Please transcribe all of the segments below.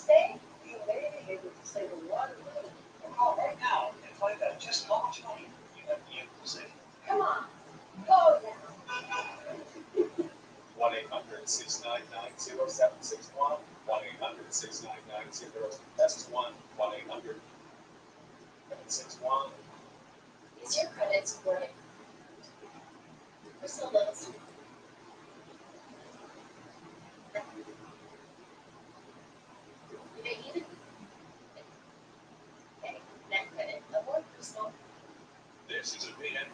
stay, you may be able to save a lot of money. Call right now and find out just how much money you have been able to save. Come on, go now. 1-800-699-0761. 1-800-699-0761. That's 1-800-761. Is your credit scoring? Just a little. You may even. Okay, net credit. A more personal. This is a band.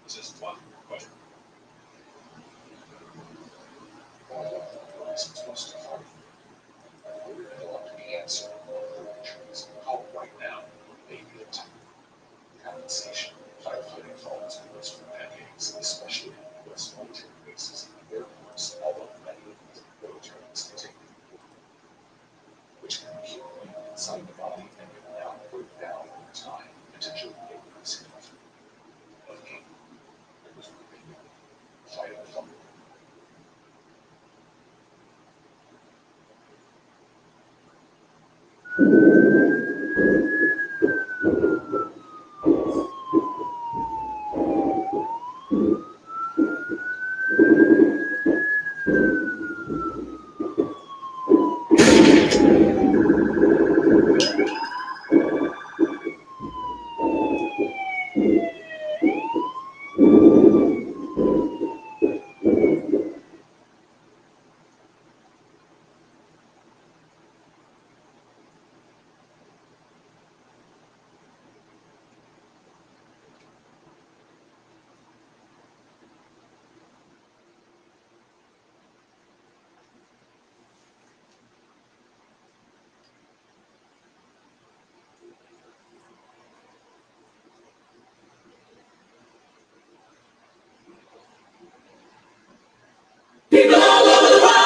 This is one question. Call right now. Maybe it's compensation. Firefighting falls for decades, especially in U.S. military bases and airports, although many of these militaries continue, which can keep you inside the body and can now break down over time, potentially increasing life. Okay, it was really fighting the fire. People all over the world.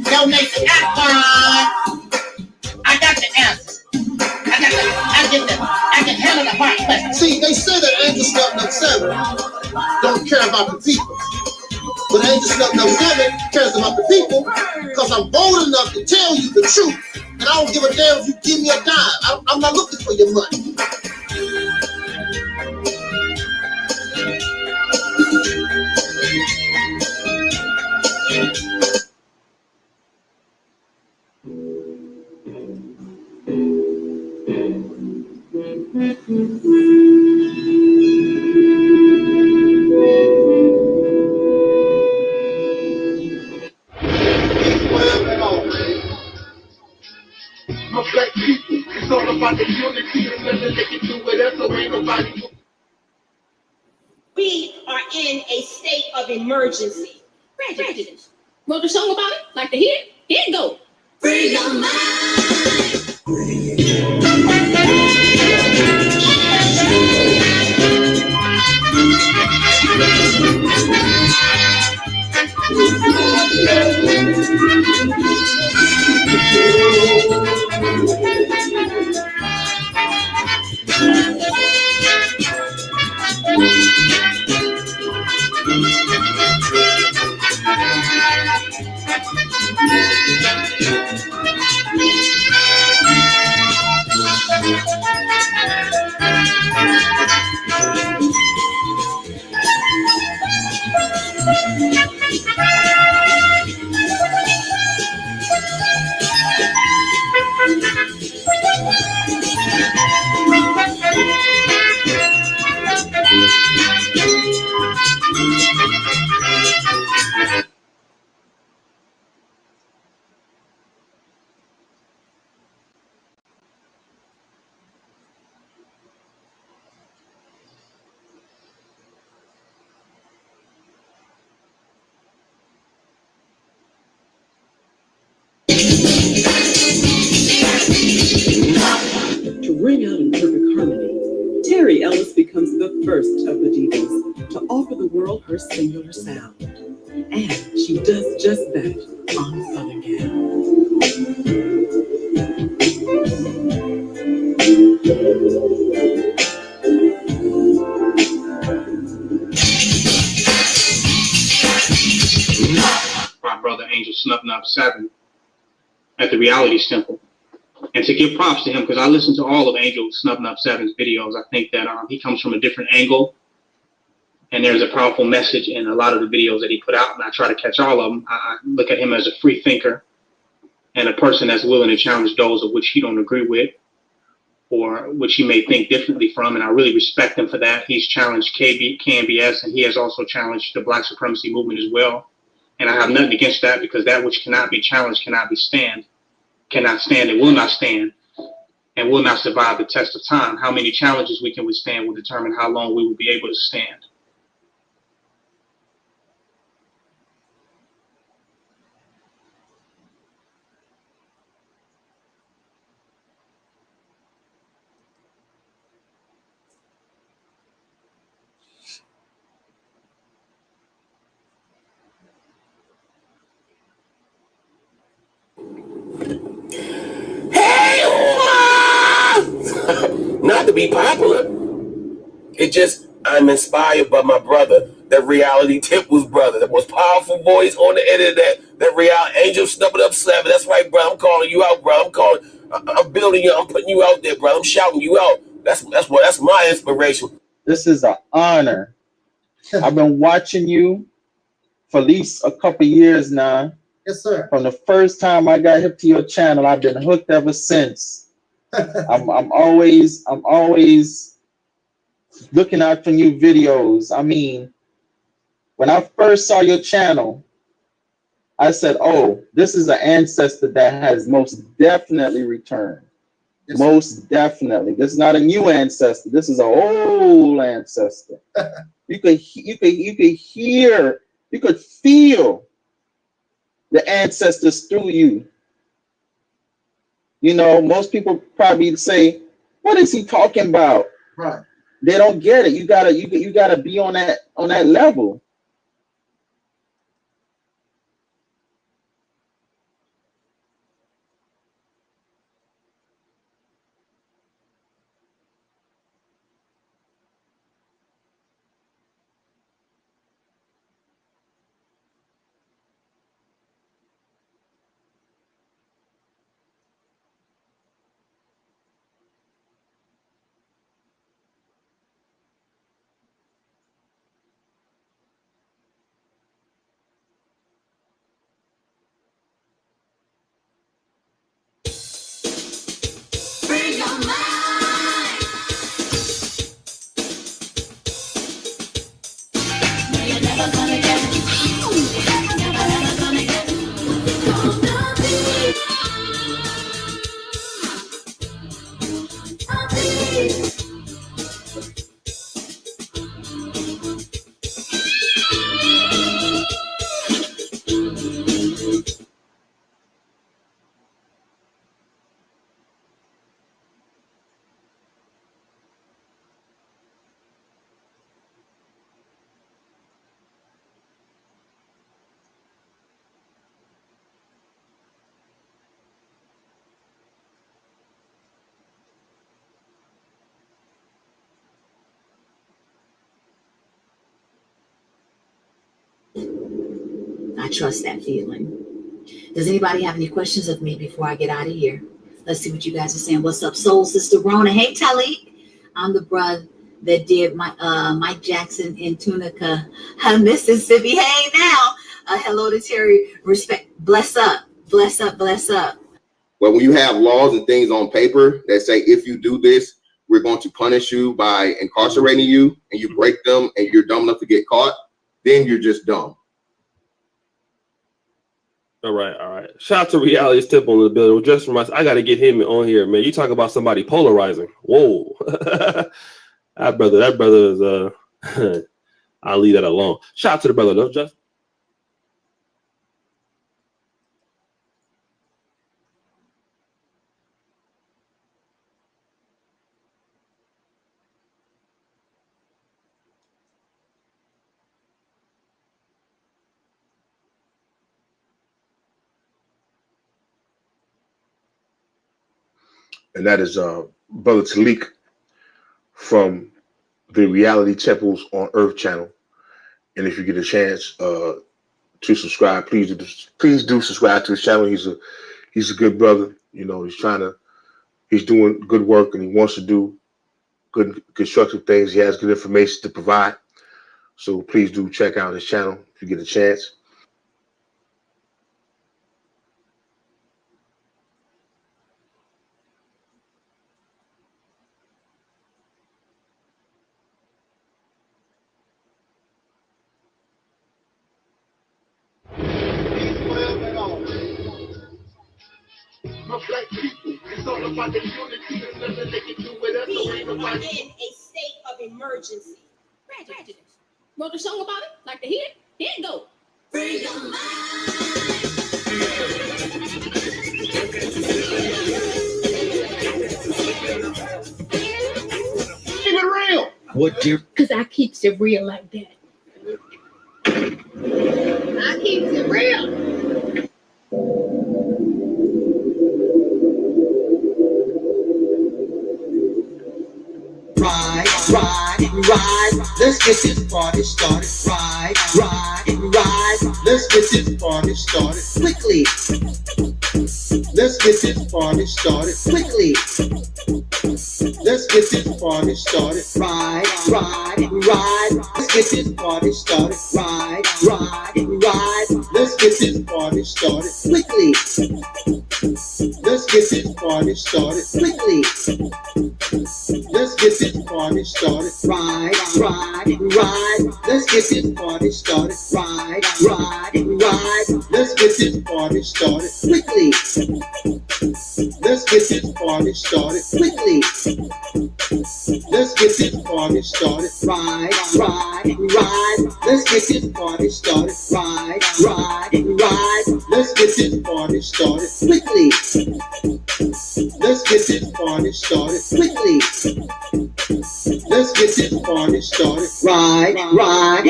Donate to Akron. I got the answer. I can handle the hard question. See, they say that Angel Snub No. 7 don't care about the people. But Angel Snub No. 7 cares about the people because I'm bold enough to tell you the truth. And I don't give a damn if you give me a dime. I'm not looking for your money. My black people, it's all about the unity and nothing they can do with us, so ain't nobody. We are in a state of emergency. Prejudice. Wrote a song about it? Like to hear it? Here it goes. Free your mind. singular sound. And she does just that on Southern Gal. My brother Angel Snub 7 at the Reality Temple. And to give props to him, because I listened to all of Angel Snub 7's videos. I think that he comes from a different angle. And there's a powerful message in a lot of the videos that he put out. And I try to catch all of them. I look at him as a free thinker and a person that's willing to challenge those of which he don't agree with or which he may think differently from. And I really respect him for that. He's challenged KNBS, and he has also challenged the Black supremacy movement as well. And I have nothing against that, because that which cannot be challenged cannot stand, and will not stand, and will not survive the test of time. How many challenges we can withstand will determine how long we will be able to stand. Not to be popular. It just, I'm inspired by my brother, that Reality Temple's brother, the most powerful voice on the internet, that Reality Angel Snub 7. That's right, bro. I'm calling you out, bro. I'm building you. I'm putting you out there, bro. I'm shouting you out. That's my inspiration. This is an honor. I've been watching you for at least a couple years now. Yes, sir. From the first time I got hip to your channel, I've been hooked ever since. I'm always looking out for new videos. I mean, when I first saw your channel, I said, oh, this is an ancestor that has most definitely returned. Yes, most definitely. This is not a new ancestor. This is an old ancestor. You could hear, you could feel the ancestors through you. You know, most people probably say, what is he talking about? Right. They don't get it. You gotta be on that level. I trust that feeling. Does anybody have any questions of me before I get out of here? Let's see what you guys are saying. What's up, Soul Sister Rona? Hey, Taalik. I'm the brother that did my Mike Jackson in Tunica, Mississippi. Hey, now. Hello to Terry. Respect. Bless up. Bless up. Bless up. Well, when you have laws and things on paper that say, if you do this, we're going to punish you by incarcerating you, and you break them and you're dumb enough to get caught, then you're just dumb. All right. Shout out to Reality Temple in the building. Just for I got to get him on here, man. You talk about somebody polarizing. Whoa. that brother is, I'll leave that alone. Shout out to the brother, though, Just. and that is Brother Taalik from the Reality Temples on Earth channel. And if you get a chance to subscribe, please do subscribe to his channel. He's a good brother. You know, he's doing good work, and he wants to do good constructive things. He has good information to provide. So please do check out his channel if you get a chance. My black people, it's all about the unity and nothing they can do with us. So ain't We are nobody. in a state of emergency. Prejudice. Wrote a song about it? Like to hear it? Here it go. Free your mind. Keep it real. What dear? Because I keeps it real like that. I keeps it real. Ride, let's get this party started. Ride, let's get this party started quickly. Let's get this party started quickly. Let's get this party started. Ride, let's get this party started. Ride, let's get this party started quickly. Let's get this party started quickly. Let's get this party started. Ride, let's get this party started. Ride, let's get this party started quickly. Let's get this party started quickly. Let's get this party started. Ride, let's get this party started. Ride, let's get this party started quickly. Let's get this party started quickly. Let's get this party started. Ride,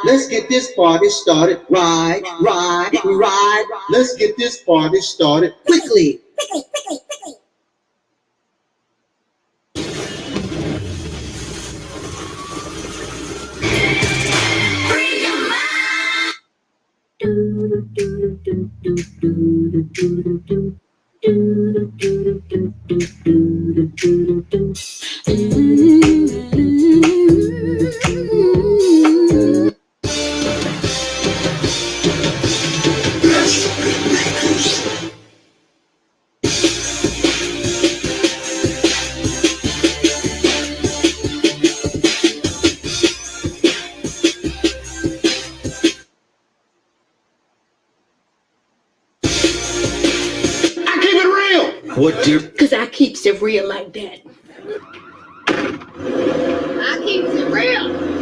let's get this party started. Ride, let's get this party started quickly. What dear? Because I keeps it real like that. I keeps it real.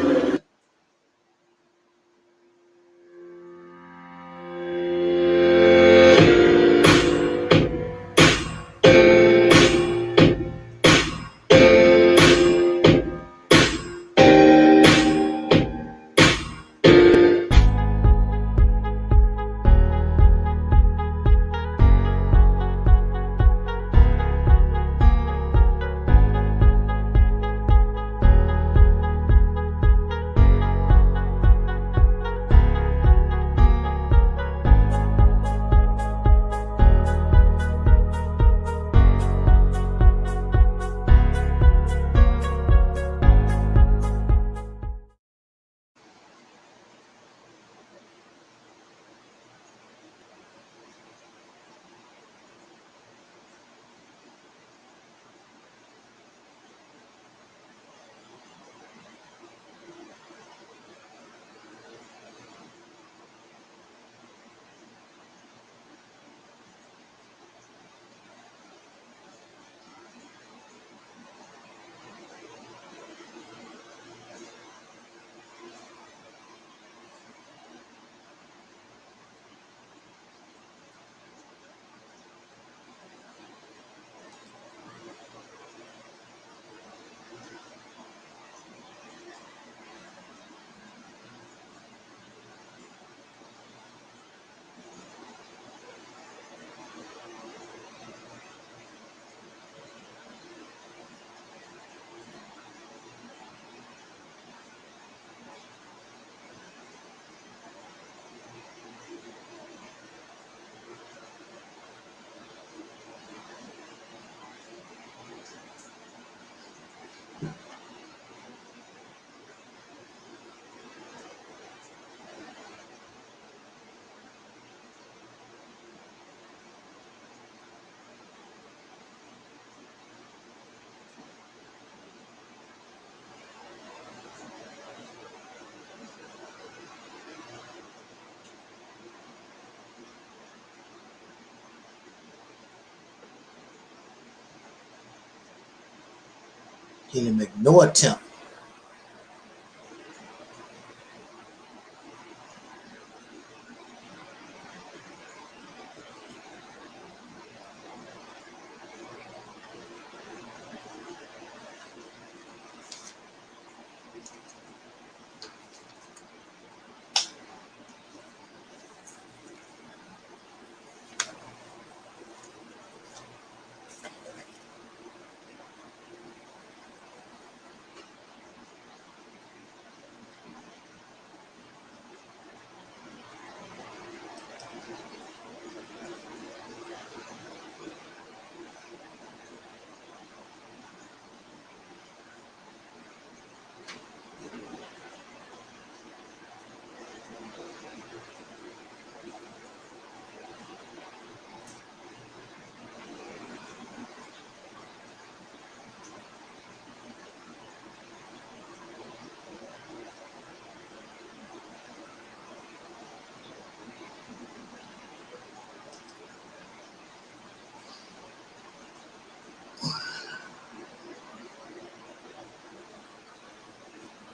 He didn't make no attempt.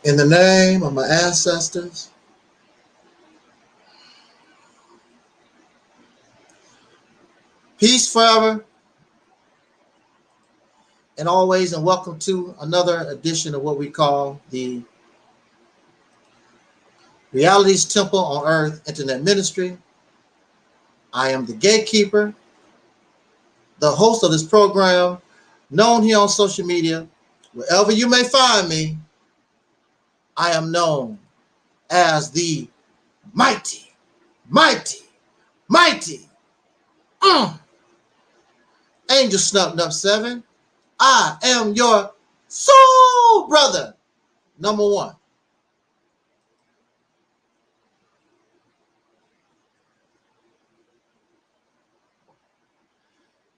In the name of my ancestors, peace forever and always, and welcome to another edition of what we call the Reality's Temple on Earth Internet Ministry. I am the gatekeeper, the host of this program, known here on social media. Wherever you may find me, I am known as the mighty, mighty, mighty Angel Snuff 7. I am your soul brother, number one.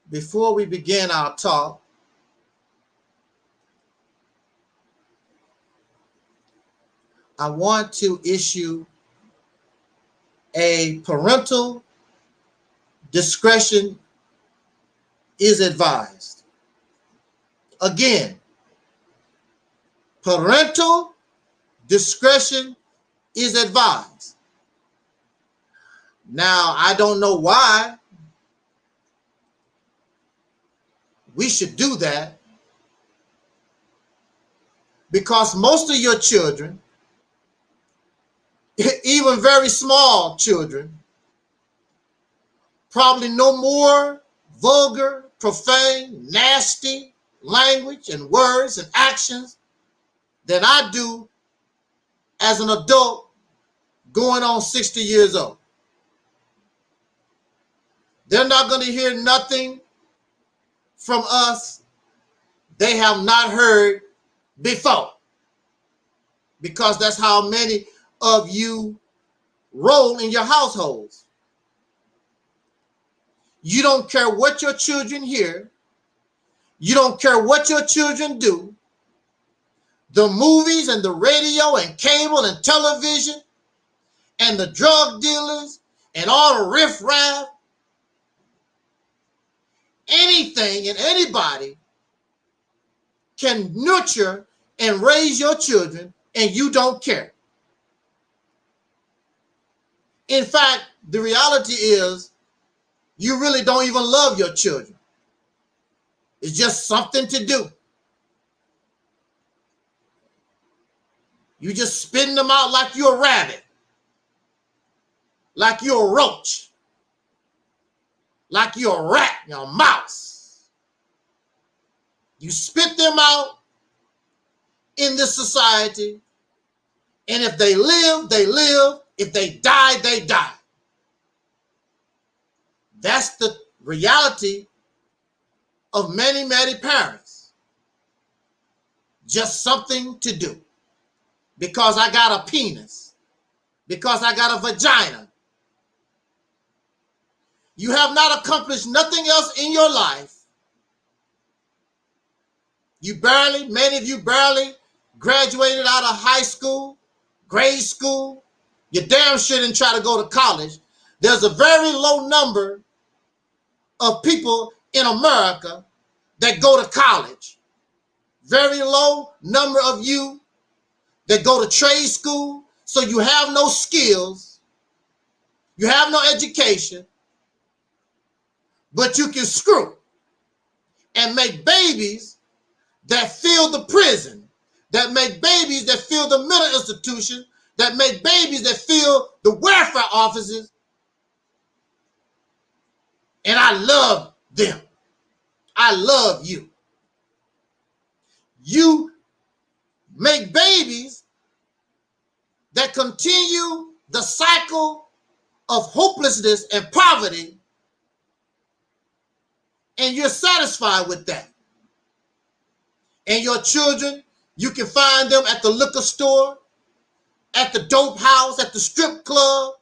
Before we begin our talk, I want to issue a parental discretion is advised. Again, parental discretion is advised. Now, I don't know why we should do that, because most of your children, even very small children, probably no more vulgar, profane, nasty language and words and actions than I do as an adult going on 60 years old. They're not going to hear nothing from us they have not heard before, because that's how many of you roll in your households. You don't care what your children hear. You don't care what your children do. The movies and the radio and cable and television and the drug dealers and all the riffraff, anything and anybody can nurture and raise your children, and you don't care. In fact, the reality is you really don't even love your children. It's just something to do. You just spitting them out like you're a rabbit, like you're a roach, like you're a rat, you're a mouse. You spit them out in this society, and if they live, they live. If they die, they die. That's the reality of many, many parents. Just something to do. Because I got a penis. Because I got a vagina. You have not accomplished nothing else in your life. Many of you barely graduated out of high school, grade school. You damn sure didn't try to go to college. There's a very low number of people in America that go to college. very low number of you that go to trade school, so you have no skills, you have no education, but you can screw and make babies that fill the prison, that make babies that fill the mental institution, that make babies that fill the welfare offices. And I love them. I love you. You make babies that continue the cycle of hopelessness and poverty, and you're satisfied with that. And your children, you can find them at the liquor store, at the dope house, at the strip club,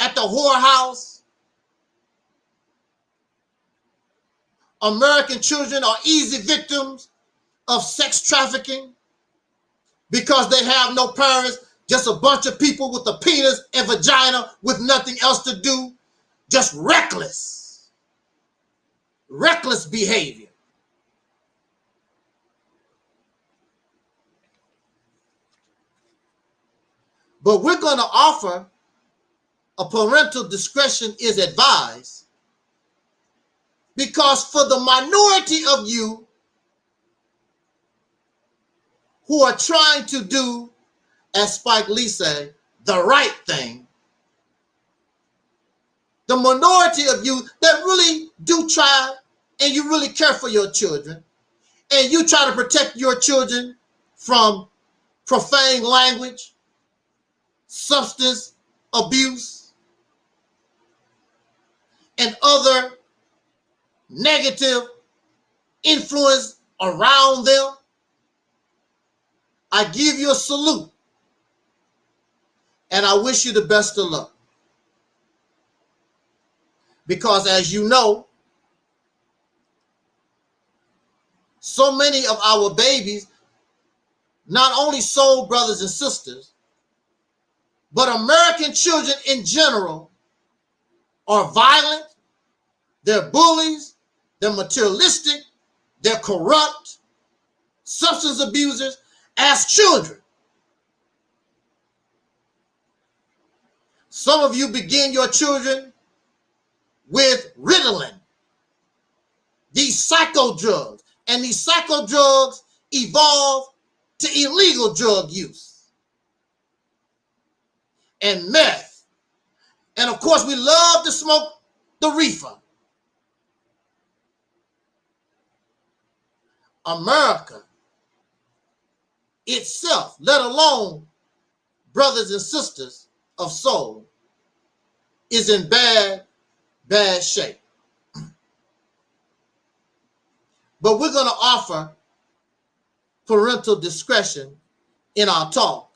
at the whorehouse. American children are easy victims of sex trafficking because they have no parents, just a bunch of people with a penis and vagina with nothing else to do, just reckless behavior. But we're going to offer a parental discretion is advised, because for the minority of you who are trying to do, as Spike Lee said, the right thing, the minority of you that really do try and you really care for your children and you try to protect your children from profane language, substance abuse, and other negative influence around them, I give you a salute and I wish you the best of luck. Because as you know, so many of our babies, not only soul brothers and sisters, but American children in general are violent, they're bullies, they're materialistic, they're corrupt, substance abusers as children. Some of you begin your children with Ritalin, these psycho drugs, and these psycho drugs evolve to illegal drug use and meth. And of course, we love to smoke the reefer. America itself, let alone brothers and sisters of soul, is in bad shape. But we're going to offer parental discretion in our talk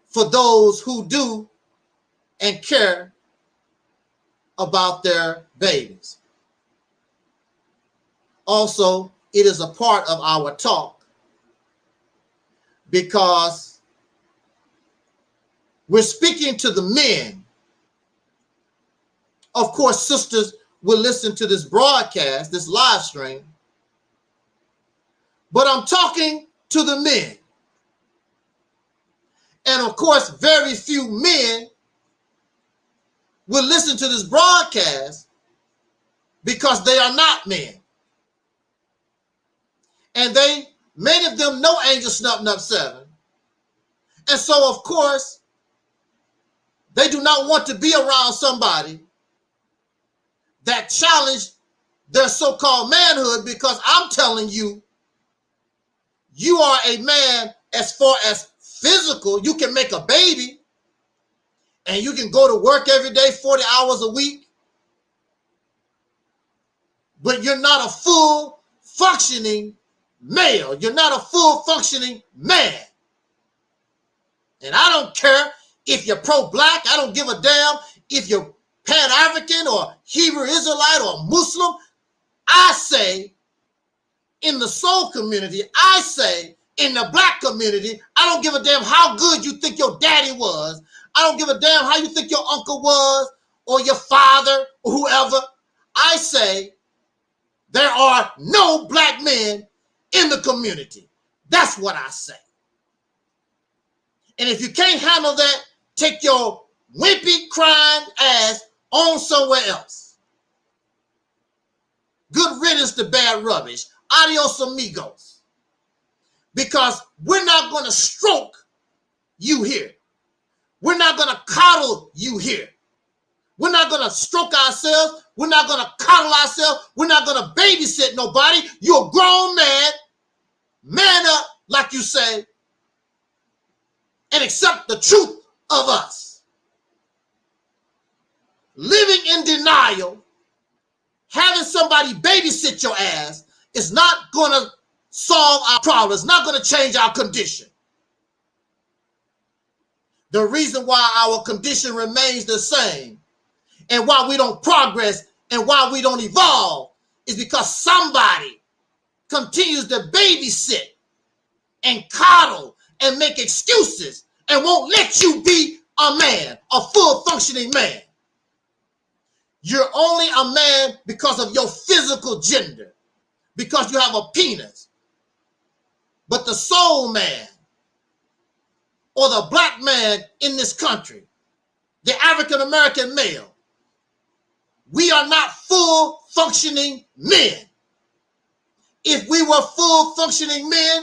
for those who do and care about their babies. Also, it is a part of our talk because we're speaking to the men. Of course, sisters will listen to this broadcast, this live stream, but I'm talking to the men. And of course, very few men will listen to this broadcast because they are not men. And many of them know Angel Snuff 7. And so, of course, they do not want to be around somebody that challenged their so-called manhood, because I'm telling you, you are a man as far as physical. You can make a baby and you can go to work every day, 40 hours a week, but you're not a full functioning male. You're not a full functioning man. And I don't care if you're pro-black. I don't give a damn if you're Pan-African or Hebrew Israelite or Muslim. I say in the soul community, I say in the black community, I don't give a damn how good you think your daddy was. I don't give a damn how you think your uncle was or your father or whoever. I say there are no black men in the community. That's what I say. And if you can't handle that, take your wimpy crying ass on somewhere else. Good riddance to bad rubbish. Adios amigos. Because we're not going to stroke you here. We're not going to coddle you here. We're not going to stroke ourselves. We're not going to coddle ourselves. We're not going to babysit nobody. You're a grown man. Man up, like you say, and accept the truth of us. Living in denial, having somebody babysit your ass is not going to solve our problem. It's not going to change our condition. The reason why our condition remains the same and why we don't progress and why we don't evolve is because somebody continues to babysit and coddle and make excuses and won't let you be a man, a full functioning man. You're only a man because of your physical gender, because you have a penis. But the soul man or the black man in this country, the African American male, we are not full functioning men. If we were full functioning men,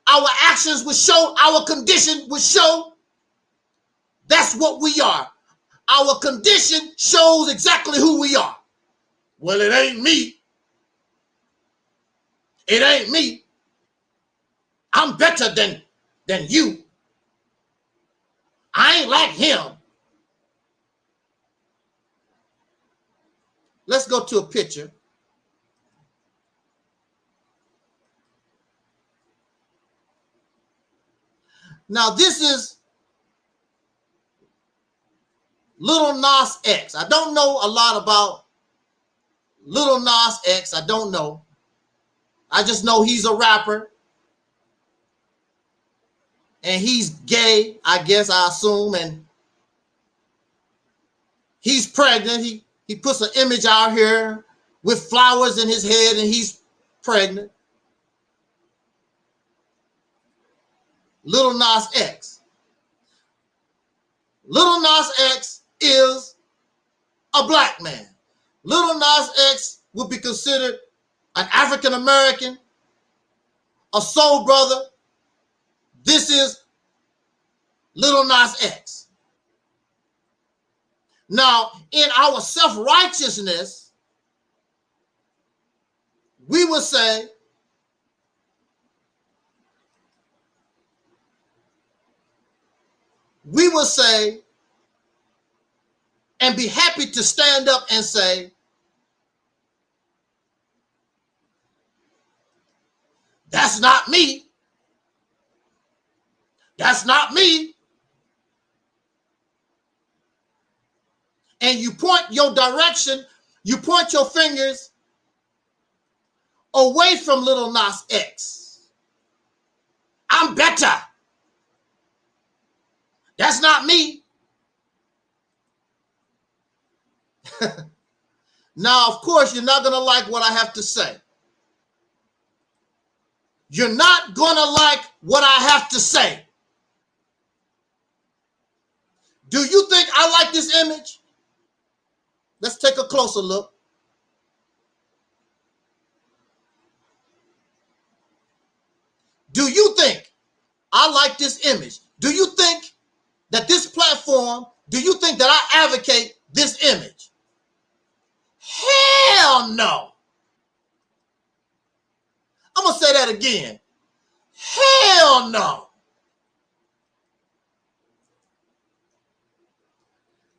our actions would show, our condition would show. That's what we are. Our condition shows exactly who we are. Well, it ain't me. It ain't me. I'm better than you. I ain't like him. Let's go to a picture. Now, this is Lil Nas X. I don't know a lot about Lil Nas X. I don't know. I just know he's a rapper. And he's gay, I guess, I assume. And he's pregnant. He puts an image out here with flowers in his head and he's pregnant. Lil Nas X. Lil Nas X is a black man. Lil Nas X would be considered an African American, a soul brother. This is Lil Nas X. Now, in our self-righteousness, we would say and be happy to stand up and say, that's not me. That's not me. And you point your direction, you point your fingers away from Lil Nas X. I'm better. That's not me. Now, of course, you're not going to like what I have to say. You're not going to like what I have to say. Do you think I like this image? Let's take a closer look. Do you think I like this image? Do you think that this platform, do you think that I advocate this image? Hell no. I'm going to say that again. Hell no.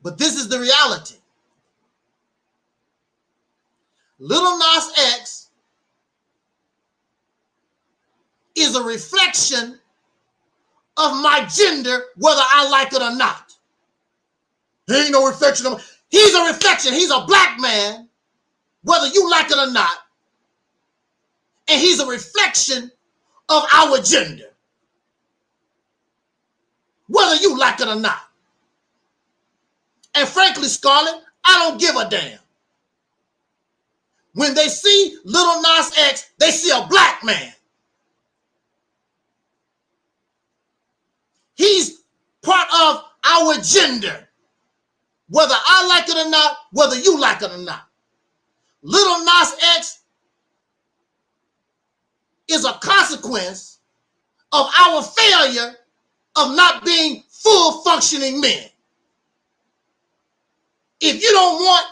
But this is the reality. Lil Nas X is a reflection of my gender, whether I like it or not. There ain't no reflection of he's a reflection. He's a black man, whether you like it or not. And he's a reflection of our gender, whether you like it or not. And frankly, Scarlett, I don't give a damn. When they see Lil Nas X, they see a black man. He's part of our gender, whether I like it or not, whether you like it or not. Lil Nas X is a consequence of our failure of not being full functioning men. If you don't want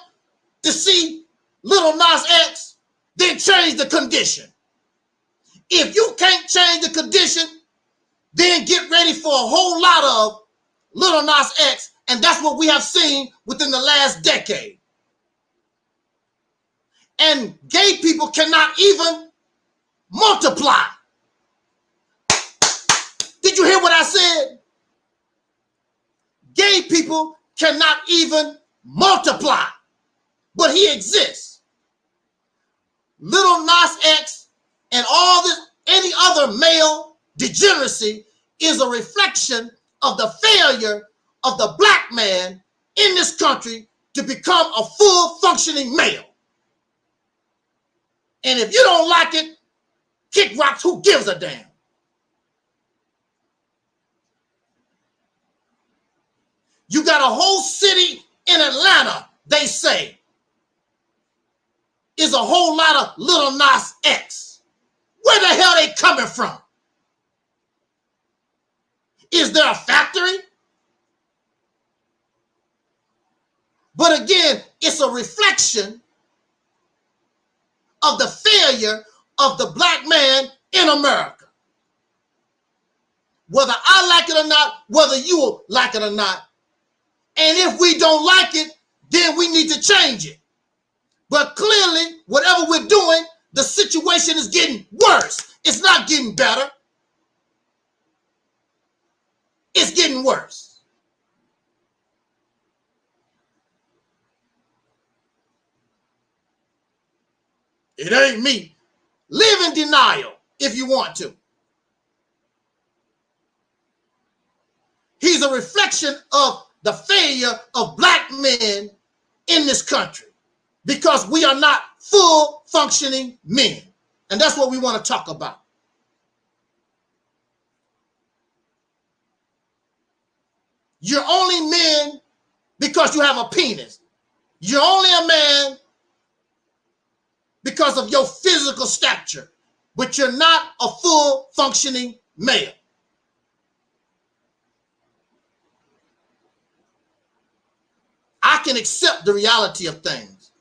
to see Lil Nas X, then change the condition. If you can't change the condition, then get ready for a whole lot of Lil Nas X, and that's what we have seen within the last decade. And gay people cannot even multiply. Did you hear what I said? Gay people cannot even multiply, but he exists. Lil Nas X and all this, any other male degeneracy is a reflection of the failure of the black man in this country to become a full functioning male. And if you don't like it, kick rocks, who gives a damn? You got a whole city in Atlanta, they say, is a whole lot of Lil Nas X. Where the hell they coming from? Is there a factory? But again, it's a reflection of the failure of the black man in America. Whether I like it or not, whether you like it or not. And if we don't like it, then we need to change it. But clearly, whatever we're doing, the situation is getting worse. It's not getting better. It's getting worse. It ain't me. Live in denial if you want to. He's a reflection of the failure of black men in this country because we are not full functioning men. And that's what we want to talk about. You're only men because you have a penis. You're only a man because of your physical stature, but you're not a full functioning male. I can accept the reality of things.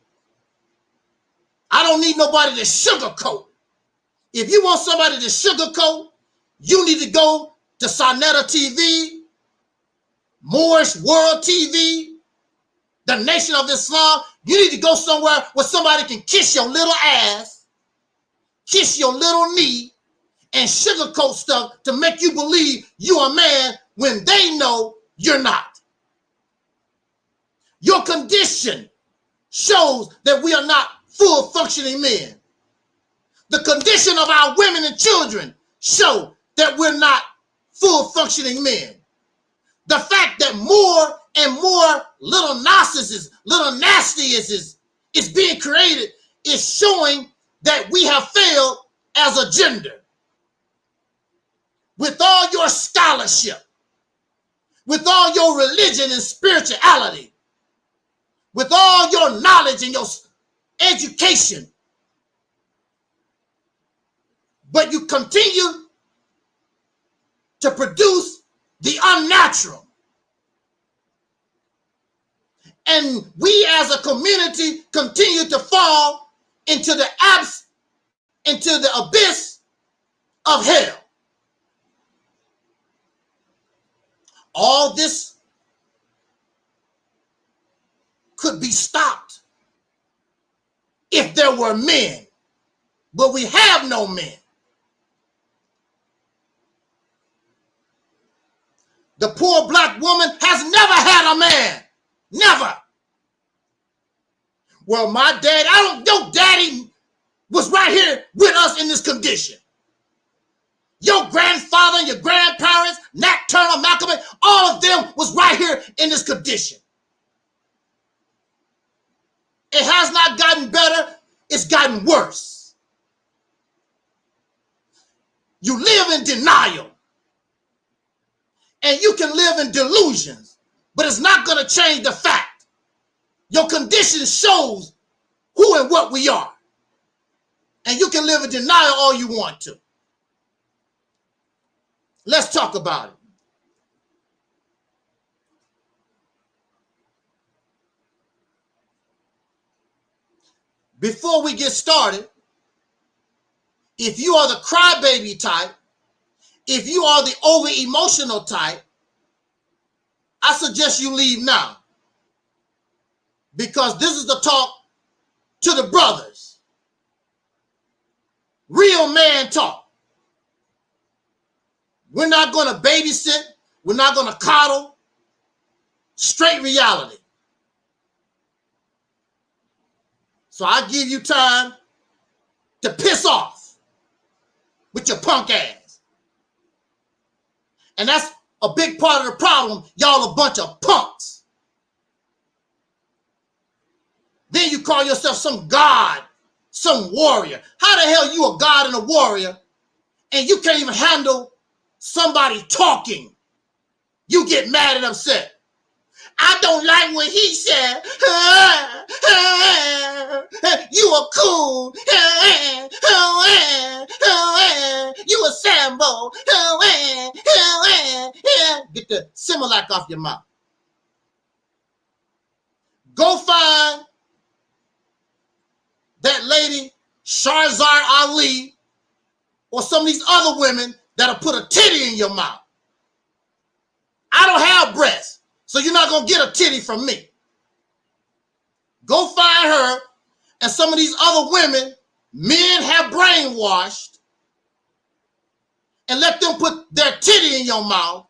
I don't need nobody to sugarcoat. If you want somebody to sugarcoat, you need to go to Sonetta TV, Moorish World TV, the Nation of Islam. You need to go somewhere where somebody can kiss your little ass, kiss your little knee, and sugarcoat stuff to make you believe you're a man when they know you're not. Your condition shows that we are not full functioning men. The condition of our women and children show that we're not full functioning men. The fact that more and more little narcissists, little nastiness is being created is showing that we have failed as a gender. With all your scholarship, with all your religion and spirituality, with all your knowledge and your education, but you continue to produce the unnatural. And we as a community continue to fall into the abyss of hell. All this could be stopped if there were men, but we have no men. The poor black woman has never had a man. Never. Well, my dad, your daddy was right here with us in this condition. Your grandfather and your grandparents, Nat Turner, Malcolm, all of them was right here in this condition. It has not gotten better. it's gotten worse. You live in denial. And you can live in delusions, but it's not going to change the fact. Your condition shows who and what we are. And you can live in denial all you want to. Let's talk about it. Before we get started, if you are the crybaby type, if you are the over-emotional type, I suggest you leave now. Because this is the talk to the brothers. Real man talk. We're not going to babysit. We're not going to coddle. Straight reality. So I give you time to piss off with your punk ass. And that's a big part of the problem. Y'all a bunch of punks. Then you call yourself some god, some warrior. How the hell you a god and a warrior and you can't even handle somebody talking? You get mad and upset. I don't like what he said. You a coon. You a Sambo. Get the Similac off your mouth. Go find that lady, Sharzar Ali, or some of these other women that'll put a titty in your mouth. I don't have breasts. So you're not going to get a titty from me. Go find her and some of these other women men have brainwashed and let them put their titty in your mouth.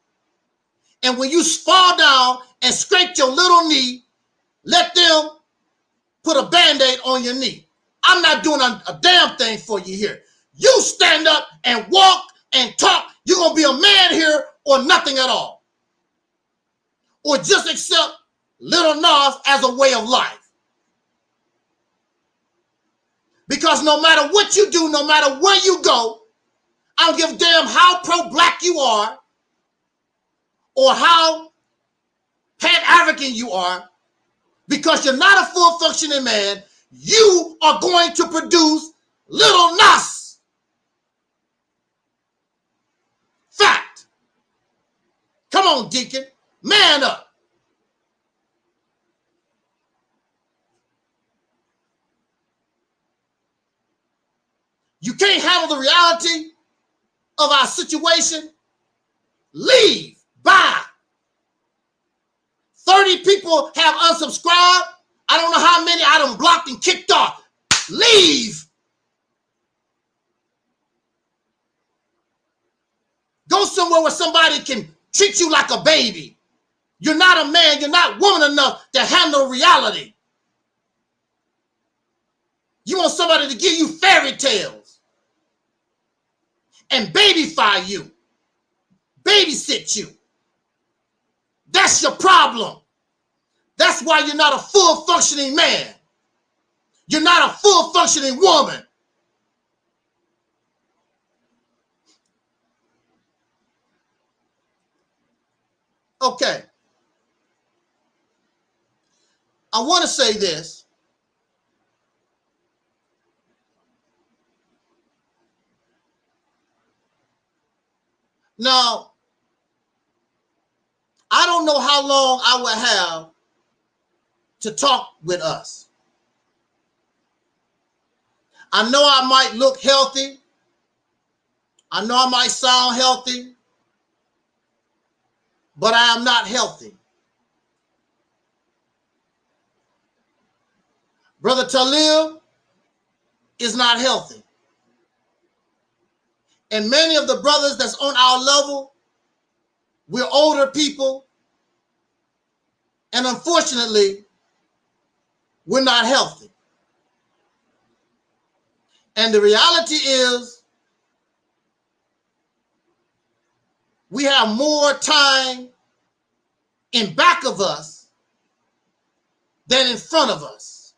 And when you fall down and scrape your little knee, let them put a Band-Aid on your knee. I'm not doing a damn thing for you here. You stand up and walk and talk. You're going to be a man here or nothing at all. Or just accept Little Nas as a way of life. Because no matter what you do, no matter where you go, I don't give a damn how pro-black you are or how pan-African you are, because you're not a full-functioning man, you are going to produce Little Nas. Fact. Come on, Deacon. Man up. You can't handle the reality of our situation? Leave. Bye. 30 people have unsubscribed. I don't know how many I done blocked and kicked off. Leave. Go somewhere where somebody can treat you like a baby. You're not a man, you're not woman enough to handle reality. You want somebody to give you fairy tales and babyfy you, babysit you. That's your problem. That's why you're not a full functioning man. You're not a full functioning woman. Okay. I want to say this. Now, I don't know how long I will have to talk with us. I know I might look healthy. I know I might sound healthy, but I am not healthy. Brother Taalik is not healthy. And many of the brothers that's on our level, we're older people. And unfortunately, we're not healthy. And the reality is, we have more time in back of us than in front of us.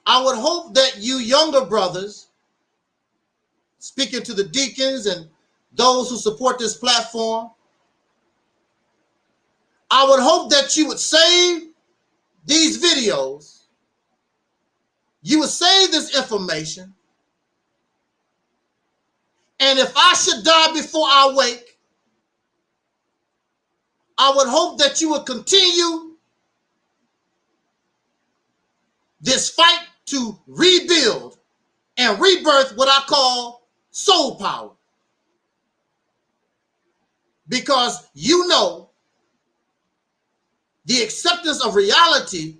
I would hope that you younger brothers, speaking to the deacons and those who support this platform, I would hope that you would save these videos, you would save this information, and if I should die before I wake, I would hope that you would continue this fight to rebuild and rebirth what I call soul power. Because you know the acceptance of reality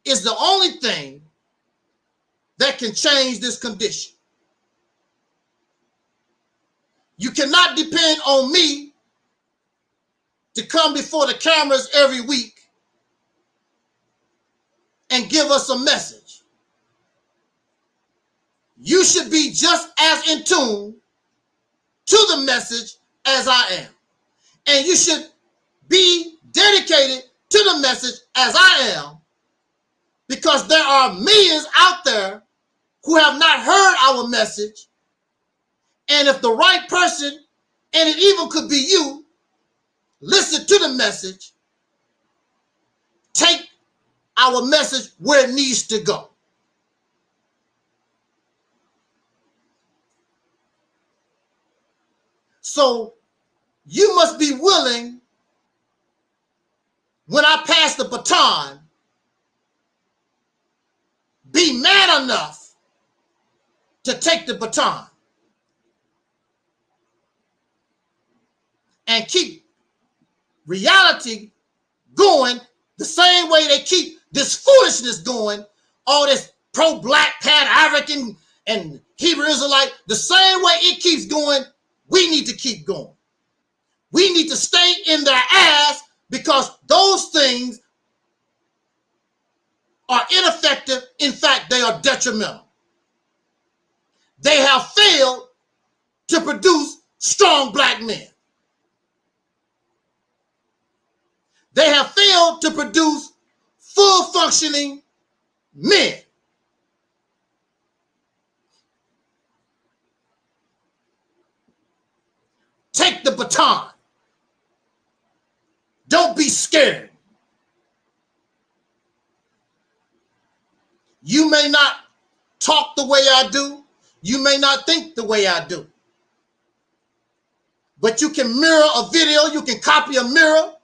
is the only thing that can change this condition. You cannot depend on me to come before the cameras every week and give us a message. You should be just as in tune to the message as I am. And you should be dedicated to the message as I am, because there are millions out there who have not heard our message. And if the right person, and it even could be you, listen to the message, take our message where it needs to go. So you must be willing, when I pass the baton, be man enough to take the baton and keep reality going the same way they keep this foolishness going, all this pro-black, Pan-African, and Hebrew Israelite, the same way it keeps going, we need to keep going. We need to stay in their ass, because those things are ineffective. In fact, they are detrimental. They have failed to produce strong black men. They have failed to produce full functioning men. Take the baton. Don't be scared. You may not talk the way I do. You may not think the way I do. But you can mirror a video. You can copy a mirror.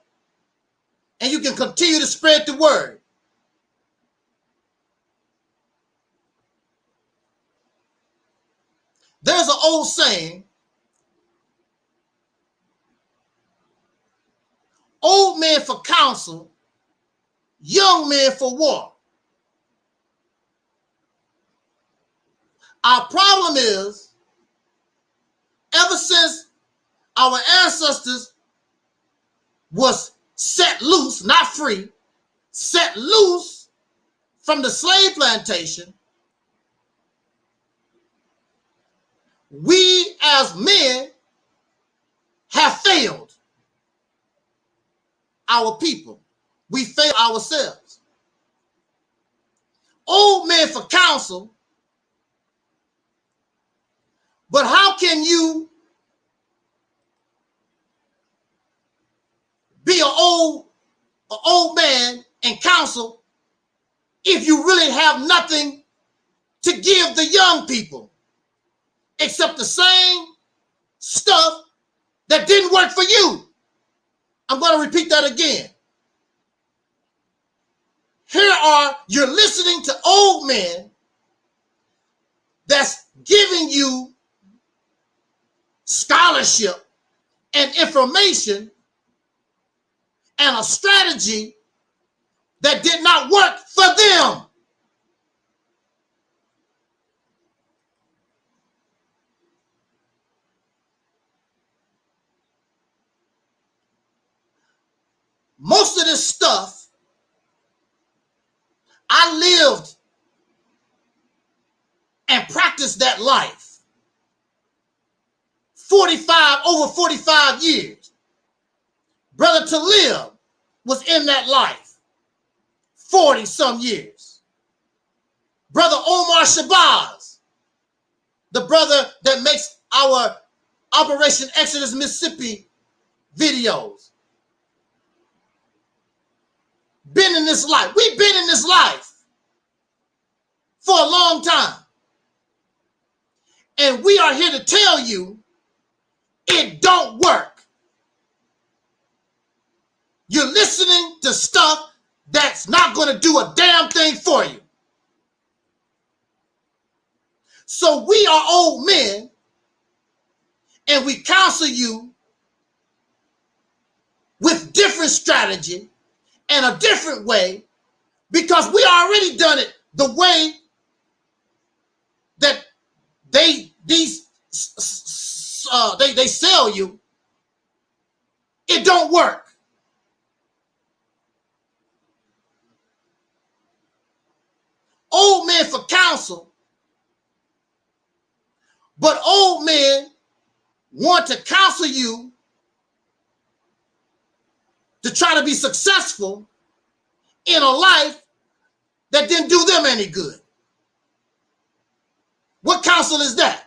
And you can continue to spread the word. There's an old saying, old men for counsel, young men for war. Our problem is, ever since our ancestors was set loose, not free, set loose from the slave plantation, we as men have failed our people. We fail ourselves. Old men for counsel, but how can you be an old man and counsel if you really have nothing to give the young people except the same stuff that didn't work for you? I'm going to repeat that again. You're listening to old men that's giving you scholarship and information and a strategy that did not work for them. Most of this stuff, I lived and practiced that life. Over 45 years. Brother Taalik was in that life 40 some years. Brother Omar Shabazz, the brother that makes our Operation Exodus Mississippi videos. Been in this life. We've been in this life for a long time. And we are here to tell you it don't work. You're listening to stuff that's not going to do a damn thing for you. So we are old men, and we counsel you with different strategy and a different way, because we already done it the way that they sell you. It don't work. Old men for counsel, but old men want to counsel you to try to be successful in a life that didn't do them any good. What counsel is that?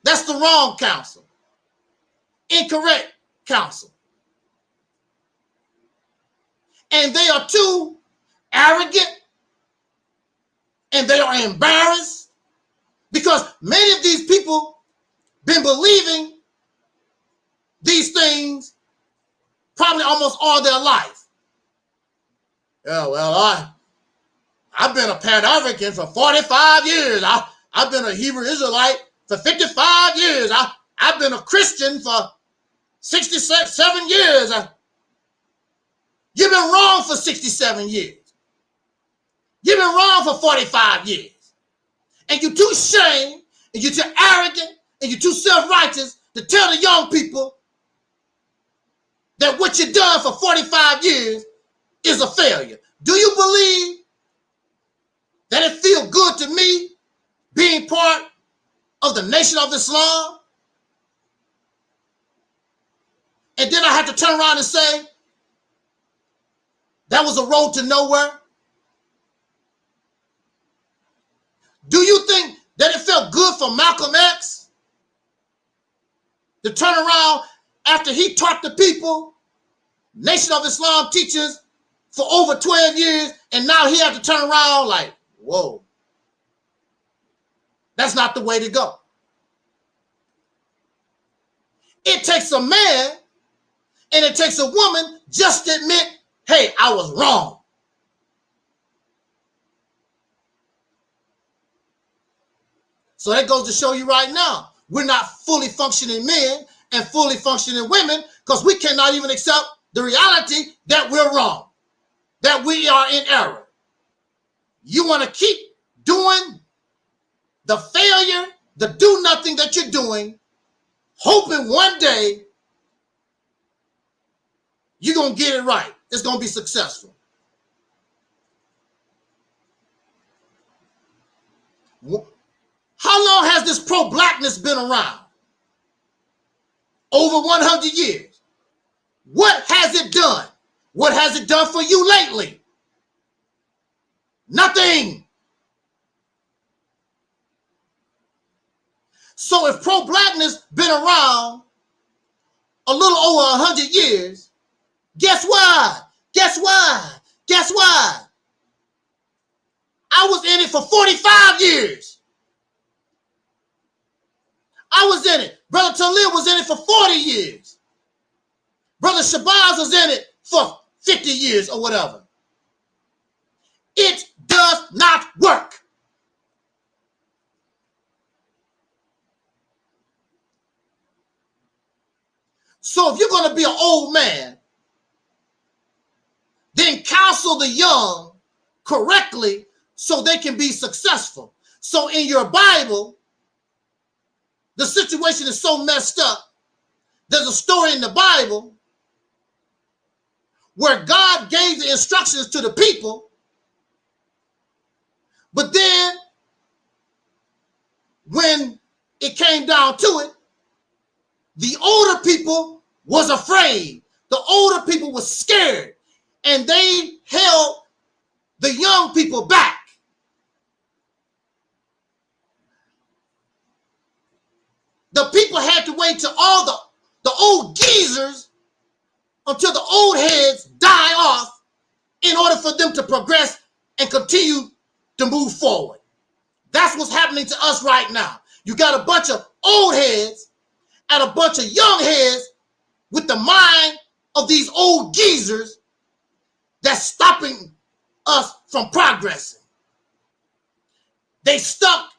That's the wrong counsel. Incorrect counsel. And they are too arrogant, and they are embarrassed, because many of these people been believing these things probably almost all their life. Yeah, well, I've been a Pan-African for 45 years. I've been a Hebrew Israelite for 55 years. I've been a Christian for 67 years. You've been wrong for 67 years. You've been wrong for 45 years. And you're too ashamed, and you're too arrogant, and you're too self-righteous to tell the young people that what you've done for 45 years is a failure. Do you believe that it feels good to me being part of the Nation of Islam? And then I have to turn around and say, that was a road to nowhere? Do you think that it felt good for Malcolm X to turn around after he taught the people, Nation of Islam teachers, for over 12 years, and now he had to turn around like, whoa, that's not the way to go. It takes a man and it takes a woman just to admit, hey, I was wrong. So that goes to show you right now, we're not fully functioning men and fully functioning women, because we cannot even accept the reality that we're wrong, that we are in error. You want to keep doing the failure, the do nothing that you're doing, hoping one day you're going to get it right. It's going to be successful. How long has this pro-blackness been around? Over 100 years. What has it done? What has it done for you lately? Nothing. So if pro-blackness been around a little over 100 years, guess why? Guess why? Guess why? I was in it for 45 years. I was in it. Brother Taalik was in it for 40 years. Brother Shabazz was in it for 50 years or whatever. It does not work. So if you're going to be an old man, then counsel the young correctly so they can be successful. So in your Bible, the situation is so messed up. There's a story in the Bible where God gave the instructions to the people, but then when it came down to it, the older people was afraid. The older people was scared, and they held the young people back. the people had to wait till all the old geezers, until the old heads die off in order for them to progress and continue to move forward. That's what's happening to us right now. You got a bunch of old heads and a bunch of young heads with the mind of these old geezers that's stopping us from progressing. They stuck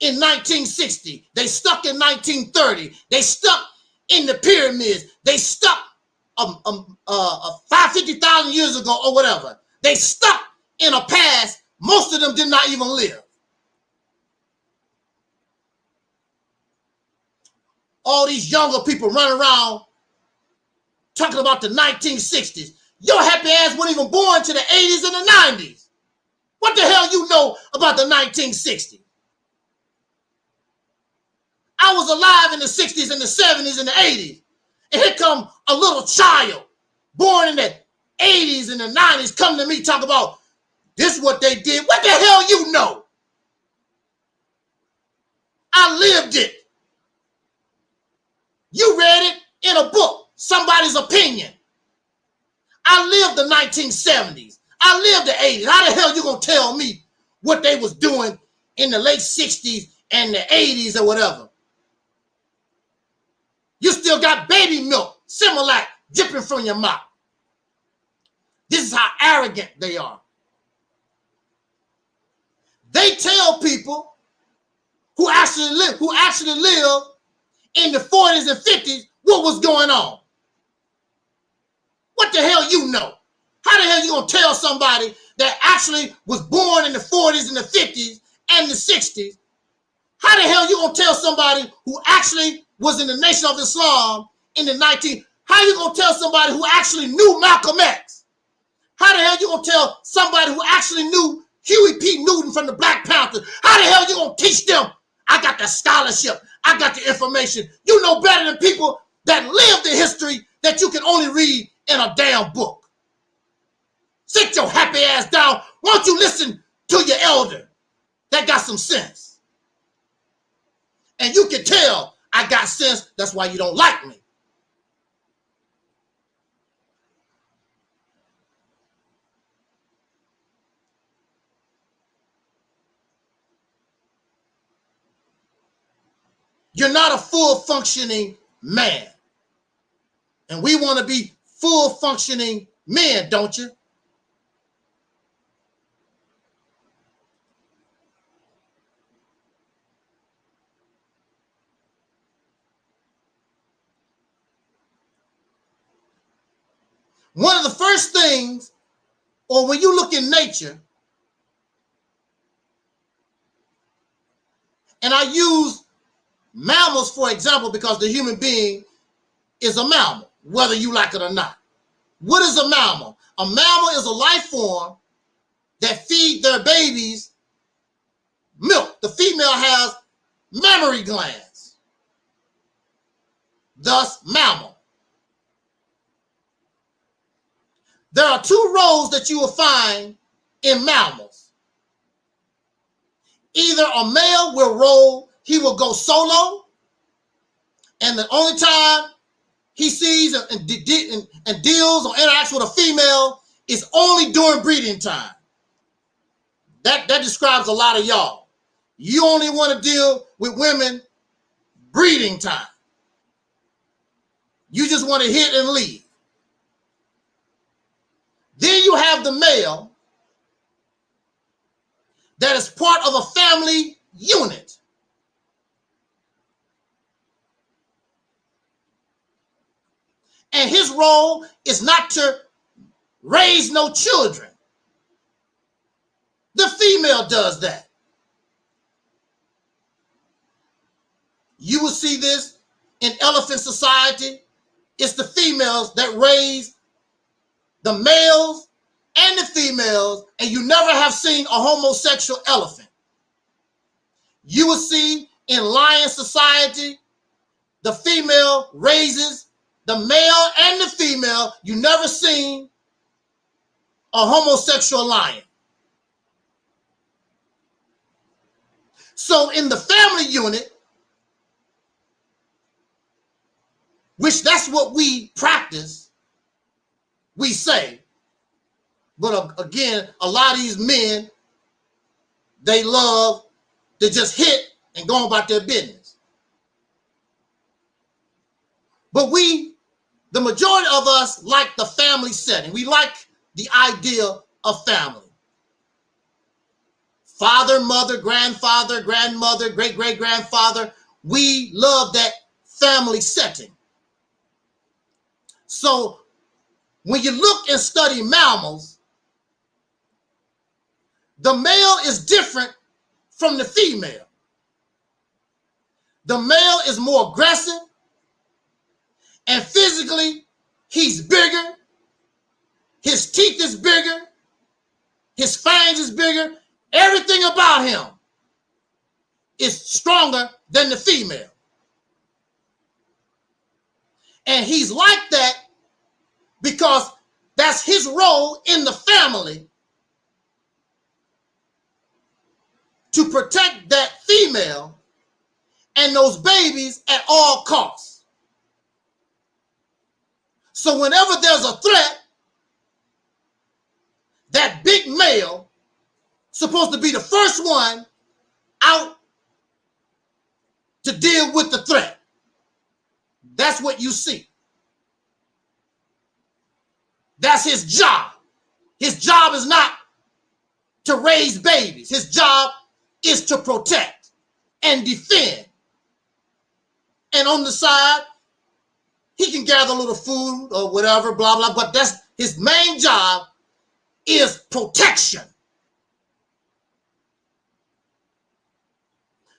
in 1960. They stuck in 1930. They stuck in the pyramids. They stuck 50,000 years ago or whatever. They stuck in a past most of them did not even live. All these younger people running around talking about the 1960s. Your happy ass wasn't even born to the 80s and the 90s. What the hell you know about the 1960s? I was alive in the 60s and the 70s and the 80s. And here come a little child born in the 80s and the 90s come to me talk about this is what they did. What the hell you know? I lived it. You read it in a book, somebody's opinion. I lived the 1970s. I lived the 80s. How the hell you gonna tell me what they was doing in the late 60s and the 80s or whatever? You still got baby milk, Similac, dripping from your mouth. This is how arrogant they are. They tell people who actually live in the 40s and 50s what was going on. What the hell you know? How the hell you gonna tell somebody that actually was born in the 40s and the 50s and the 60s? How the hell you gonna tell somebody who actually was in the Nation of Islam in the 19? How you gonna tell somebody who actually knew Malcolm X? How the hell you gonna tell somebody who actually knew Huey P. Newton from the Black Panthers? How the hell you gonna teach them? I got the scholarship. I got the information. You know better than people that lived the history that you can only read in a damn book. Sit your happy ass down. Why don't you listen to your elder that got some sense? And you can tell I got sense. That's why you don't like me. You're not a full functioning man. And we want to be full functioning men, don't you? One of the first things, or when you look in nature, and I use mammals for example because the human being is a mammal, whether you like it or not. What is a mammal? A mammal is a life form that feed their babies milk. The female has mammary glands, thus mammal. There are two roles that you will find in mammals. Either a male will roll, he will go solo, and the only time he sees and deals or interacts with a female is only during breeding time. That describes a lot of y'all. You only want to deal with women breeding time. You just want to hit and leave. Then you have the male that is part of a family unit. And his role is not to raise no children. The female does that. You will see this in elephant society. It's the females that raise the males and the females, and you never have seen a homosexual elephant. You will see in lion society, the female raises the male and the female. You never seen a homosexual lion. So in the family unit, which that's what we practice, we say. But again, a lot of these men, they love to just hit and go about their business. But we, the majority of us, like the family setting. We like the idea of family. Father, mother, grandfather, grandmother, great-great-grandfather. We love that family setting. So when you look and study mammals, the male is different from the female. The male is more aggressive, and physically, he's bigger. His teeth is bigger. His fangs is bigger. Everything about him is stronger than the female. And he's like that because that's his role in the family, to protect that female and those babies at all costs. So whenever there's a threat, that big male supposed to be the first one out to deal with the threat. That's what you see. That's his job. His job is not to raise babies. His job is to protect and defend. And on the side, he can gather a little food or whatever, blah, blah, but that's his main job, is protection.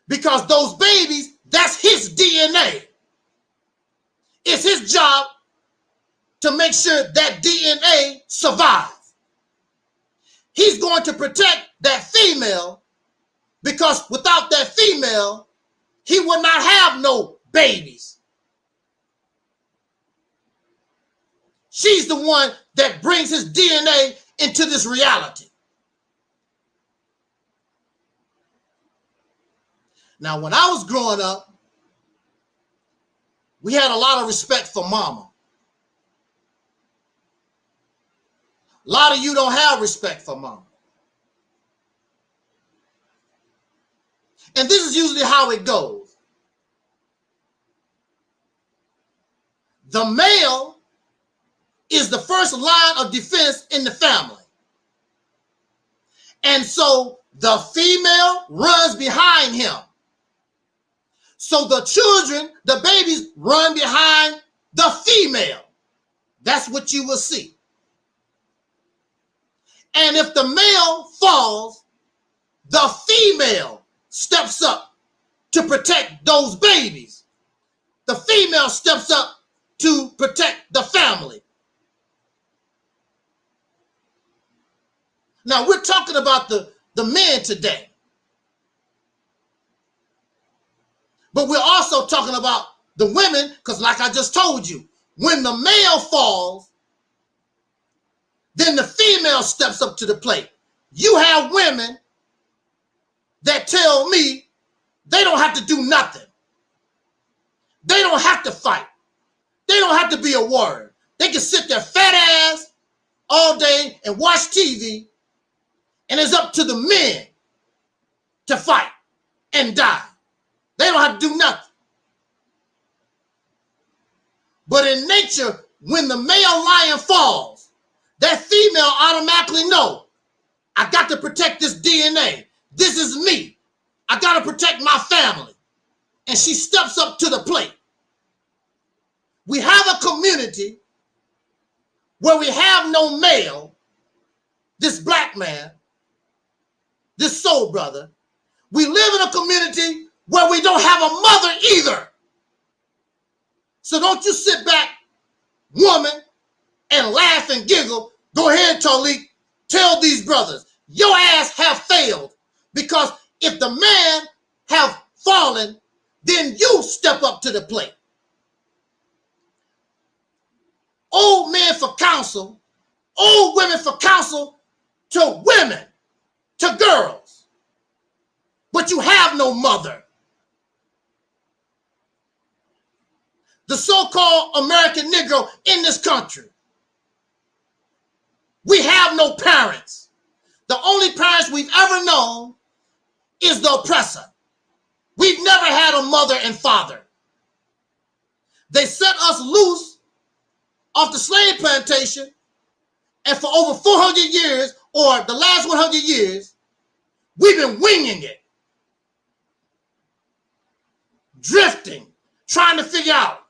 Because those babies, that's his DNA. It's his job to make sure that DNA survives. He's going to protect that female, because without that female, he would not have no babies. She's the one that brings his DNA into this reality. Now, when I was growing up, we had a lot of respect for mama. A lot of you don't have respect for mama. And this is usually how it goes. The male is the first line of defense in the family. And so the female runs behind him. So the children, the babies, run behind the female. That's what you will see. And if the male falls, the female steps up to protect those babies. The female steps up to protect the family. Now, we're talking about the men today. But we're also talking about the women, because like I just told you, when the male falls, then the female steps up to the plate. You have women that tell me they don't have to do nothing. They don't have to fight. They don't have to be a warrior. They can sit their fat ass all day and watch TV, and it's up to the men to fight and die. They don't have to do nothing. But in nature, when the male lion falls, that female automatically knows, I got to protect this DNA. This is me. I got to protect my family. And she steps up to the plate. We have a community where we have no male, this black man, this soul brother. We live in a community where we don't have a mother either. So don't you sit back, woman, and laugh and giggle. Go ahead, Taalik, tell these brothers, your ass have failed, because if the man have fallen, then you step up to the plate. Old men for counsel, old women for counsel to women, to girls. But you have no mother. the so-called American Negro in this country. We have no parents. The only parents we've ever known is the oppressor. We've never had a mother and father. They set us loose off the slave plantation, and for over 400 years, or the last 100 years, we've been winging it, drifting, trying to figure out,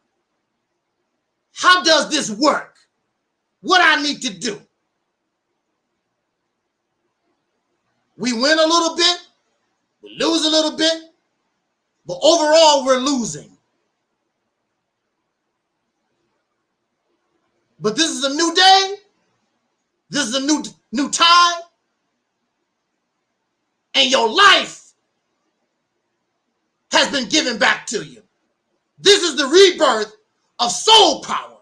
how does this work? What I need to do? We win a little bit, we lose a little bit, but overall we're losing. But this is a new day. This is a new time. And your life has been given back to you. This is the rebirth of soul power.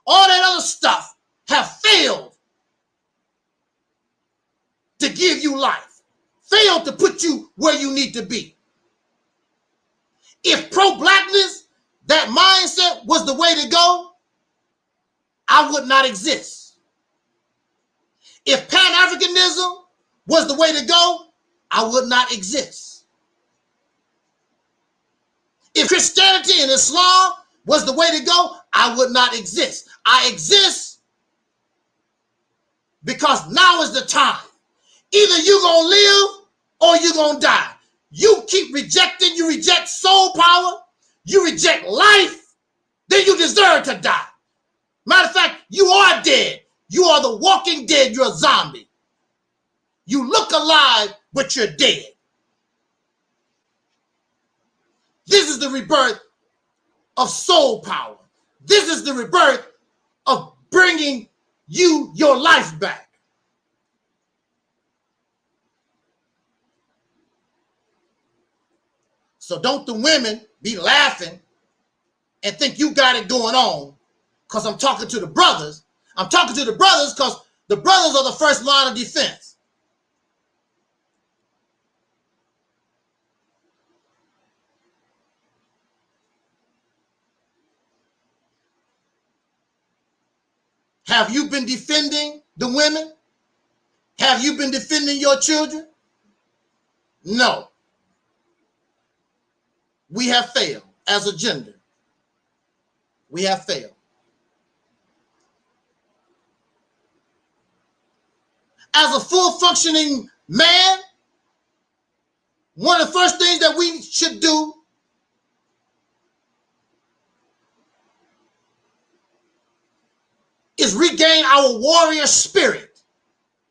All that other stuff have failed to give you life, failed to put you where you need to be. If pro-blackness, that mindset, was the way to go, I would not exist. If Pan-Africanism was the way to go, I would not exist. If Christianity and Islam was the way to go, I would not exist. I exist because now is the time. Either you're going to live or you're going to die. You keep rejecting, you reject soul power, you reject life, then you deserve to die. Matter of fact, you are dead. You are the walking dead. You're a zombie. You look alive, but you're dead. This is the rebirth of soul power. This is the rebirth of bringing you your life back. So don't the women be laughing and think you got it going on, because I'm talking to the brothers. I'm talking to the brothers because the brothers are the first line of defense. Have you been defending the women? Have you been defending your children? No. We have failed as a gender. We have failed. As a full functioning man, one of the first things that we should do is regain our warrior spirit,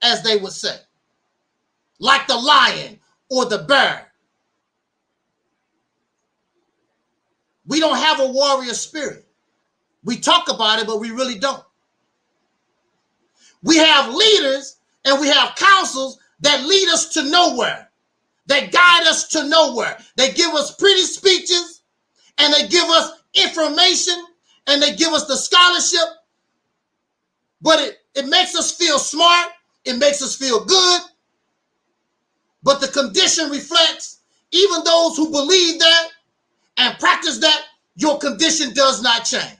as they would say, like the lion or the bear. We don't have a warrior spirit. We talk about it, but we really don't. We have leaders and we have councils that lead us to nowhere, that guide us to nowhere. They give us pretty speeches and they give us information and they give us the scholarship, but it makes us feel smart. It makes us feel good. But the condition reflects, even those who believe that and practice that, your condition does not change.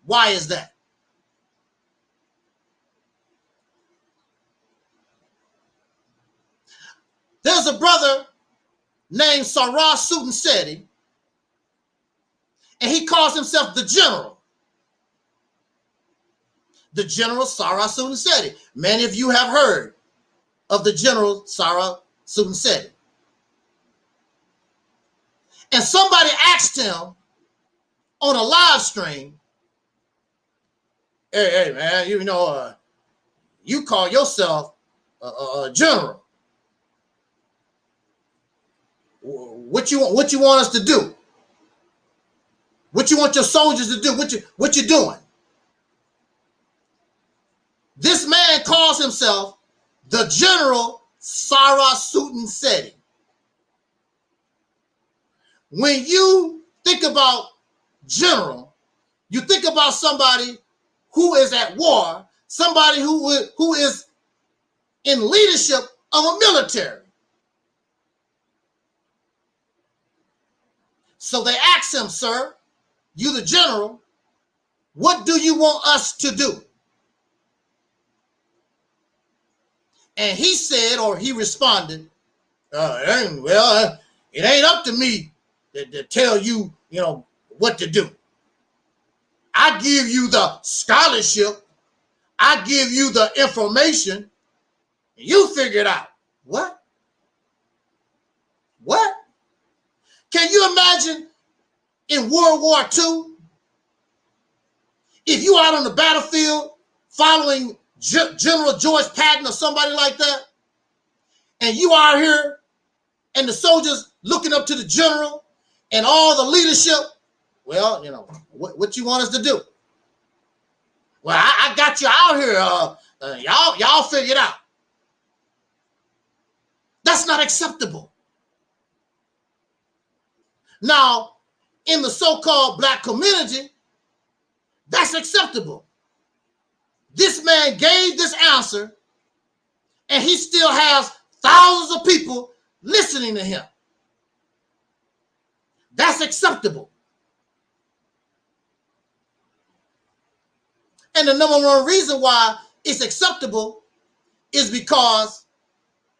Why is that? There's a brother named Sarah Sutanseti, and he calls himself the General. The General Sarah Sutanseti. Many of you have heard of the General Sarah Sutanseti. And somebody asked him on a live stream, hey man, you call yourself a general. What you want us to do? What you want your soldiers to do? What you doing? This man calls himself the General Sarah Sutanseti. When you think about general, you think about somebody who is at war, somebody who is in leadership of a military. So they asked him, sir, you the general, what do you want us to do? And he said, or he responded, it ain't up to me to tell you, what to do. I give you the scholarship. I give you the information. And you figure it out. What? What? Can you imagine in World War II, if you out on the battlefield following General George Patton or somebody like that, and you are here and the soldiers looking up to the general and all the leadership, well, what you want us to do? Well, I got you out here. Y'all figure it out. That's not acceptable. Now, in the so-called black community, that's acceptable. This man gave this answer, and he still has thousands of people listening to him. That's acceptable. And the number one reason why it's acceptable is because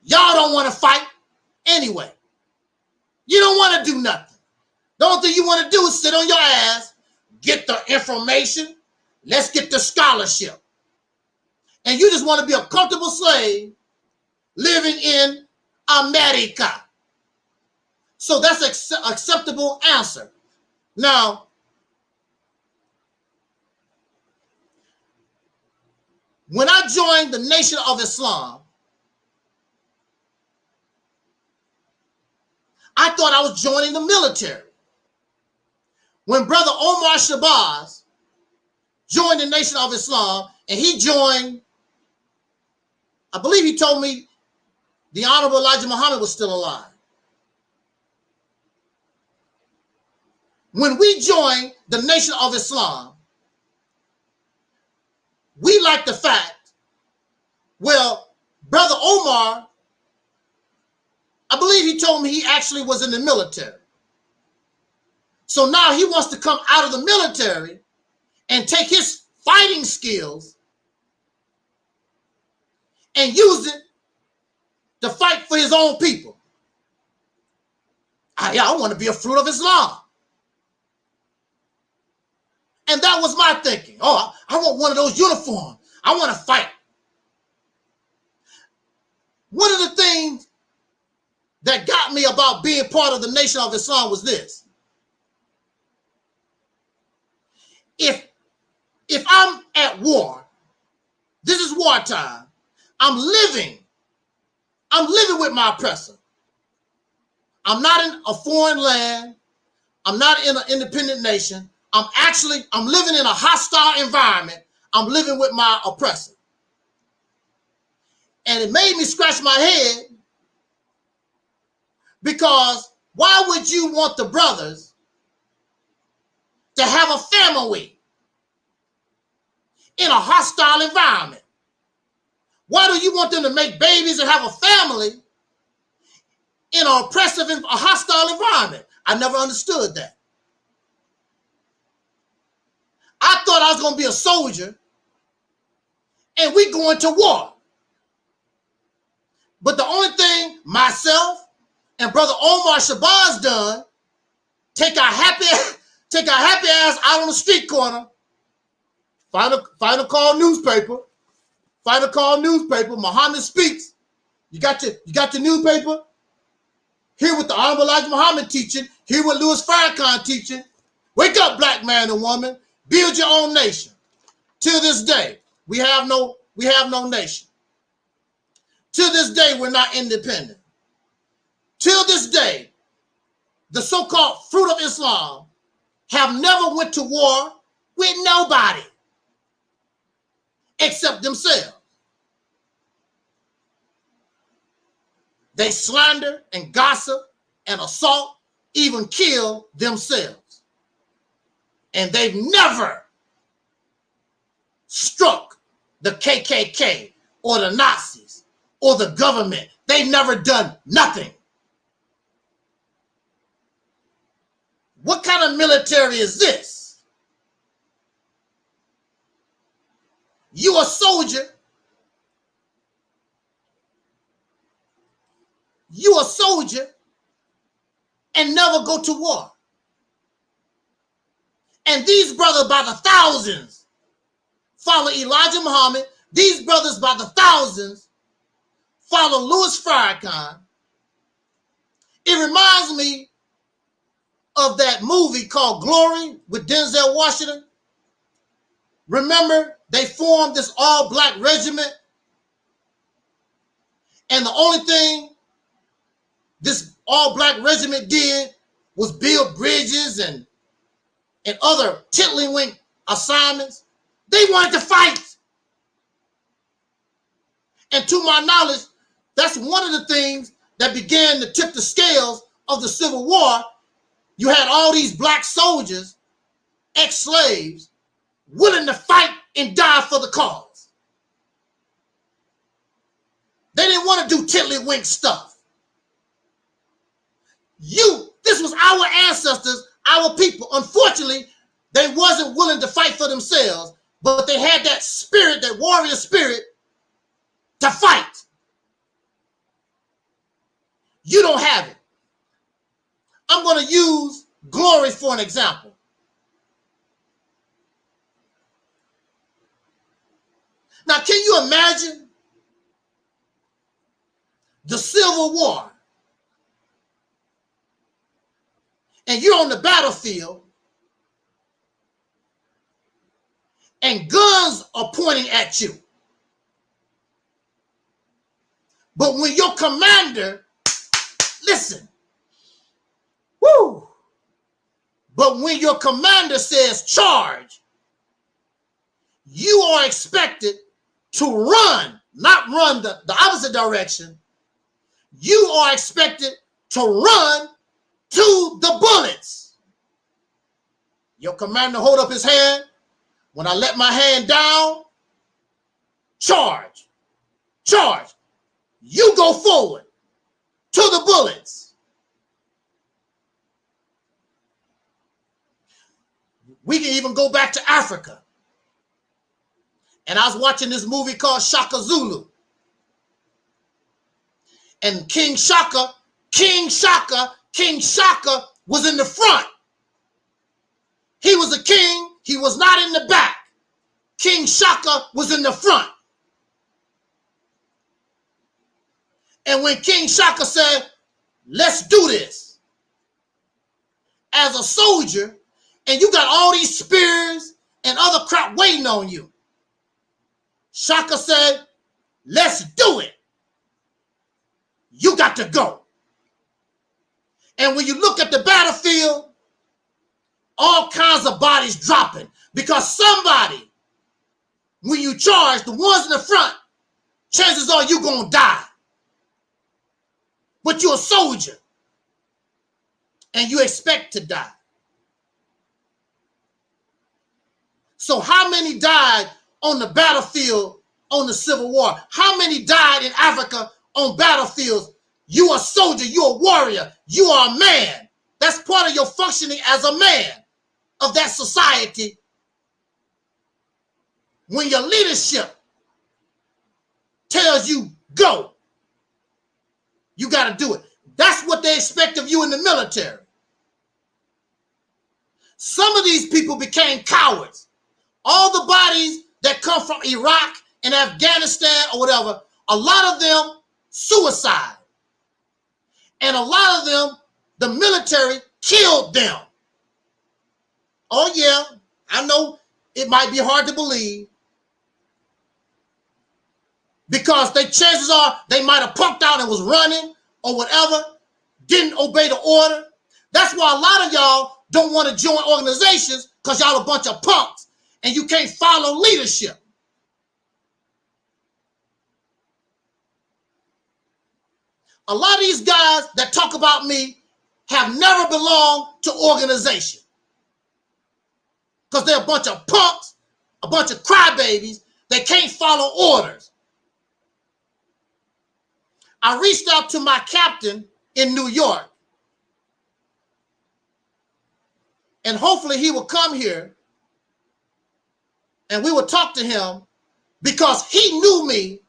y'all don't want to fight anyway. You don't want to do nothing. The only thing you want to do is sit on your ass, get the information, let's get the scholarship. And you just want to be a comfortable slave living in America. So that's an acceptable answer. Now, when I joined the Nation of Islam, I thought I was joining the military. When Brother Omar Shabazz joined the Nation of Islam, and he joined, I believe he told me the Honorable Elijah Muhammad was still alive. When we joined the Nation of Islam, we like the fact, well, Brother Omar, I believe he told me he actually was in the military. So now he wants to come out of the military and take his fighting skills and use it to fight for his own people. I want to be a fruit of Islam. And that was my thinking. Oh, I want one of those uniforms. I want to fight. One of the things that got me about being part of the Nation of Islam was this. If I'm at war, this is wartime, I'm living with my oppressor. I'm not in a foreign land. I'm not in an independent nation. I'm living in a hostile environment. I'm living with my oppressor. And it made me scratch my head, because why would you want the brothers to have a family in a hostile environment? Why do you want them to make babies and have a family in an oppressive, a hostile environment? I never understood that. I thought I was going to be a soldier and we going to war. But the only thing myself and Brother Omar Shabazz done, take our happy ass out on the street corner, find a call newspaper, Muhammad Speaks. You got your newspaper? Hear what the Honorable Elijah Muhammad teaching, hear what Louis Farrakhan teaching. Wake up, black man and woman. Build your own nation. Till this day, we have no nation. Till this day, we're not independent. Till this day, the so-called fruit of Islam have never went to war with nobody except themselves. They slander and gossip and assault, even kill themselves. And they've never struck the KKK or the Nazis or the government. They've never done nothing. What kind of military is this? You a soldier. You a soldier and never go to war. And these brothers by the thousands follow Elijah Muhammad. These brothers by the thousands follow Louis Farrakhan. It reminds me of that movie called Glory with Denzel Washington. Remember, they formed this all-black regiment, and the only thing this all-black regiment did was build bridges and other tiddlywink assignments. They wanted to fight. And to my knowledge, that's one of the things that began to tip the scales of the Civil War. You had all these black soldiers, ex-slaves, willing to fight and die for the cause. They didn't want to do tiddlywink stuff. This was our ancestors, our people. Unfortunately, they wasn't willing to fight for themselves, but they had that spirit, that warrior spirit, to fight. You don't have it. I'm going to use Glory for an example. Now, can you imagine the Civil War? And you're on the battlefield, and guns are pointing at you. But when your commander, listen, woo, but when your commander says charge, you are expected to run, not run the opposite direction. You are expected to run to the bullets. Your commander hold up his hand. When I let my hand down, charge, charge. You go forward to the bullets. We can even go back to Africa. And I was watching this movie called Shaka Zulu. And King Shaka was in the front. He was a king. He was not in the back. King Shaka was in the front. And when King Shaka said, let's do this, as a soldier, and you got all these spears and other crap waiting on you, Shaka said, let's do it. You got to go. And when you look at the battlefield, all kinds of bodies dropping because somebody, when you charge, the ones in the front, chances are you're going to die. But you're a soldier and you expect to die. So how many died on the battlefield on the Civil War? How many died in Africa on battlefields? You are a soldier, you're a warrior, you are a man. That's part of your functioning as a man of that society. When your leadership tells you go, you got to do it. That's what they expect of you in the military. Some of these people became cowards. All the bodies that come from Iraq and Afghanistan or whatever, a lot of them suicide. And a lot of them, the military killed them. Oh yeah, I know it might be hard to believe. Because chances are they might have punked out and was running or whatever, didn't obey the order. That's why a lot of y'all don't want to join organizations because y'all a bunch of punks and you can't follow leadership. A lot of these guys that talk about me have never belonged to organization because they're a bunch of punks, a bunch of crybabies. They can't follow orders. I reached out to my captain in New York, and hopefully he will come here and we will talk to him because he knew me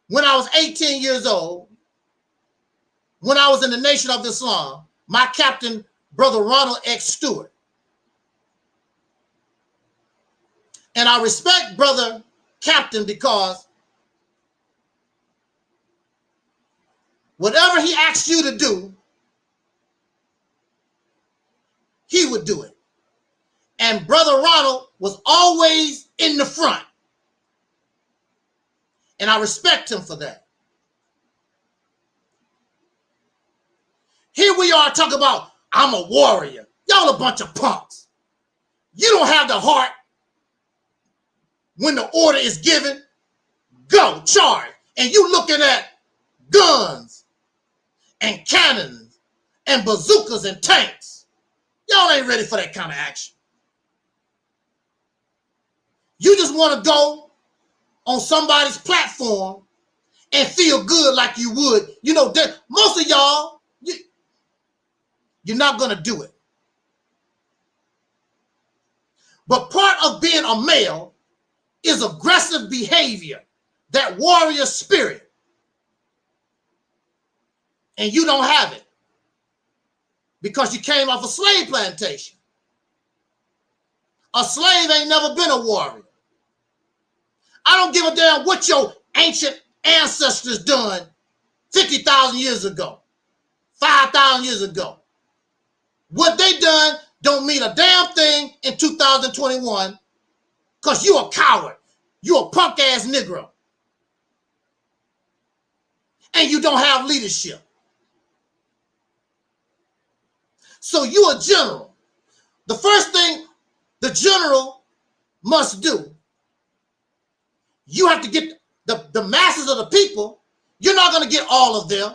when I was 18 years old, when I was in the Nation of Islam, my captain, Brother Ronald X. Stewart. And I respect Brother Captain because whatever he asked you to do, he would do it. And Brother Ronald was always in the front. And I respect him for that. Here we are talking about, I'm a warrior. Y'all a bunch of punks. You don't have the heart when the order is given. Go, charge. And you looking at guns and cannons and bazookas and tanks. Y'all ain't ready for that kind of action. You just want to go on somebody's platform and feel good like you would. You know, most of y'all, you're not going to do it. But part of being a male is aggressive behavior, that warrior spirit. And you don't have it because you came off a slave plantation. A slave ain't never been a warrior. I don't give a damn what your ancient ancestors done 50,000 years ago, 5,000 years ago. What they done don't mean a damn thing in 2021 because you a coward. You a punk ass Negro. And you don't have leadership. So you a general. The first thing the general must do, you have to get the masses of the people. You're not going to get all of them,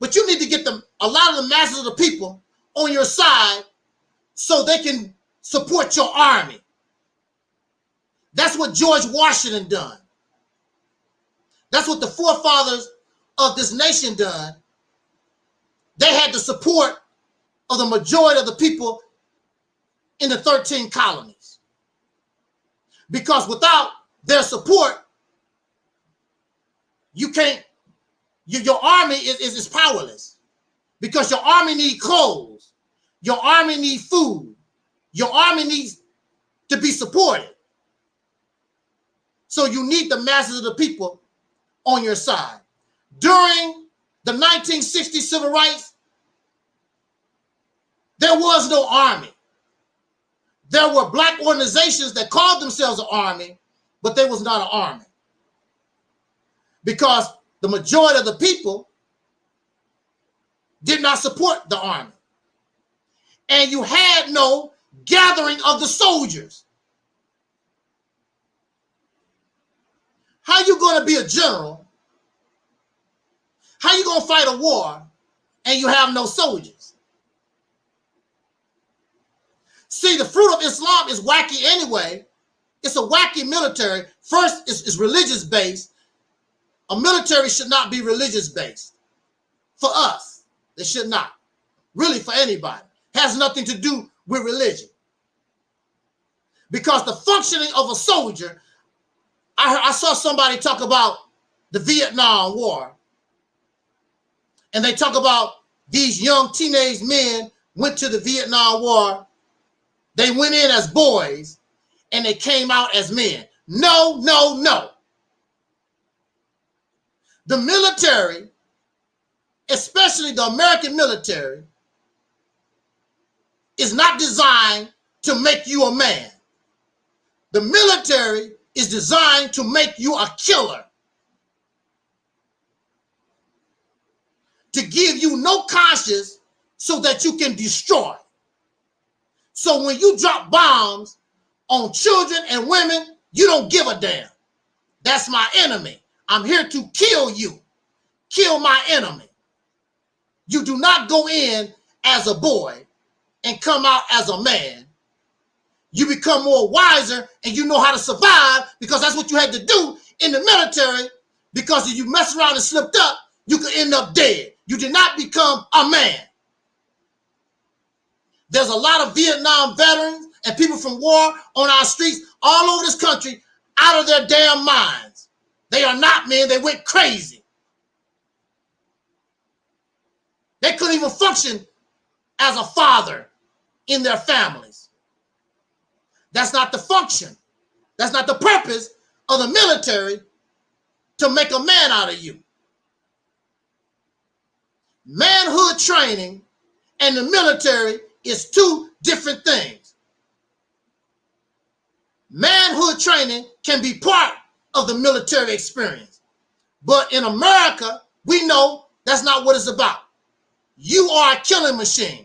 but you need to get a lot of the masses of the people on your side so they can support your army. That's what George Washington done. That's what the forefathers of this nation done. They had the support of the majority of the people in the 13 colonies. Because without their support, you can't, your army is powerless. Because your army needs clothes. Your army needs food. Your army needs to be supported. So you need the masses of the people on your side. During the 1960 civil rights, there was no army. There were black organizations that called themselves an army, but they was not an army. Because the majority of the people did not support the army. And you had no gathering of the soldiers. How you going to be a general? How you going to fight a war and you have no soldiers? See, the fruit of Islam is wacky anyway. It's a wacky military. First, it's religious based. A military should not be religious based. For us, it should not. Really, for anybody. Has nothing to do with religion. Because the functioning of a soldier, I saw somebody talk about the Vietnam War. And they talk about these young teenage men went to the Vietnam War. They went in as boys and they came out as men. No, no, no. The military, especially the American military, is not designed to make you a man. The military is designed to make you a killer. To give you no conscience so that you can destroy. So when you drop bombs on children and women, you don't give a damn. That's my enemy. I'm here to kill you. Kill my enemy. You do not go in as a boy and come out as a man. You become more wiser and you know how to survive because that's what you had to do in the military, because if you mess around and slipped up, you could end up dead. You did not become a man. There's a lot of Vietnam veterans and people from war on our streets all over this country out of their damn minds. They are not men. They went crazy. They couldn't even function as a father in their families. That's not the function. That's not the purpose of the military, to make a man out of you. Manhood training and the military is two different things. Manhood training can be part of the military experience. But in America, we know that's not what it's about. You are a killing machine.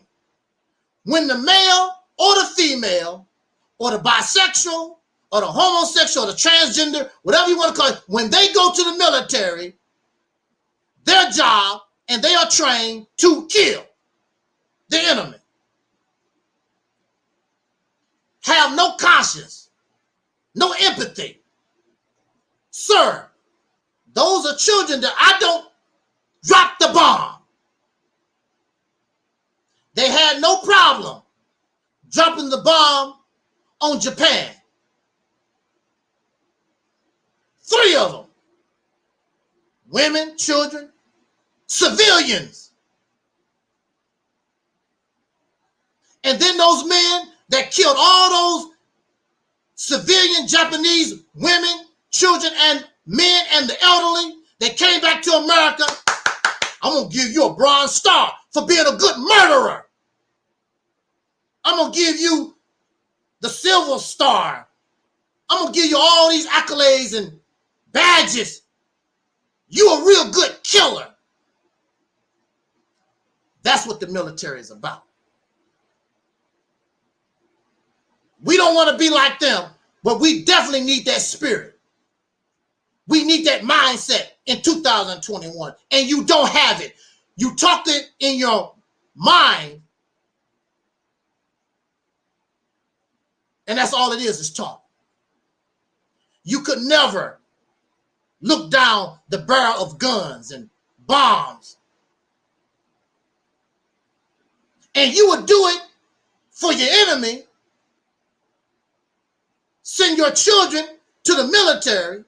When the male or the female or the bisexual or the homosexual or the transgender, whatever you want to call it, when they go to the military, their job, and they are trained to kill the enemy. Have no conscience, no empathy. Sir, those are children that I don't drop the bomb. They had no problem dropping the bomb on Japan. 3 of them. Women, children, civilians. And then those men that killed all those civilian Japanese women, children, and men and the elderly, they came back to America. I'm going to give you a Bronze Star for being a good murderer. I'm going to give you the Silver Star. I'm going to give you all these accolades and badges. You a real good killer. That's what the military is about. We don't want to be like them, but we definitely need that spirit. We need that mindset in 2021, and you don't have it. You talked it in your mind, and that's all it is talk. You could never look down the barrel of guns and bombs, and you would do it for your enemy. Send your children to the military,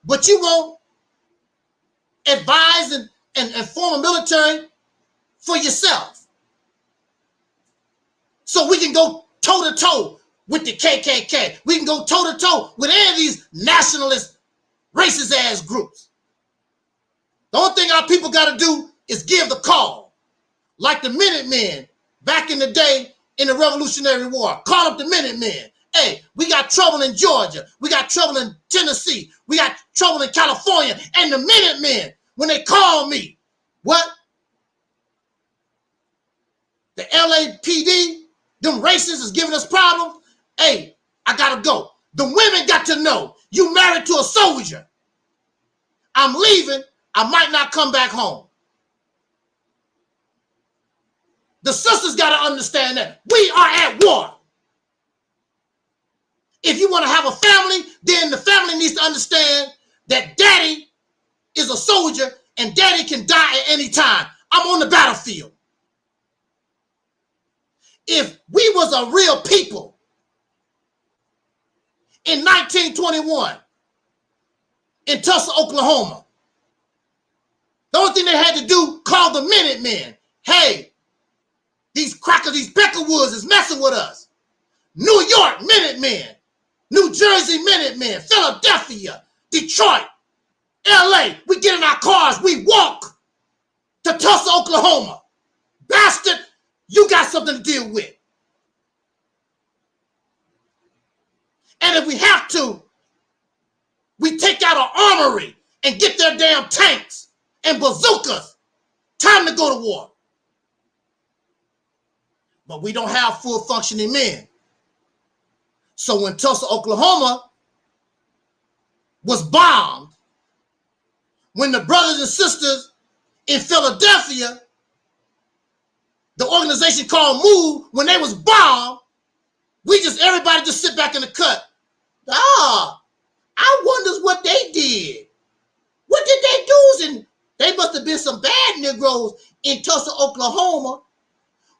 but you won't advise and form a military for yourself. So we can go toe-to-toe with the KKK. We can go toe-to-toe with any of these nationalist, racist-ass groups. The only thing our people got to do is give the call. Like the Minutemen back in the day in the Revolutionary War. Call up the Minutemen. Hey, we got trouble in Georgia. We got trouble in Tennessee. We got trouble in California. And the Minutemen, when they call me, what? The LAPD, them racists is giving us problems. Hey, I gotta go. The women got to know you married to a soldier. I'm leaving. I might not come back home. The sisters got to understand that we are at war. If you want to have a family, then the family needs to understand that daddy is a soldier and daddy can die at any time. I'm on the battlefield. If we was a real people in 1921 in Tulsa, Oklahoma, the only thing they had to do, call the Minutemen. Hey, these crackers, these Peckerwoods is messing with us. New York Minutemen. New Jersey Minutemen, Philadelphia, Detroit, LA, we get in our cars, we walk to Tulsa, Oklahoma. Bastard, you got something to deal with. And if we have to, we take out our armory and get their damn tanks and bazookas. Time to go to war. But we don't have full functioning men. So when Tulsa, Oklahoma was bombed, when the brothers and sisters in Philadelphia, the organization called MOVE, when they was bombed, everybody just sit back in the cut. Ah, I wonders what they did. What did they do? And they must have been some bad Negroes in Tulsa, Oklahoma.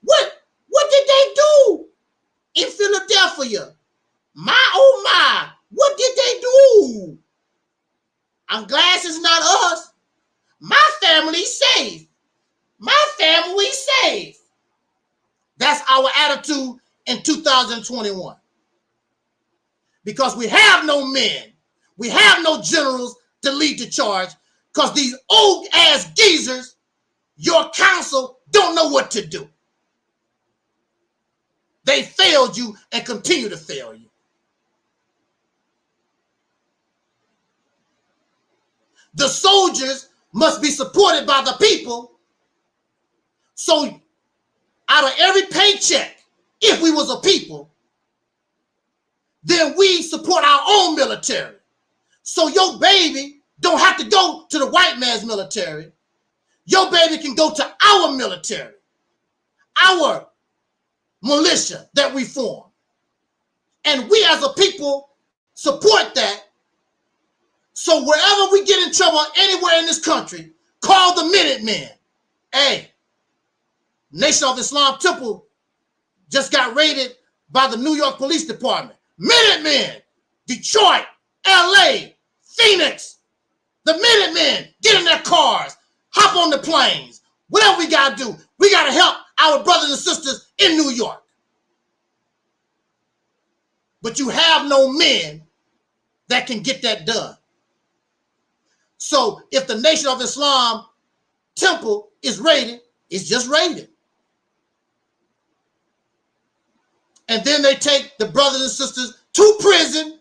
What did they do in Philadelphia? My, oh my, what did they do? I'm glad it's not us. My family's safe. My family's safe. That's our attitude in 2021. Because we have no men. We have no generals to lead the charge. Because these old ass geezers, your council, don't know what to do. They failed you and continue to fail you. The soldiers must be supported by the people. So out of every paycheck, if we was a people, then we support our own military. So your baby don't have to go to the white man's military. Your baby can go to our military, our militia that we form. And we as a people support that. So wherever we get in trouble anywhere in this country, call the Minutemen. Hey, Nation of Islam Temple just got raided by the New York Police Department. Minutemen, Detroit, LA, Phoenix, the Minutemen, get in their cars, hop on the planes. Whatever we got to do, we got to help our brothers and sisters in New York. But you have no men that can get that done. So if the Nation of Islam Temple is raided, it's just raided. And then they take the brothers and sisters to prison,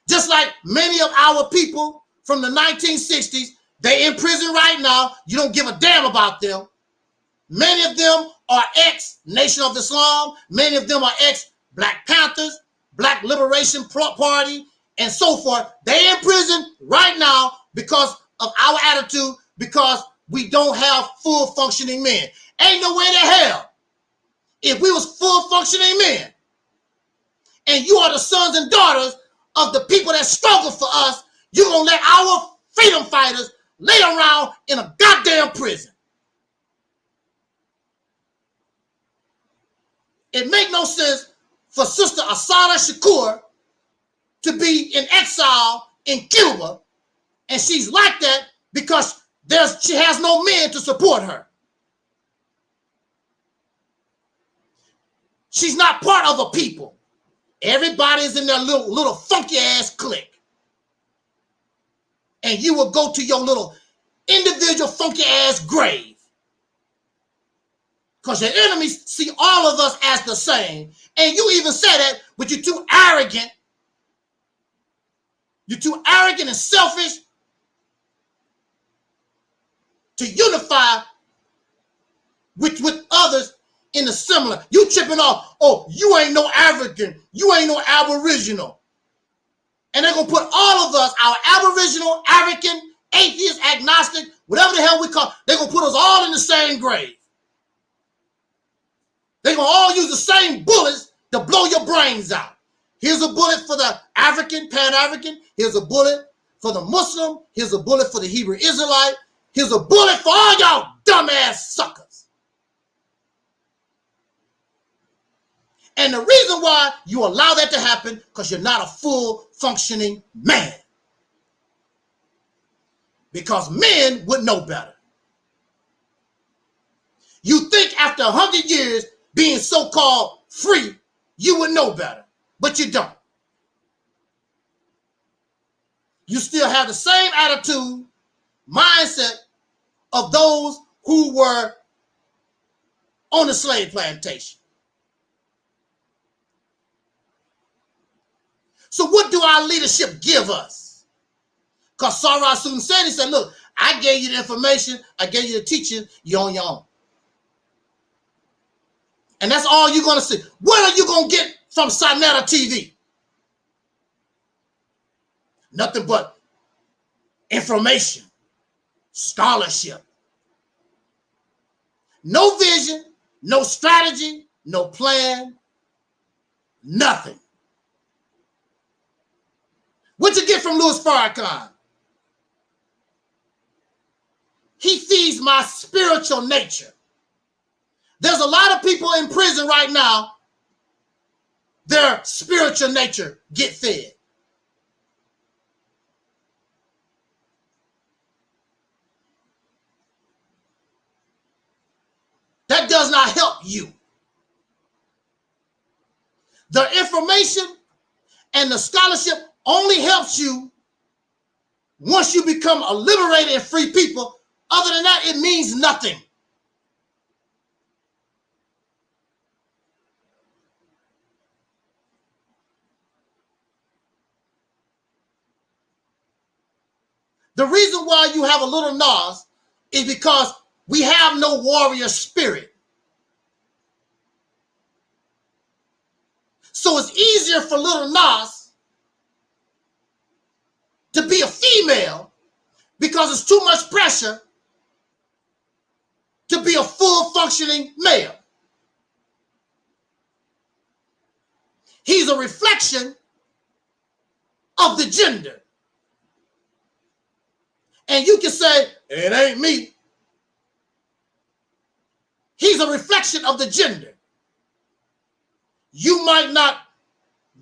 just like many of our people from the 1960s. They in prison right now. You don't give a damn about them. Many of them are ex-Nation of Islam. Many of them are ex-Black Panthers, Black Liberation Party, and so forth. They in prison right now because of our attitude, because we don't have full functioning men. Ain't no way to hell. If we was full functioning men, and you are the sons and daughters of the people that struggle for us, you're going to let our freedom fighters lay around in a goddamn prison. It make no sense for Sister Asada Shakur to be in exile in Cuba, and she's like that because she has no men to support her. She's not part of a people. Everybody's in their little funky ass clique. And you will go to your little individual funky ass grave. Because your enemies see all of us as the same. And you even say that, but you're too arrogant. You're too arrogant and selfish to unify with others in a similar. You tripping off, oh, you ain't no African, you ain't no Aboriginal. And they're going to put all of us, our Aboriginal, African, atheist, agnostic, whatever the hell we call, they're going to put us all in the same grave. They're going to all use the same bullets to blow your brains out. Here's a bullet for the African, Pan-African. Here's a bullet for the Muslim. Here's a bullet for the Hebrew Israelite. Here's a bullet for all y'all dumbass suckers. And the reason why you allow that to happen, because you're not a full functioning man. Because men would know better. You think after 100 years being so-called free, you would know better, but you don't. You still have the same attitude, mindset of those who were on the slave plantation. So what do our leadership give us? Because Sarah soon said, he said, look, I gave you the information, I gave you the teaching, you're on your own. And that's all you're going to see. What are you going to get from Sinetta TV? Nothing but information, scholarship. No vision, no strategy, no plan, nothing. What you get from Louis Farrakhan? He feeds my spiritual nature. There's a lot of people in prison right now, their spiritual nature get fed. does not help you. The information and the scholarship only helps you once you become a liberated and free people. Other than that, it means nothing. The reason why you have a little Nas is because we have no warrior spirit. So it's easier for little Nas to be a female because it's too much pressure to be a full functioning male. He's a reflection of the gender. And you can say, it ain't me. He's a reflection of the gender. You might not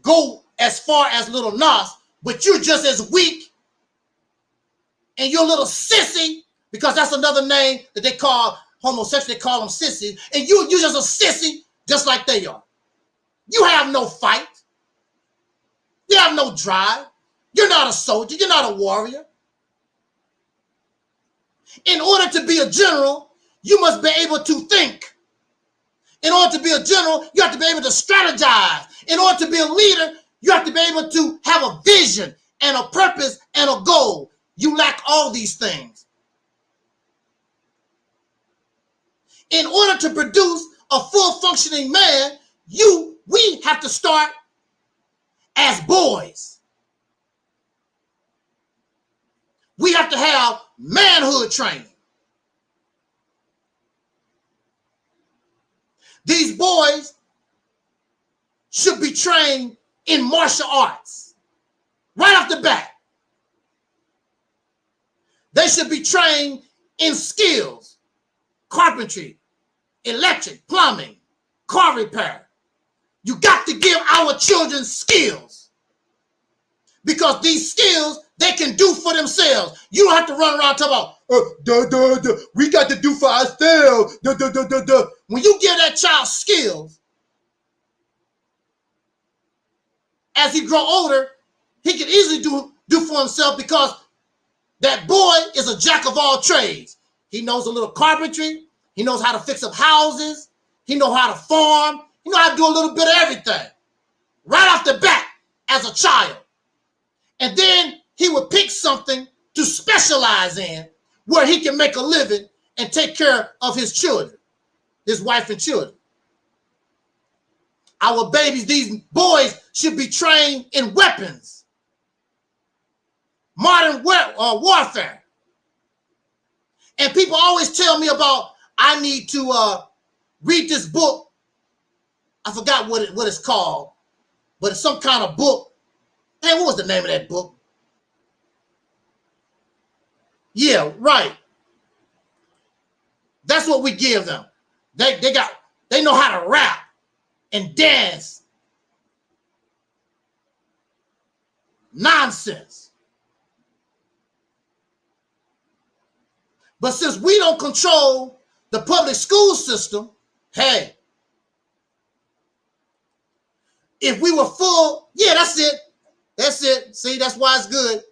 go as far as little Nas, but you're just as weak and you're a little sissy, because that's another name that they call homosexuals. They call them sissies. And you're just a sissy just like they are. You have no fight. You have no drive. You're not a soldier. You're not a warrior. In order to be a general, you must be able to think. In order to be a general, you have to be able to strategize. In order to be a leader, you have to be able to have a vision and a purpose and a goal. You lack all these things. In order to produce a full functioning man, we have to start as boys. We have to have manhood training. These boys should be trained in martial arts right off the bat. They should be trained in skills, carpentry, electric, plumbing, car repair. You got to give our children skills, because these skills they can do for themselves. You don't have to run around talking about, we got to do for ourselves. When you give that child skills, as he grow older, he can easily do for himself, because that boy is a jack of all trades. He knows a little carpentry. He knows how to fix up houses. He knows how to farm. He knows how to do a little bit of everything right off the bat as a child. And then he would pick something to specialize in where he can make a living and take care of his children, his wife and children. Our babies, these boys, should be trained in weapons, modern warfare. And people always tell me about, I need to read this book. I forgot what it's called, but it's some kind of book. Hey, what was the name of that book? Yeah, right. That's what we give them. They know how to rap and dance. Nonsense. But since we don't control the public school system, hey, if we were full, yeah, that's it. That's it. See, that's why it's good.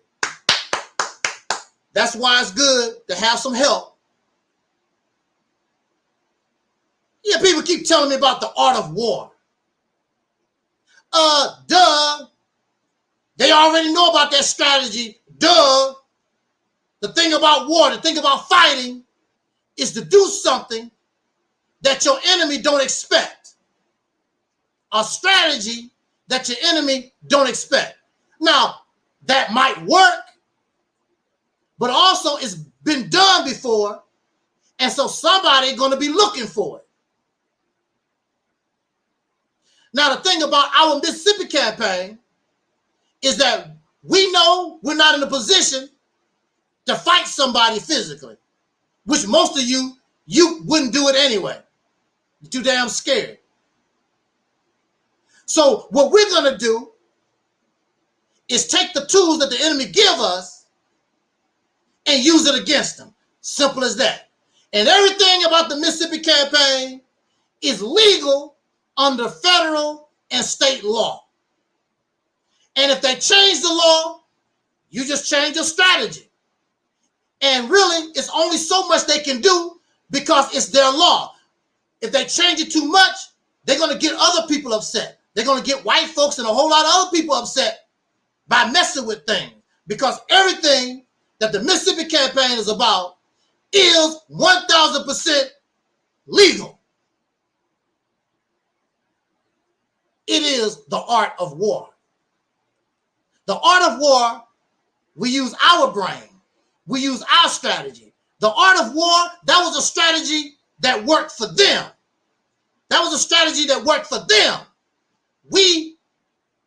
That's why it's good to have some help. Yeah, people keep telling me about the art of war. Duh. They already know about that strategy. Duh. The thing about war, the thing about fighting is to do something that your enemy don't expect. A strategy that your enemy don't expect. Now, that might work, but also it's been done before, and so somebody's going to be looking for it. Now, the thing about our Mississippi campaign is that we know we're not in a position to fight somebody physically, which most of you wouldn't do it anyway. You're too damn scared. So what we're going to do is take the tools that the enemy give us and use it against them. Simple as that. And everything about the Mississippi campaign is legal under federal and state law. And if they change the law, you just change your strategy. And really, it's only so much they can do because it's their law. If they change it too much, they're going to get other people upset. They're going to get white folks and a whole lot of other people upset by messing with things. Because everything that the Mississippi campaign is about is 1,000% legal. It is the art of war. The art of war, we use our brain. We use our strategy. The art of war, that was a strategy that worked for them. That was a strategy that worked for them. We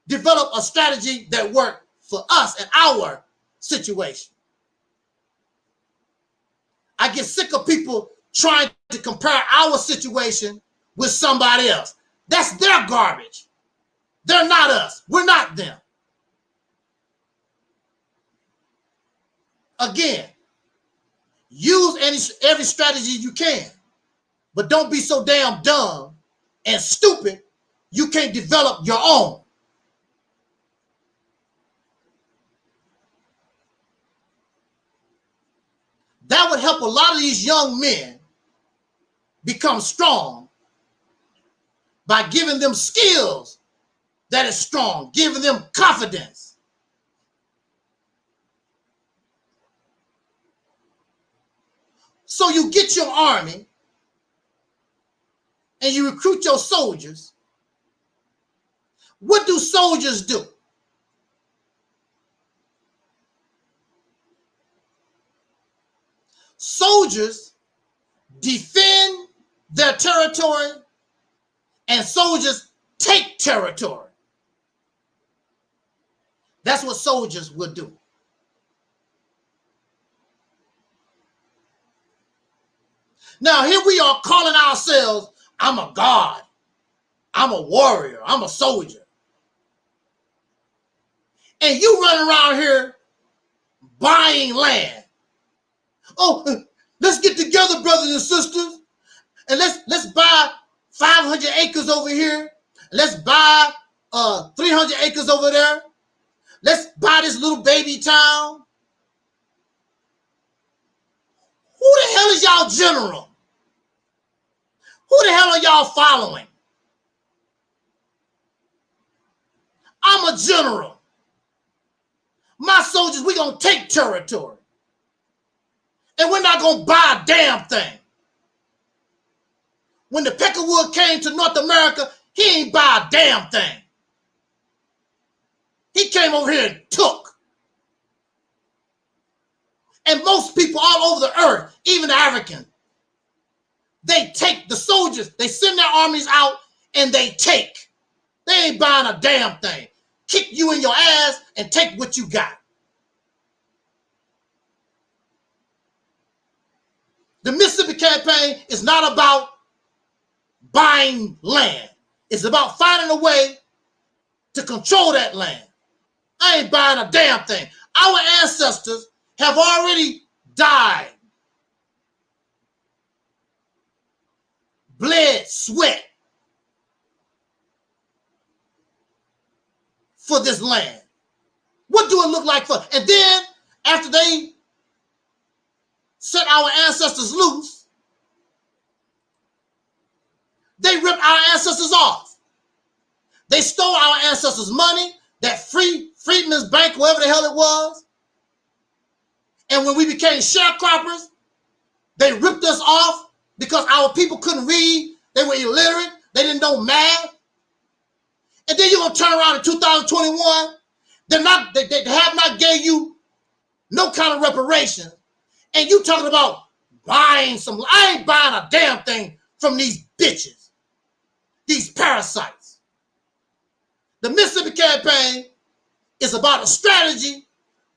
developed a strategy that worked for us and our situation. I get sick of people trying to compare our situation with somebody else. That's their garbage. They're not us. We're not them. Again, use every strategy you can, but don't be so damn dumb and stupid you can't develop your own. That would help a lot of these young men become strong by giving them skills that is strong, giving them confidence. So you get your army and you recruit your soldiers. What do soldiers do? Soldiers defend their territory and soldiers take territory. That's what soldiers would do. Now here we are calling ourselves, I'm a god, I'm a warrior, I'm a soldier. And you run around here buying land. Oh, let's get together, brothers and sisters, and let's buy 500 acres over here. Let's buy 300 acres over there. Let's buy this little baby town. Who the hell is y'all general? Who the hell are y'all following? I'm a general. My soldiers, we're going to take territory. And we're not going to buy a damn thing. When the Peckerwood came to North America, he ain't buy a damn thing. He came over here and took. And most people all over the earth, even the Africans, they take the soldiers, they send their armies out and they take. They ain't buying a damn thing. Kick you in your ass and take what you got. The Mississippi campaign is not about buying land. It's about finding a way to control that land. I ain't buying a damn thing. Our ancestors have already died, bled, sweat for this land. What do it look like for? And then after they set our ancestors loose, they ripped our ancestors off. They stole our ancestors' money, that Freedmen's Bank, whatever the hell it was. And when we became sharecroppers, they ripped us off because our people couldn't read. They were illiterate. They didn't know math. And then you're going to turn around in 2021. They have not gave you no kind of reparation. And you talking about buying some. I ain't buying a damn thing from these bitches, these parasites. The Mississippi campaign is about a strategy,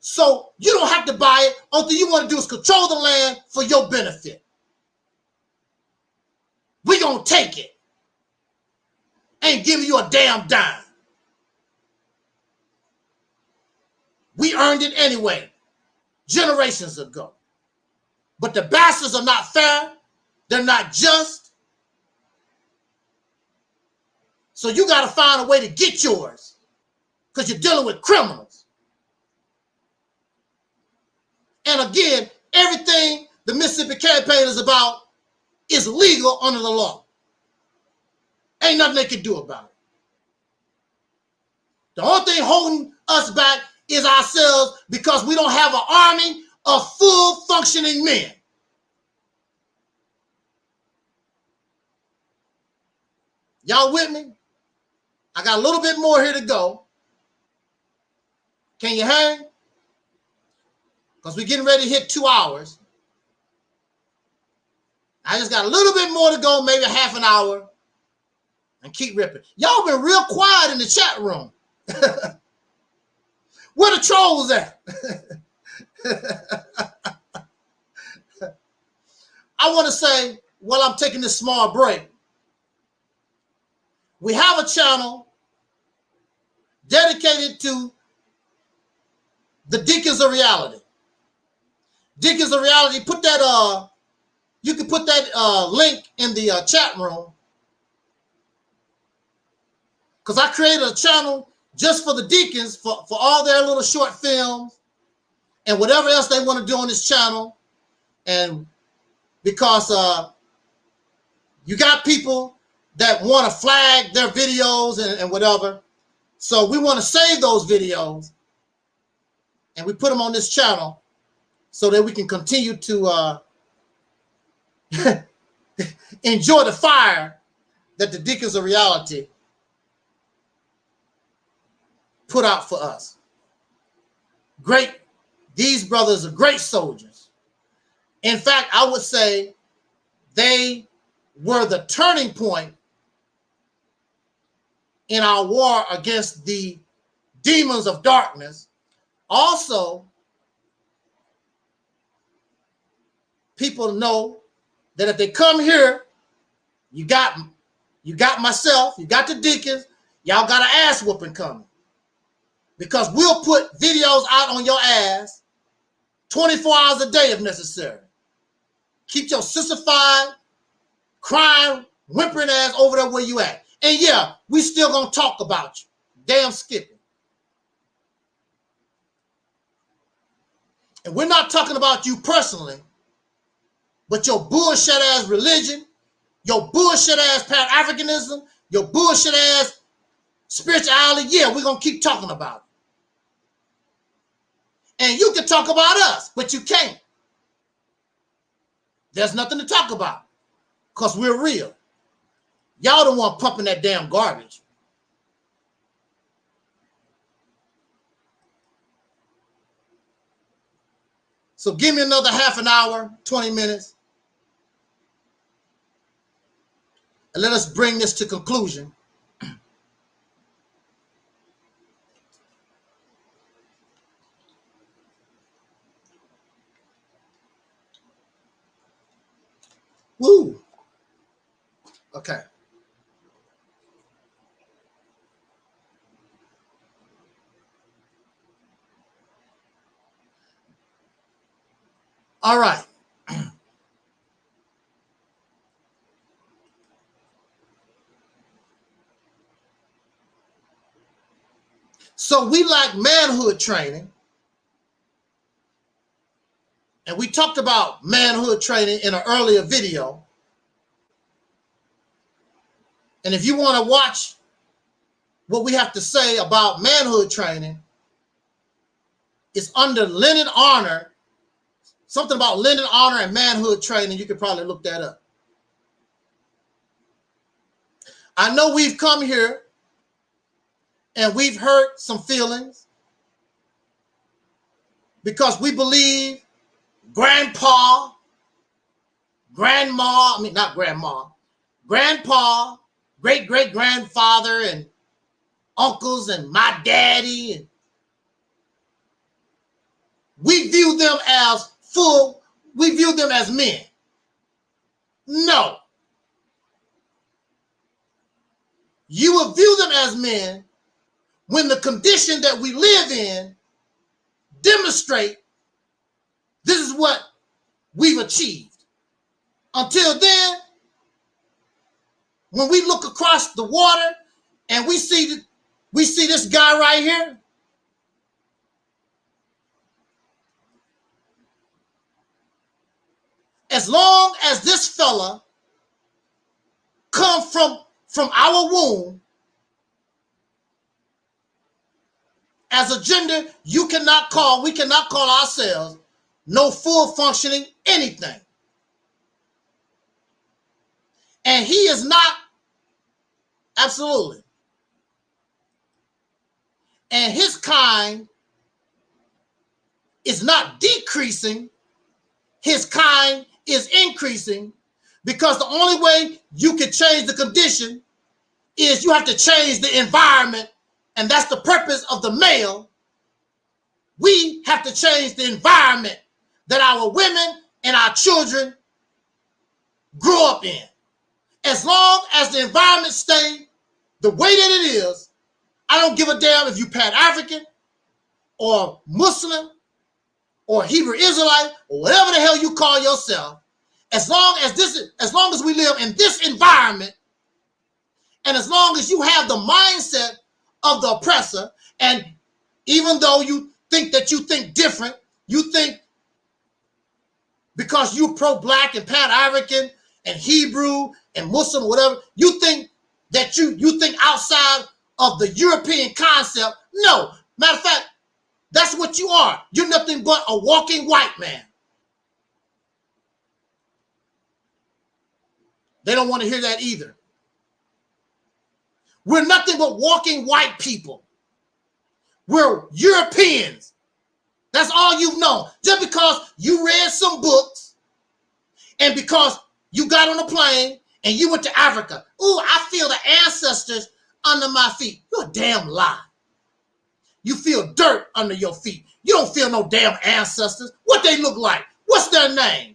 so you don't have to buy it. All thing you want to do is control the land for your benefit. We're going to take it. Ain't giving you a damn dime. We earned it anyway, generations ago. But the bastards are not fair. They're not just. So you got to find a way to get yours because you're dealing with criminals. And again, everything the Mississippi campaign is about is legal under the law. Ain't nothing they can do about it. The only thing holding us back is ourselves because we don't have an army of full functioning men. Y'all with me? I got a little bit more here to go. Can you hang? Because we're getting ready to hit 2 hours. I just got a little bit more to go, maybe half an hour, and keep ripping. Y'all been real quiet in the chat room. Where the trolls at? I want to say, while I'm taking this small break, we have a channel dedicated to the Deacons of Reality. Deacons of Reality, put that, you can put that link in the chat room. Because I created a channel just for the deacons, for all their little short films and whatever else they want to do on this channel. And because you got people that want to flag their videos and whatever. So we want to save those videos and we put them on this channel so that we can continue to enjoy the fire that the Deacons of Reality put out for us. Great. These brothers are great soldiers. In fact, I would say they were the turning point in our war against the demons of darkness. Also, people know that if they come here, you got myself, you got the deacons, y'all got an ass whooping coming. Because we'll put videos out on your ass 24 hours a day if necessary. Keep your sissified, crying, whimpering ass over there where you at. And yeah, we still gonna talk about you. Damn skipping. And we're not talking about you personally, but your bullshit ass religion, your bullshit ass Pan-Africanism, your bullshit ass spirituality. Yeah, we're gonna keep talking about it. And you can talk about us, but you can't. There's nothing to talk about because we're real. Y'all the one pumping that damn garbage. So give me another half an hour, 20 minutes. And let us bring this to conclusion. Woo. Okay. All right. So we lack manhood training. And we talked about manhood training in an earlier video. And if you want to watch what we have to say about manhood training, it's under Lenin Honor. Something about Lenin Honor and manhood training. You could probably look that up. I know we've come here and we've hurt some feelings because we believe grandpa, grandma, I mean, not grandma, grandpa, great-great-grandfather and uncles and my daddy. And we view them as we view them as men. No. You will view them as men when the condition that we live in demonstrate this is what we've achieved. Until then, when we look across the water and we see this guy right here. As long as this fella come from our womb as a gender, we cannot call ourselves no full functioning anything. And he is not, absolutely. And his kind is not decreasing, his kind is increasing, because the only way you can change the condition is you have to change the environment, and that's the purpose of the male. We have to change the environment that our women and our children grow up in. As long as the environment stays the way that it is, I don't give a damn if you Pan-African or Muslim or Hebrew Israelite or whatever the hell you call yourself. As long as we live in this environment, and as long as you have the mindset of the oppressor, and even though you think that you think different, you think because you pro-black and Pan-African and Hebrew and Muslim or whatever, you think that you think outside of the European concept. No, matter of fact, that's what you are. You're nothing but a walking white man. They don't want to hear that either. We're nothing but walking white people. We're Europeans. That's all you've known. Just because you read some books and because you got on a plane and you went to Africa. Ooh, I feel the ancestors under my feet. You're a damn lie. You feel dirt under your feet. You don't feel no damn ancestors. What they look like? What's their names?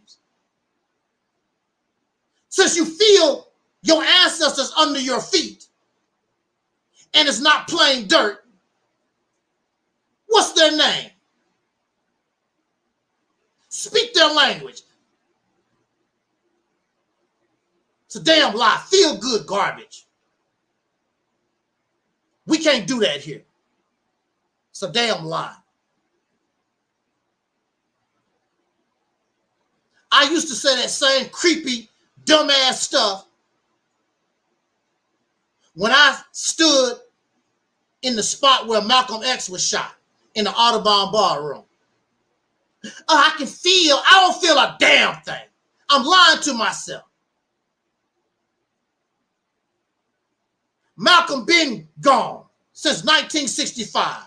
Since you feel your ancestors under your feet and it's not plain dirt, what's their name? Speak their language. It's a damn lie. Feel good garbage. We can't do that here. It's a damn lie. I used to say that same creepy, dumbass stuff when I stood in the spot where Malcolm X was shot in the Audubon ballroom. I don't feel a damn thing. I'm lying to myself. Malcolm been gone since 1965.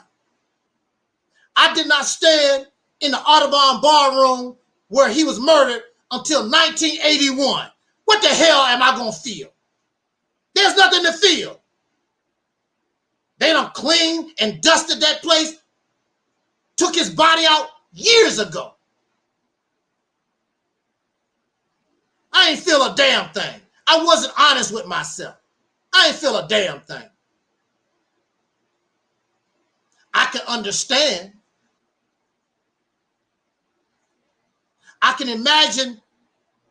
I did not stand in the Audubon ballroom where he was murdered until 1981. What the hell am I going to feel? There's nothing to feel. They done cleaned and dusted that place, took his body out years ago. I ain't feel a damn thing. I wasn't honest with myself. I ain't feel a damn thing. I can understand. I can imagine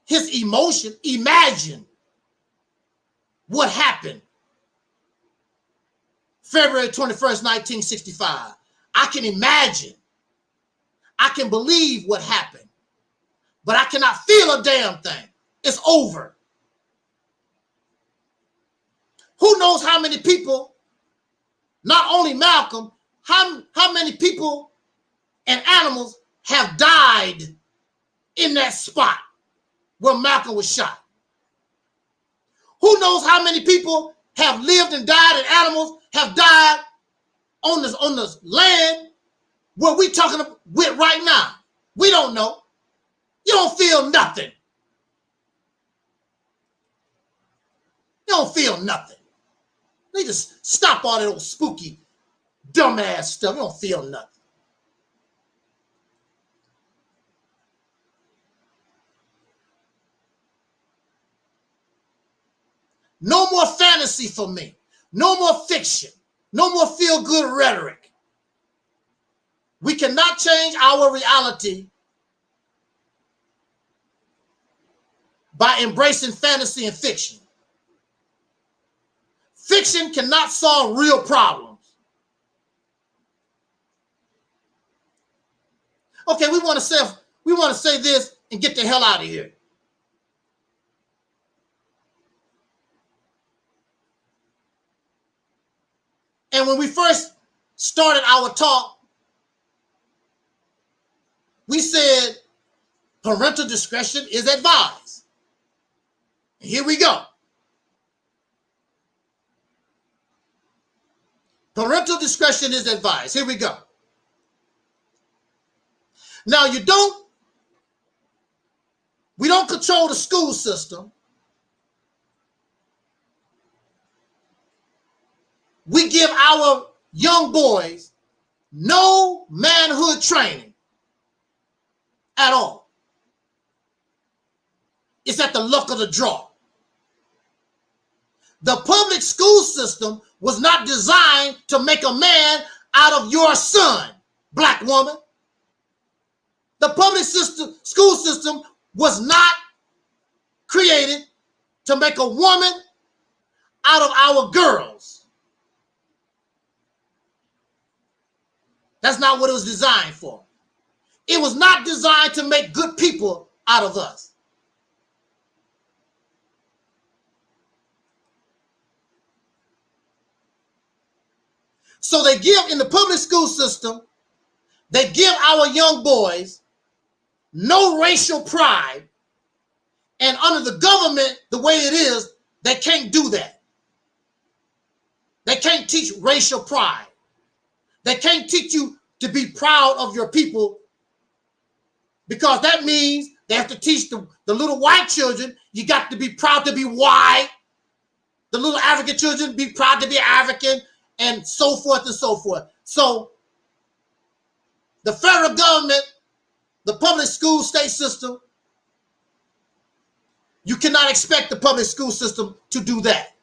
his emotion. Imagine what happened February 21st, 1965. I can imagine. I can believe what happened. But I cannot feel a damn thing. It's over. Who knows how many people, not only Malcolm, how many people and animals have died in that spot where Malcolm was shot? Who knows how many people have lived and died and animals have died on this land where we talking with right now? We don't know. You don't feel nothing. You don't feel nothing. They just stop all that old spooky, dumbass stuff. You don't feel nothing. No more fantasy for me. No more fiction. No more feel-good rhetoric. We cannot change our reality by embracing fantasy and fiction. Fiction cannot solve real problems. Okay, we want to say this and get the hell out of here. And when we first started our talk, we said parental discretion is advised. And here we go. Parental discretion is advised. Here we go. Now we don't control the school system. We give our young boys no manhood training at all. It's at the luck of the draw. The public school system was not designed to make a man out of your son, black woman. The public school system was not created to make a woman out of our girls. That's not what it was designed for. It was not designed to make good people out of us. So they give, in the public school system, they give our young boys no racial pride. And under the government, the way it is, they can't do that. They can't teach racial pride. They can't teach you to be proud of your people, because that means they have to teach the little white children, you got to be proud to be white. The little African children, be proud to be African, and so forth and so forth. So the federal government, the public school state system, you cannot expect the public school system to do that.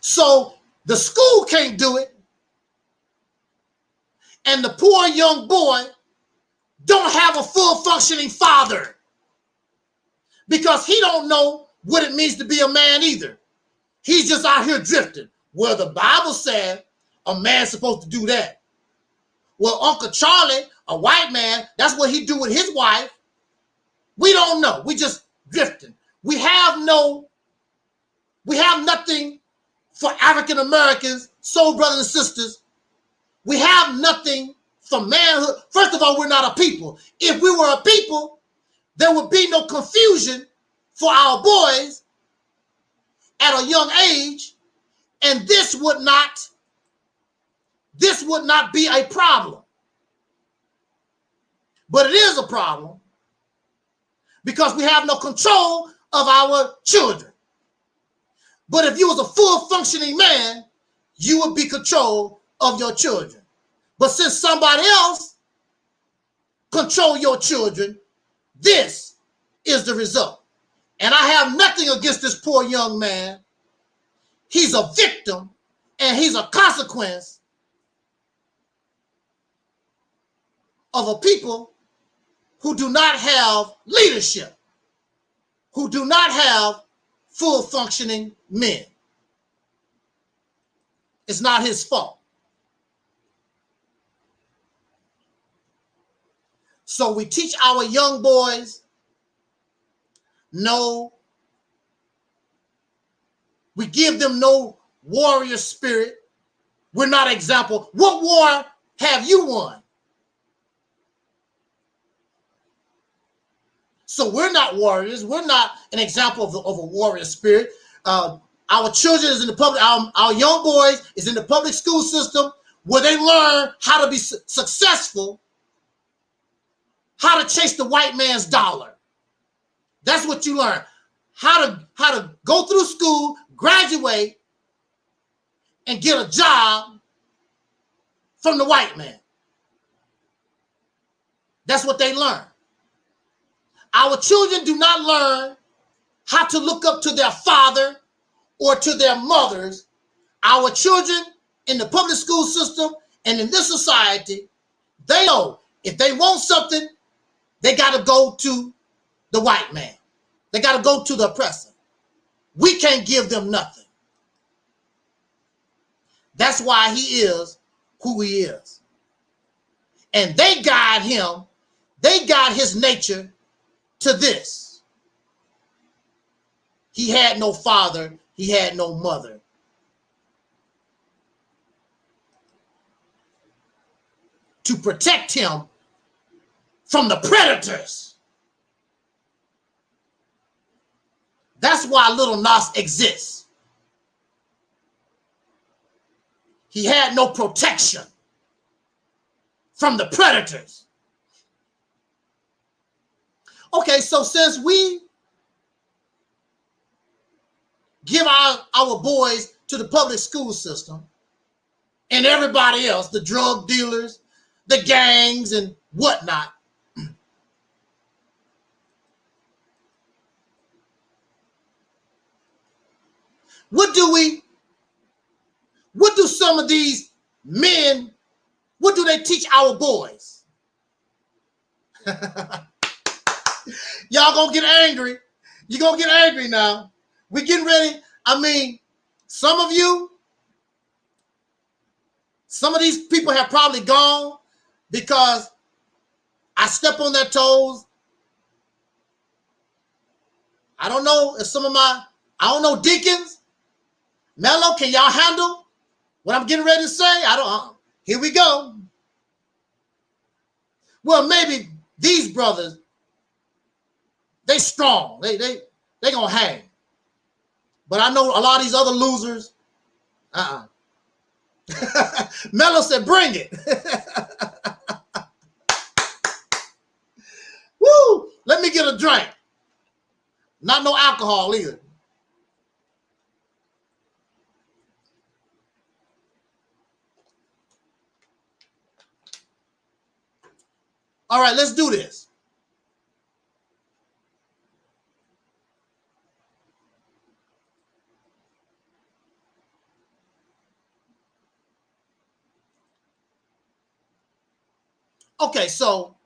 So the school can't do it, and the poor young boy don't have a full functioning father, because he don't know what it means to be a man either. He's just out here drifting. Well, the Bible said a man's supposed to do that. Well, Uncle Charlie, a white man, that's what he do with his wife. We don't know. We just drifting. We have nothing for African Americans, soul brothers and sisters. We have nothing for manhood. First of all, we're not a people. If we were a people, there would be no confusion for our boys at a young age, and this would not be a problem. But it is a problem because we have no control of our children. But if you was a full functioning man, you would be control of your children. But since somebody else control your children, this is the result. And I have nothing against this poor young man. He's a victim, and he's a consequence of a people who do not have leadership, who do not have full functioning men. It's not his fault. So we teach our young boys no, we give them no warrior spirit. We're not example. What war have you won? So we're not warriors. We're not an example of a warrior spirit. Our children is in the public, our young boys is in the public school system where they learn how to be successful, how to chase the white man's dollar. That's what you learn. How to go through school, graduate, and get a job from the white man. That's what they learn. Our children do not learn how to look up to their father or to their mothers. Our children in the public school system and in this society, they know if they want something, they got to go to the white man. They got to go to the oppressor. we can't give them nothing. That's why he is who he is. And they guide him, they guide his nature to this. He had no father, he had no mother. To protect him from the predators. That's why Little Nas exists. He had no protection from the predators. Okay, so since we give our boys to the public school system and everybody else, the drug dealers, the gangs and whatnot, what do some of these men, what do they teach our boys? Y'all gonna get angry. You're gonna get angry now. We're getting ready. I mean, some of these people have probably gone because I step on their toes. I don't know if deacons, Mello, can y'all handle what I'm getting ready to say? Here we go. Well, maybe these brothers, they strong. They gonna hang. But I know a lot of these other losers, Mello said, bring it. Woo! Let me get a drink. Not no alcohol either. All right, let's do this. Okay, so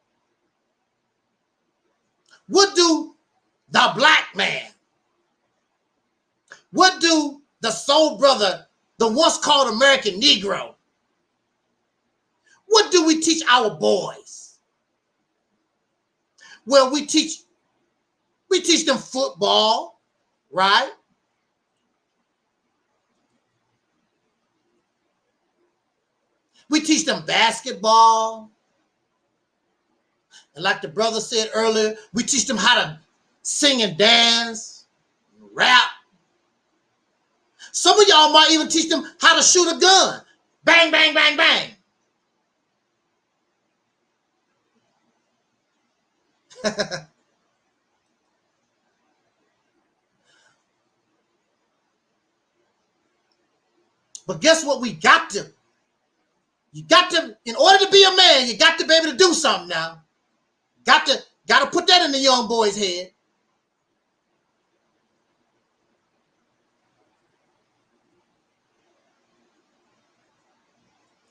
what do the black man, what do the soul brother, the once called American Negro, what do we teach our boys? Well, we teach them football, right? We teach them basketball. And like the brother said earlier, we teach them how to sing and dance, rap. Some of y'all might even teach them how to shoot a gun. Bang, bang, bang, bang. But guess what? You got to, in order to be a man, you got to be able to do something now. Got to put that in the young boy's head.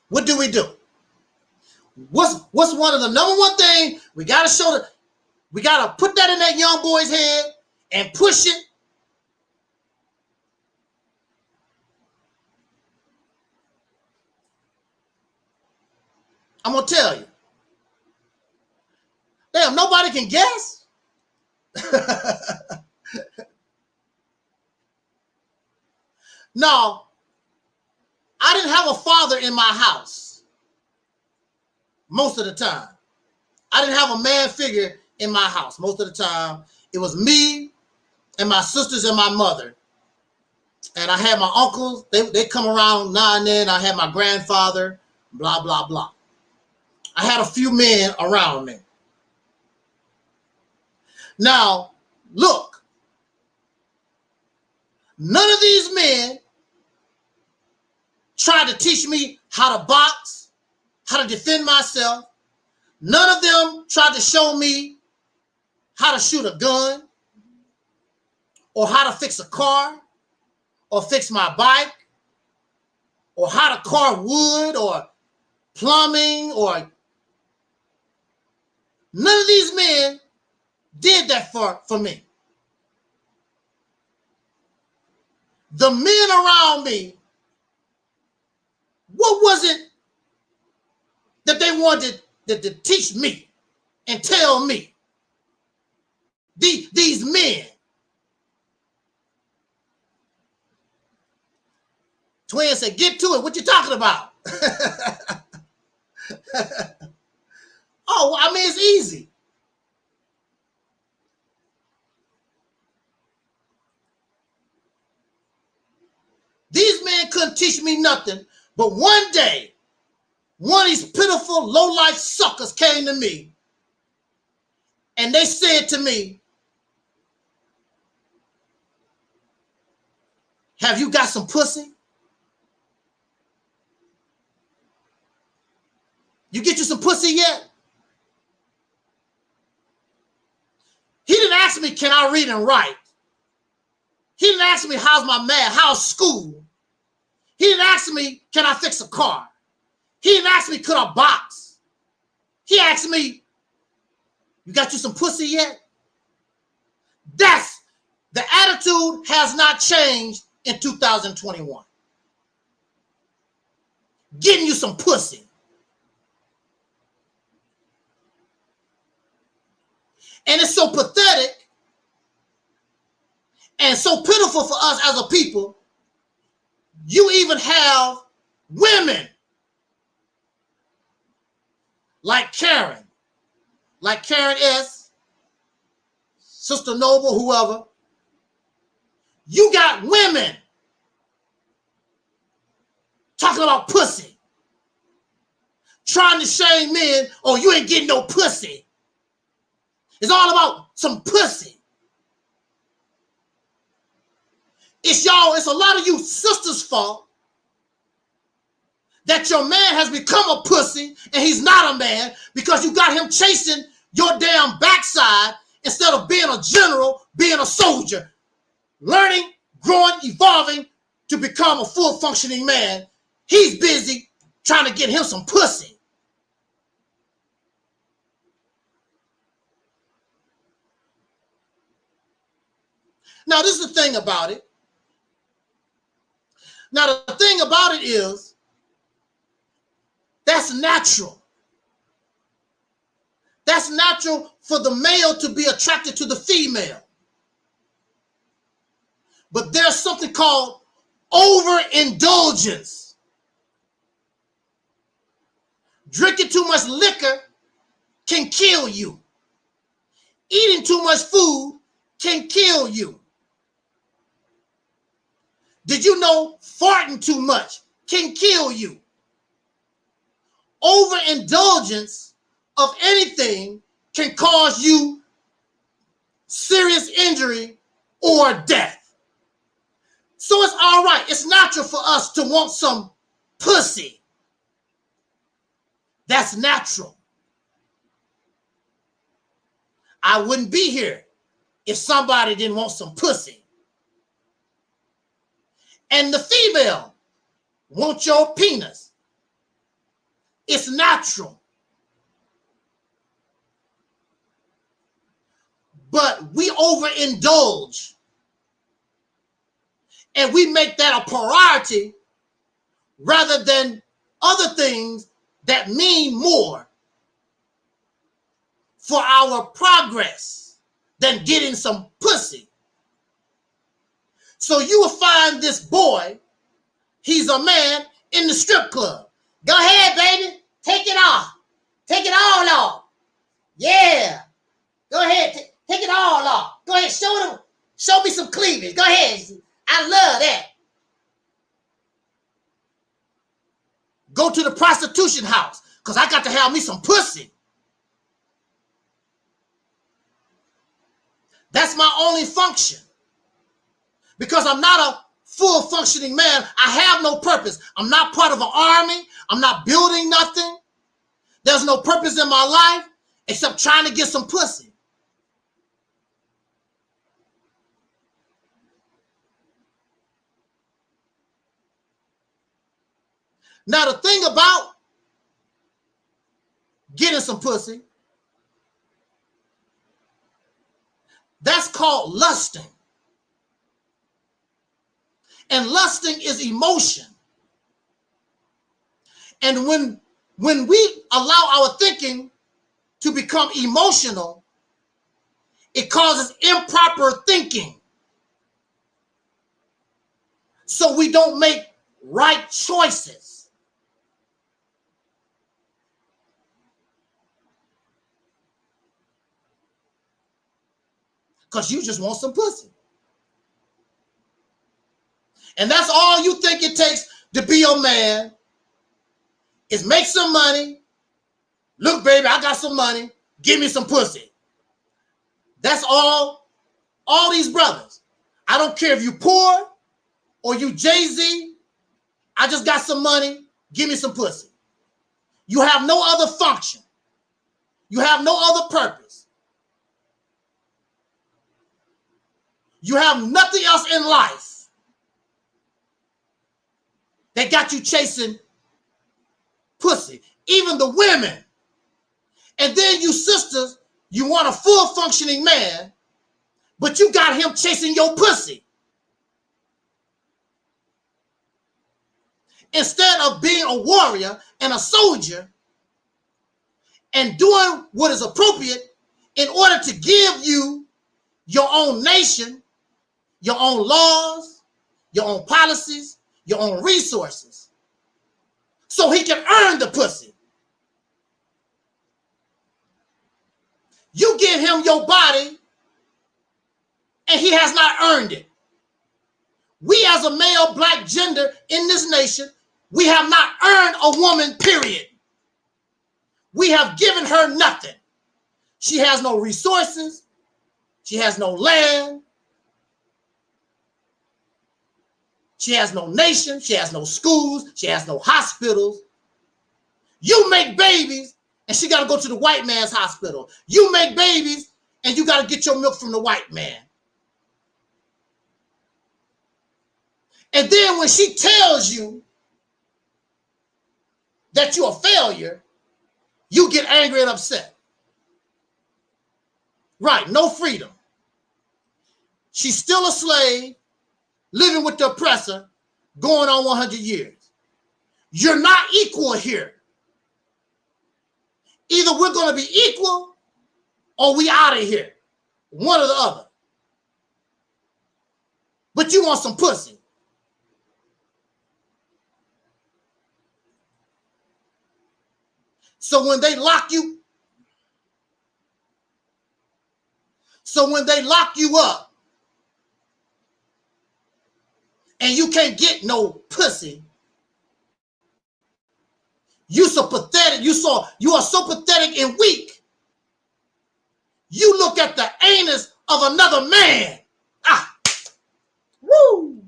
What do? What's one of the number one thing we got to show? We got to put that in that young boy's head and push it. I'm going to tell you. Damn, nobody can guess. No, I didn't have a father in my house most of the time. I didn't have a man figure in my house most of the time. It was me and my sisters and my mother. And I had my uncles. They come around now and then. I had my grandfather, blah, blah, blah. I had a few men around me. Now, look. None of these men tried to teach me how to box, how to defend myself. None of them tried to show me how to shoot a gun or how to fix a car or fix my bike or how to carve wood or plumbing or none of these men did that for me. the men around me, what was it that they wanted to teach me and tell me? These men. Twin said, get to it. What you talking about? Oh, I mean, it's easy. These men couldn't teach me nothing, but one day, one of these pitiful, low-life suckers came to me, and they said to me, have you got some pussy? You get you some pussy yet? He didn't ask me, can I read and write? He didn't ask me, how's my math? How's school? He didn't ask me, can I fix a car? He didn't ask me, could I box? He asked me, you got you some pussy yet? That's the attitude has not changed in 2021. Getting you some pussy. And it's so pathetic and so pitiful for us as a people. You even have women like Karen S., Sister Noble, whoever. You got women talking about pussy, trying to shame men, oh, you ain't getting no pussy. It's all about some pussy. It's a lot of you sisters' fault that your man has become a pussy and he's not a man because you got him chasing your damn backside instead of being a general, being a soldier, learning, growing, evolving to become a full functioning man. He's busy trying to get him some pussy. Now, this is the thing about it. Now, the thing about it is, that's natural. That's natural for the male to be attracted to the female. But there's something called overindulgence. Drinking too much liquor can kill you. Eating too much food can kill you. Did you know farting too much can kill you? Overindulgence of anything can cause you serious injury or death. So it's all right. It's natural for us to want some pussy. That's natural. I wouldn't be here if somebody didn't want some pussy. And the female wants your penis. It's natural. But we overindulge. And we make that a priority rather than other things that mean more for our progress than getting some pussy. So you will find this boy, he's a man in the strip club. Go ahead, baby. Take it off. Take it all off. Yeah. Go ahead. Take it all off. Go ahead. Show me some cleavage. Go ahead. I love that. Go to the prostitution house because I got to have me some pussy. That's my only function. Because I'm not a full functioning man. I have no purpose. I'm not part of an army. I'm not building nothing. There's no purpose in my life except trying to get some pussy. Now, the thing about getting some pussy, that's called lusting. And lusting is emotion. And when we allow our thinking to become emotional, it causes improper thinking. So we don't make right choices. Because you just want some pussy. And that's all you think it takes to be a man, is make some money. Look, baby, I got some money. Give me some pussy. That's all these brothers. I don't care if you poor or you Jay-Z. I just got some money. Give me some pussy. You have no other function. You have no other purpose. You have nothing else in life that got you chasing pussy. Even the women. And then you sisters, you want a full functioning man, but you got him chasing your pussy. Instead of being a warrior and a soldier and doing what is appropriate in order to give you your own nation, your own laws, your own policies, your own resources, so he can earn the pussy. You give him your body and he has not earned it. We as a male black gender in this nation, we have not earned a woman, period. We have given her nothing. She has no resources. She has no land. She has no nation. She has no schools. She has no hospitals. You make babies and she got to go to the white man's hospital. You make babies and you got to get your milk from the white man. And then when she tells you that you're a failure, you get angry and upset. Right, no freedom. She's still a slave, living with the oppressor, going on 100 years. You're not equal here. Either we're going to be equal or we out of here. One or the other. But you want some pussy. So when they lock you up and you can't get no pussy, you so pathetic. You are so pathetic and weak. You look at the anus of another man. Woo!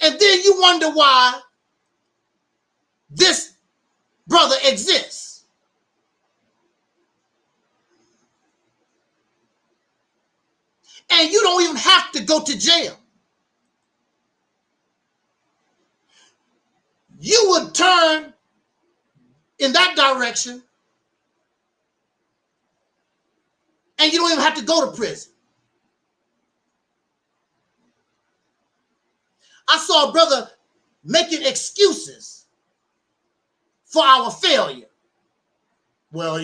And then you wonder why this brother exists. And you don't even have to go to jail. You would turn in that direction and you don't even have to go to prison. I saw a brother making excuses for our failure. Well,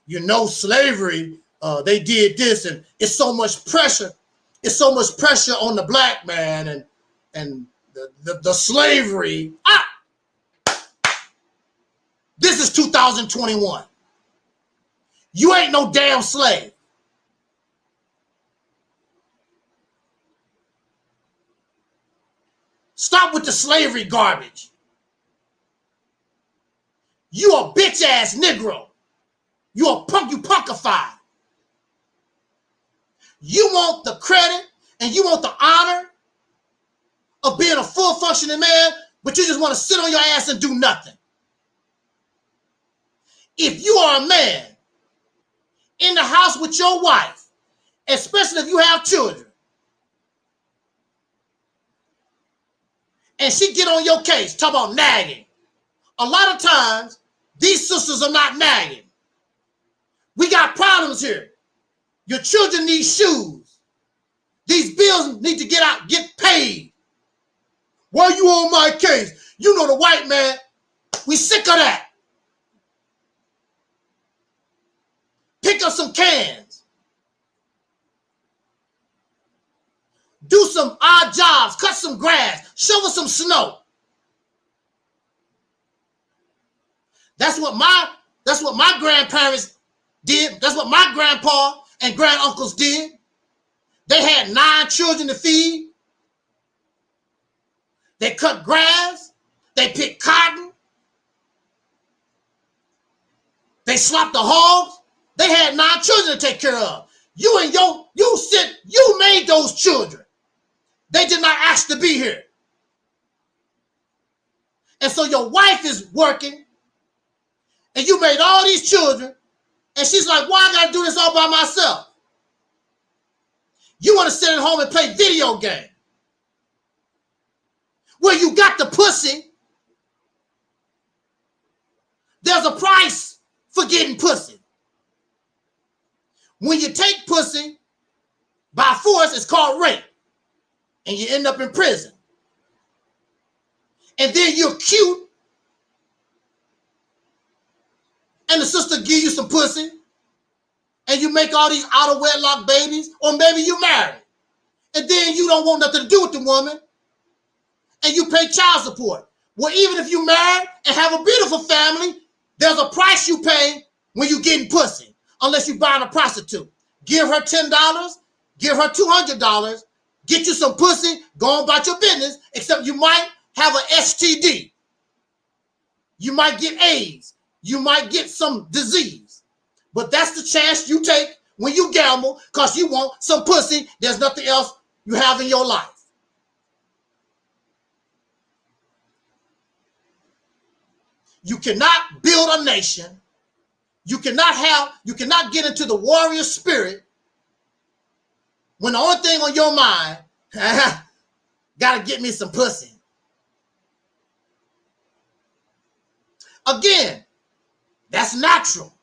you know, slavery, they did this, and it's so much pressure. It's so much pressure on the black man and the slavery. This is 2021. You ain't no damn slave. Stop with the slavery garbage. You a bitch ass Negro. You a punk, you punkified. You want the credit and you want the honor of being a full functioning man, but you just want to sit on your ass and do nothing. If you are a man in the house with your wife, especially if you have children, and she get on your case, talk about nagging. A lot of times, these sisters are not nagging. We got problems here. Your children need shoes. These bills need to get paid. Why you on my case? You know the white man. We sick of that. Pick up some cans. Do some odd jobs. Cut some grass. Shovel some snow. That's what my grandparents did. That's what my grandpa and granduncles did. They had 9 children to feed. They cut grass. They picked cotton. They slopped the hogs. They had 9 children to take care of. You made those children. They did not ask to be here. And so your wife is working, and you made all these children, and she's like, why I gotta do this all by myself? You want to sit at home and play video games. Well, you got the pussy. There's a price for getting pussy. When you take pussy by force, it's called rape. And you end up in prison. And then you're cute. And the sister give you some pussy. And you make all these out of wedlock babies. Or maybe you marry. And then you don't want nothing to do with the woman. And you pay child support. Well, even if you marry and have a beautiful family, there's a price you pay when you getting pussy. Unless you buying a prostitute. Give her $10. Give her $200. Get you some pussy. Go on about your business. Except you might have an STD. You might get AIDS. You might get some disease. But that's the chance you take when you gamble because you want some pussy. There's nothing else you have in your life. You cannot build a nation. You cannot get into the warrior spirit when the only thing on your mind, gotta get me some pussy. Again, that's natural.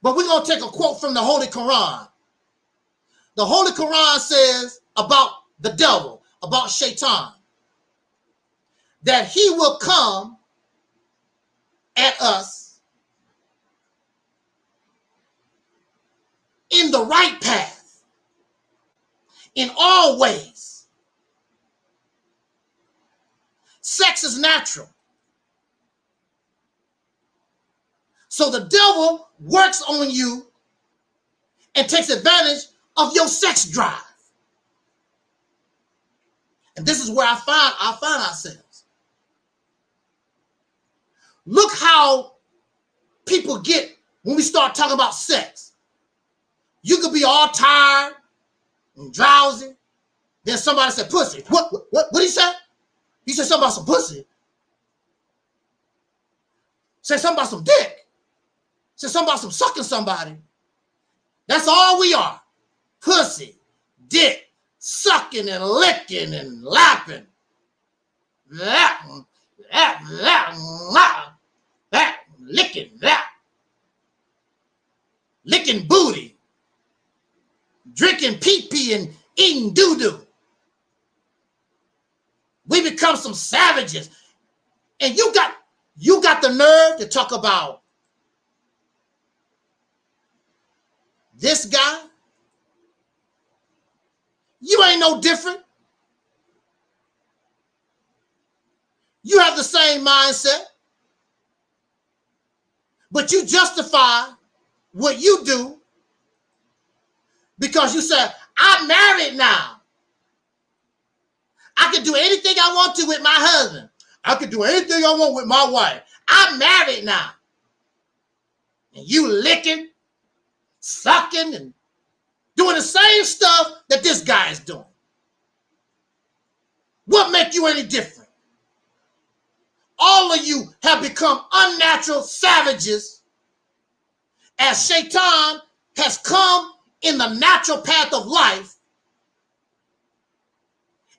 But we're going to take a quote from the Holy Quran. The Holy Quran says about the devil, about Shaitan, that he will come at us in the right path, in all ways. Sex is natural. So the devil works on you and takes advantage of your sex drive. And this is where I find ourselves. Look how people get when we start talking about sex. You could be all tired and drowsy. Then somebody said pussy. What did he say? He said something about some pussy. Said something about some dick. Said something about some sucking somebody. That's all we are. Pussy, dick, sucking and licking and lapping. That, licking, that. Licking booty. Drinking pee-pee and eating doo-doo. We become some savages. And you got the nerve to talk about this guy? You ain't no different. You have the same mindset. But you justify what you do because you said, I'm married now. I can do anything I want to with my husband. I can do anything I want with my wife. I'm married now. And you licking, sucking, and doing the same stuff that this guy is doing. What makes you any different? All of you have become unnatural savages as Shaitan has come in the natural path of life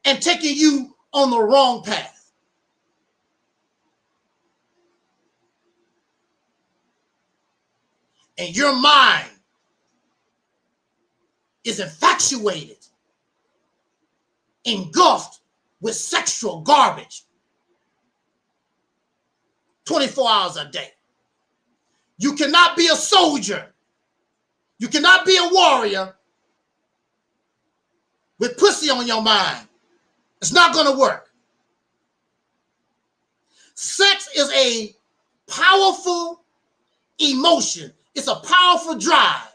and taking you on the wrong path. And your mind is infatuated engulfed with sexual garbage 24 hours a day. You cannot be a soldier. You cannot be a warrior with pussy on your mind. It's not going to work. Sex is a powerful emotion. It's a powerful drive.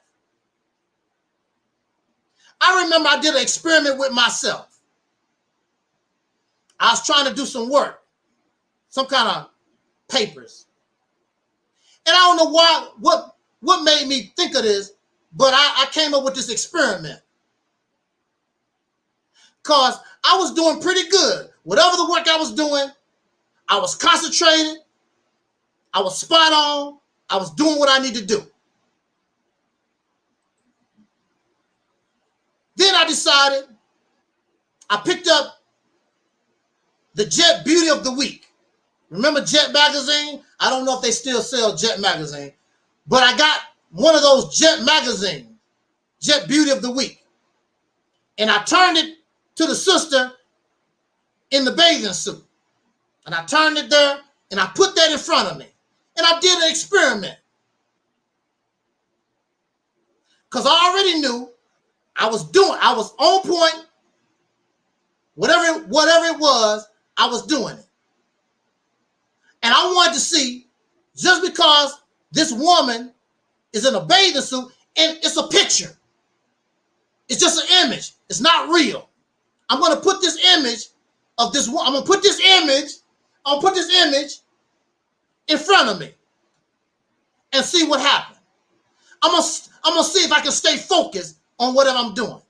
I remember I did an experiment with myself. I was trying to do some work, some kind of papers. And I don't know why, what made me think of this, but I came up with this experiment. Because I was doing pretty good. Whatever the work I was doing, I was concentrated. I was spot on. I was doing what I need to do. Then I decided, I picked up the Jet Beauty of the Week. Remember Jet magazine? I don't know if they still sell Jet magazine, but I got one of those Jet magazines, Jet Beauty of the Week. And I turned it to the sister in the bathing suit. And I turned it there and I put that in front of me. And I did an experiment. Because I already knew I was on point. Whatever it was, I was doing it. And I wanted to see, just because this woman is in a bathing suit and it's a picture. It's just an image. It's not real. I'm going to put this image of this woman. I'm going to put this image in front of me and see what happens. I'm going to see if I can stay focused on whatever I'm doing.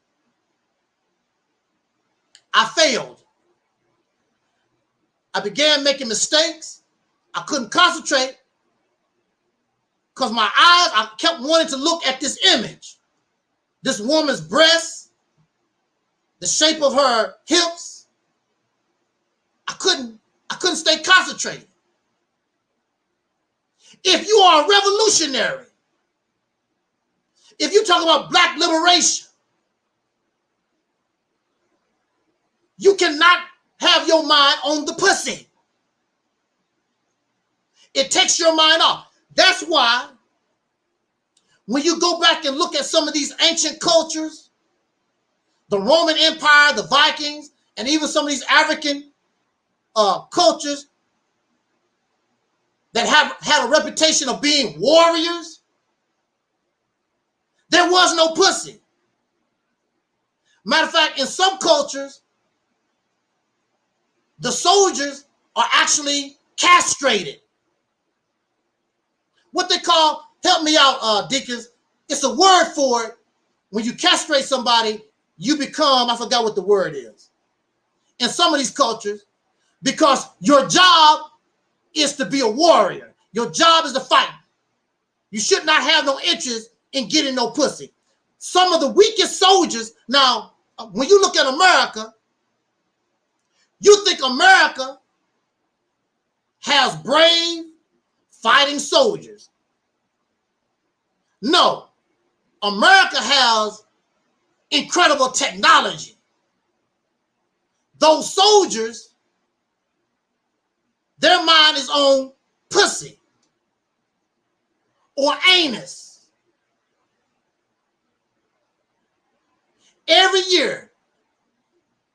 I failed. I began making mistakes. I couldn't concentrate because my eyes, I kept wanting to look at this image. This woman's breasts, the shape of her hips. I couldn't stay concentrated. If you are a revolutionary, if you talk about black liberation, you cannot have your mind on the pussy. It takes your mind off. That's why when you go back and look at some of these ancient cultures, the Roman Empire, the Vikings, and even some of these African cultures that have had a reputation of being warriors, there was no pussy. Matter of fact, in some cultures, the soldiers are actually castrated. What they call, help me out, deacons, it's a word for it. When you castrate somebody, you become, I forgot what the word is. In some of these cultures, because your job is to be a warrior. Your job is to fight. You should not have no interest in getting no pussy. Some of the weakest soldiers, now, when you look at America, you think America has brave fighting soldiers. No, America has incredible technology. Those soldiers, their mind is on pussy or anus. Every year,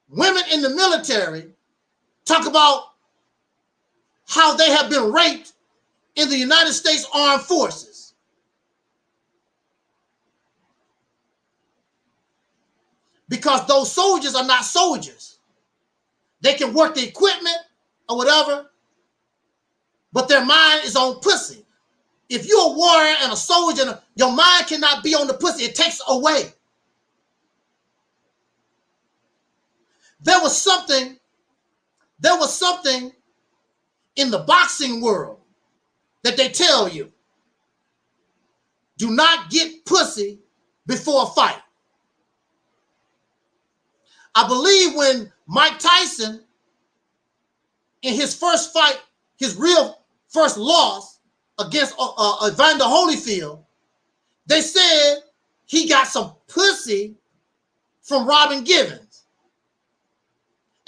women in the military talk about how they have been raped in the United States Armed Forces. Because those soldiers are not soldiers. They can work the equipment or whatever, but their mind is on pussy. If you're a warrior and a soldier, your mind cannot be on the pussy. It takes away. There was something in the boxing world that they tell you. Do not get pussy before a fight. I believe when Mike Tyson, in his first fight, his real first loss against Evander Holyfield, they said he got some pussy from Robin Givens.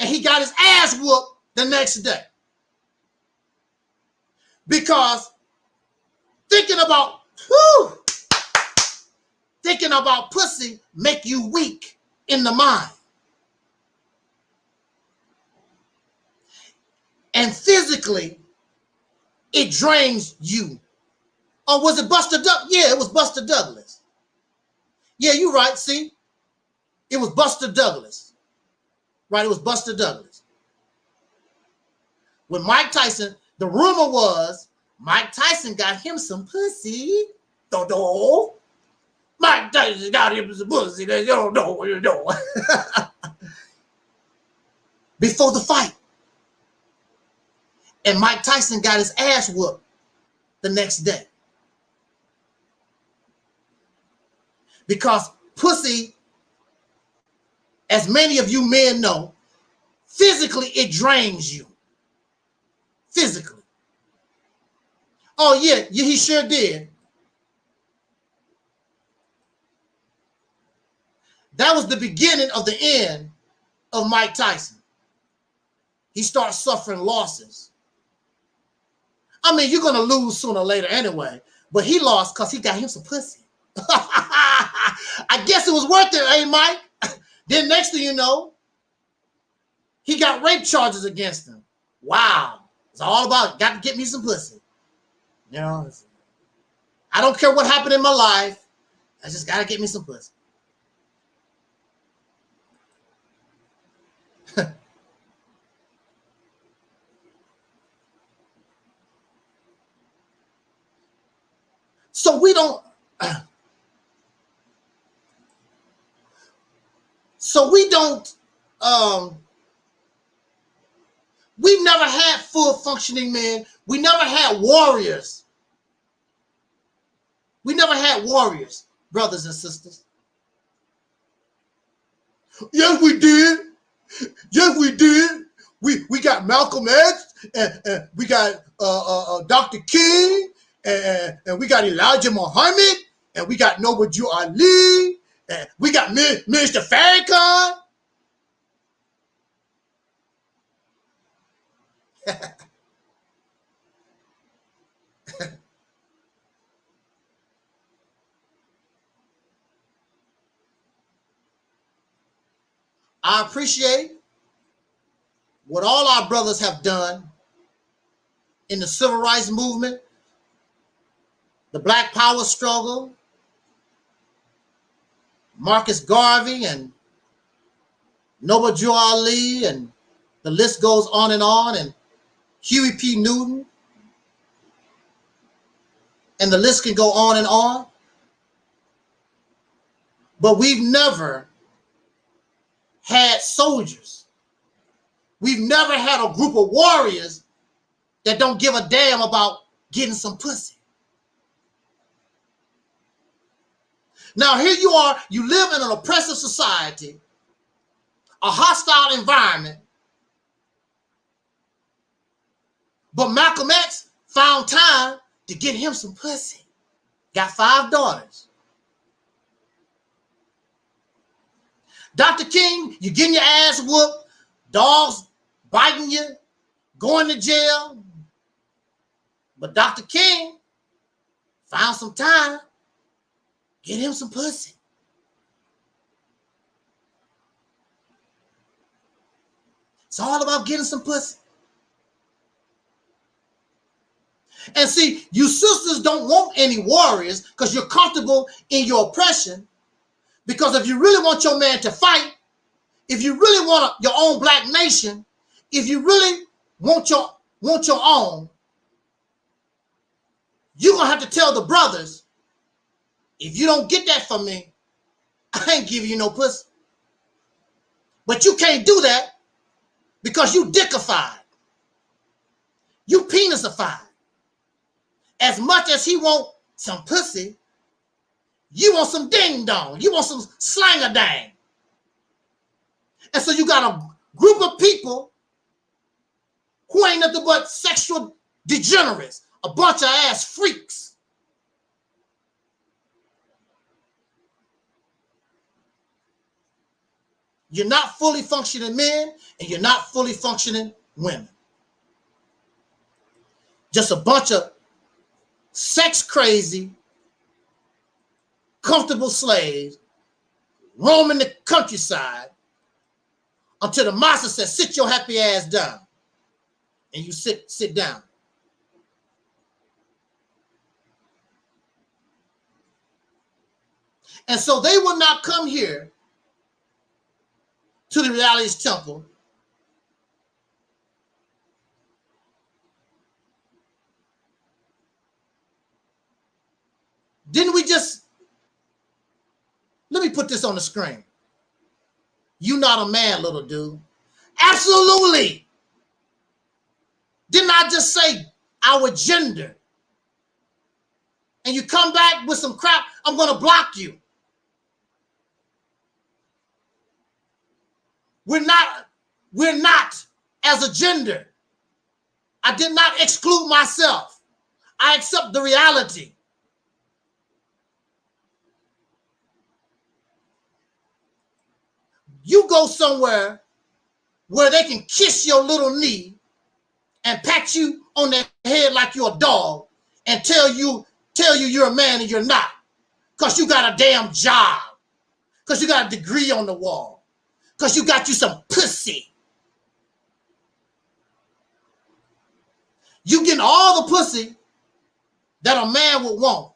and he got his ass whooped the next day. Because thinking about pussy make you weak in the mind. And physically, it drains you. Or was it Buster Douglas? Yeah, it was Buster Douglas. Yeah, you're right. See, it was Buster Douglas. Right, it was Buster Douglas. When Mike Tyson, the rumor was Mike Tyson got him some pussy. Don't know. Mike Tyson got him some pussy. You don't know what you're doing. Before the fight. And Mike Tyson got his ass whooped the next day. Because pussy, as many of you men know, physically it drains you. Physically. Oh yeah, he sure did. That was the beginning of the end of Mike Tyson. He starts suffering losses. I mean, you're going to lose sooner or later anyway, but he lost because he got him some pussy. I guess it was worth it, eh, Mike? Then next thing you know, he got rape charges against him. Wow. It's all about, got to get me some pussy. You know, I don't care what happened in my life. I just got to get me some pussy. So we don't, we've never had full functioning men. We never had warriors. We never had warriors, brothers and sisters. Yes, we did. Yes, we did. We got Malcolm X, and we got Dr. King, and we got Elijah Muhammad, and we got Noble Jew Ali, and we got Minister Farrakhan. I appreciate what all our brothers have done in the civil rights movement, the Black Power struggle, Marcus Garvey and Noble Jew Ali, and the list goes on, and Huey P. Newton, and the list can go on and on. But we've never had soldiers. We've never had a group of warriors that don't give a damn about getting some pussy. Now here you are, you live in an oppressive society, a hostile environment, but Malcolm X found time to get him some pussy. Got 5 daughters. Dr. King, you getting your ass whooped, dogs biting you, going to jail. But Dr. King found some time, get him some pussy. It's all about getting some pussy. And see, you sisters don't want any warriors because you're comfortable in your oppression. Because if you really want your man to fight, if you really want your own black nation, if you really want your own, you're going to have to tell the brothers, if you don't get that from me, I ain't giving you no pussy. But you can't do that because you dickified. You penisified. As much as he want some pussy, you want some ding dong. You want some slanger dang. And so you got a group of people who ain't nothing but sexual degenerates, a bunch of ass freaks. You're not fully functioning men, and you're not fully functioning women. Just a bunch of sex crazy, comfortable slaves roaming the countryside until the master says, sit your happy ass down. And you sit down. And so they will not come here to the Reality's temple Didn't we just, let me put this on the screen. You not a man, little dude. Absolutely. Didn't I just say our gender? And you come back with some crap, I'm going to block you. We're not as a gender. I did not exclude myself. I accept the reality. You go somewhere where they can kiss your little knee and pat you on the head like you're a dog and tell you you're a man and you're not, because you got a damn job, because you got a degree on the wall, because you got you some pussy. You getting all the pussy that a man would want,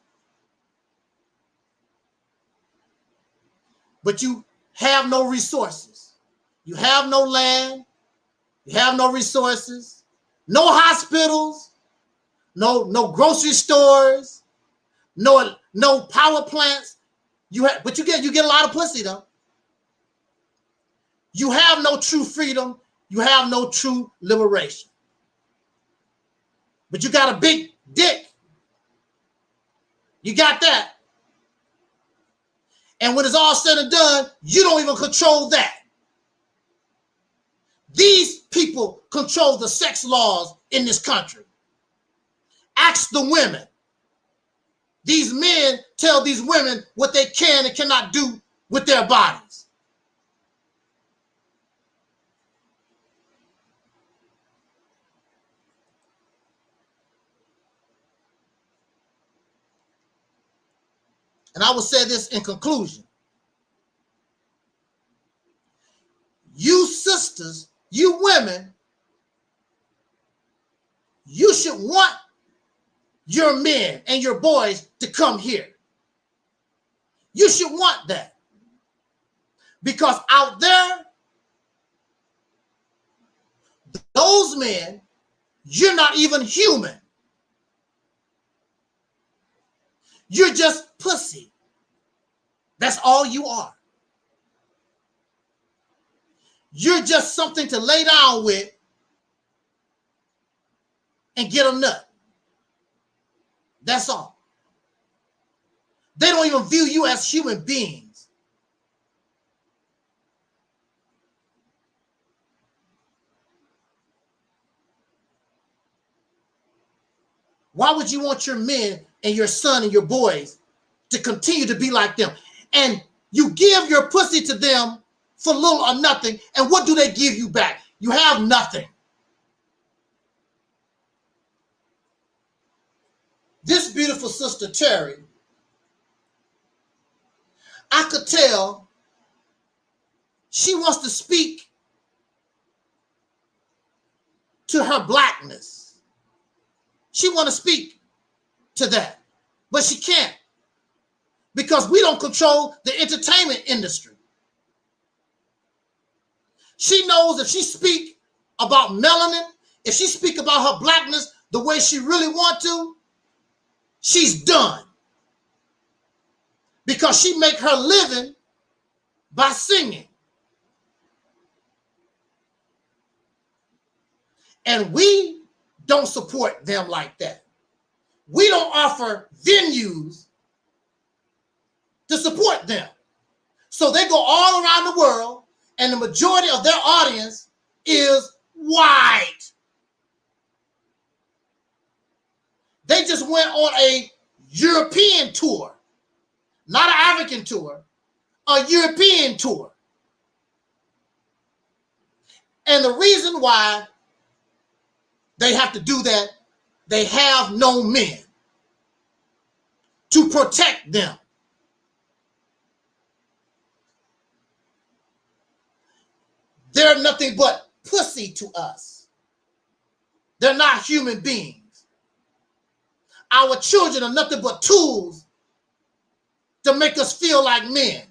but you have no resources. You have no land. You have no resources. No hospitals. No grocery stores. No power plants. But you get a lot of pussy though. You have no true freedom. You have no true liberation. But you got a big dick. You got that. And when it's all said and done, you don't even control that. These people control the sex laws in this country. Ask the women. These men tell these women what they can and cannot do with their bodies. And I will say this in conclusion. You sisters, you women, you should want your men and your boys to come here. You should want that. Because out there, those men, you're not even human. You're just pussy. That's all you are. You're just something to lay down with and get a nut. That's all. They don't even view you as human beings. Why would you want your men and your son and your boys to continue to be like them? And you give your pussy to them for little or nothing, and what do they give you back? You have nothing. This beautiful sister, Terry, I could tell she wants to speak to her blackness. She wants to speak to that, but she can't, because we don't control the entertainment industry. She knows if she speak about melanin, if she speak about her blackness the way she really want to, she's done. Because she make her living by singing. And we don't support them like that. We don't offer venues to support them. So they go all around the world, and the majority of their audience is white. They just went on a European tour, not an African tour, a European tour. And the reason why they have to do that, they have no men to protect them. They're nothing but pussy to us. They're not human beings. Our children are nothing but tools to make us feel like men.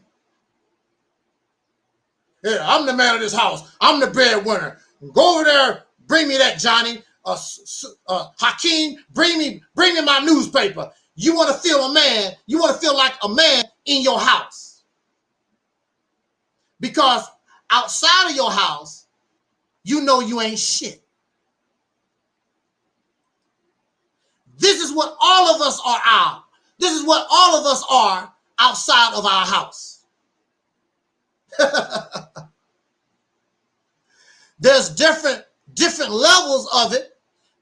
Yeah, I'm the man of this house. I'm the breadwinner. Go over there, bring me that, Johnny. Hakeem, bring me my newspaper. You want to feel a man. You want to feel like a man in your house. Because outside of your house, you know you ain't shit. This is what all of us are out. This is what all of us are outside of our house. There's different levels of it.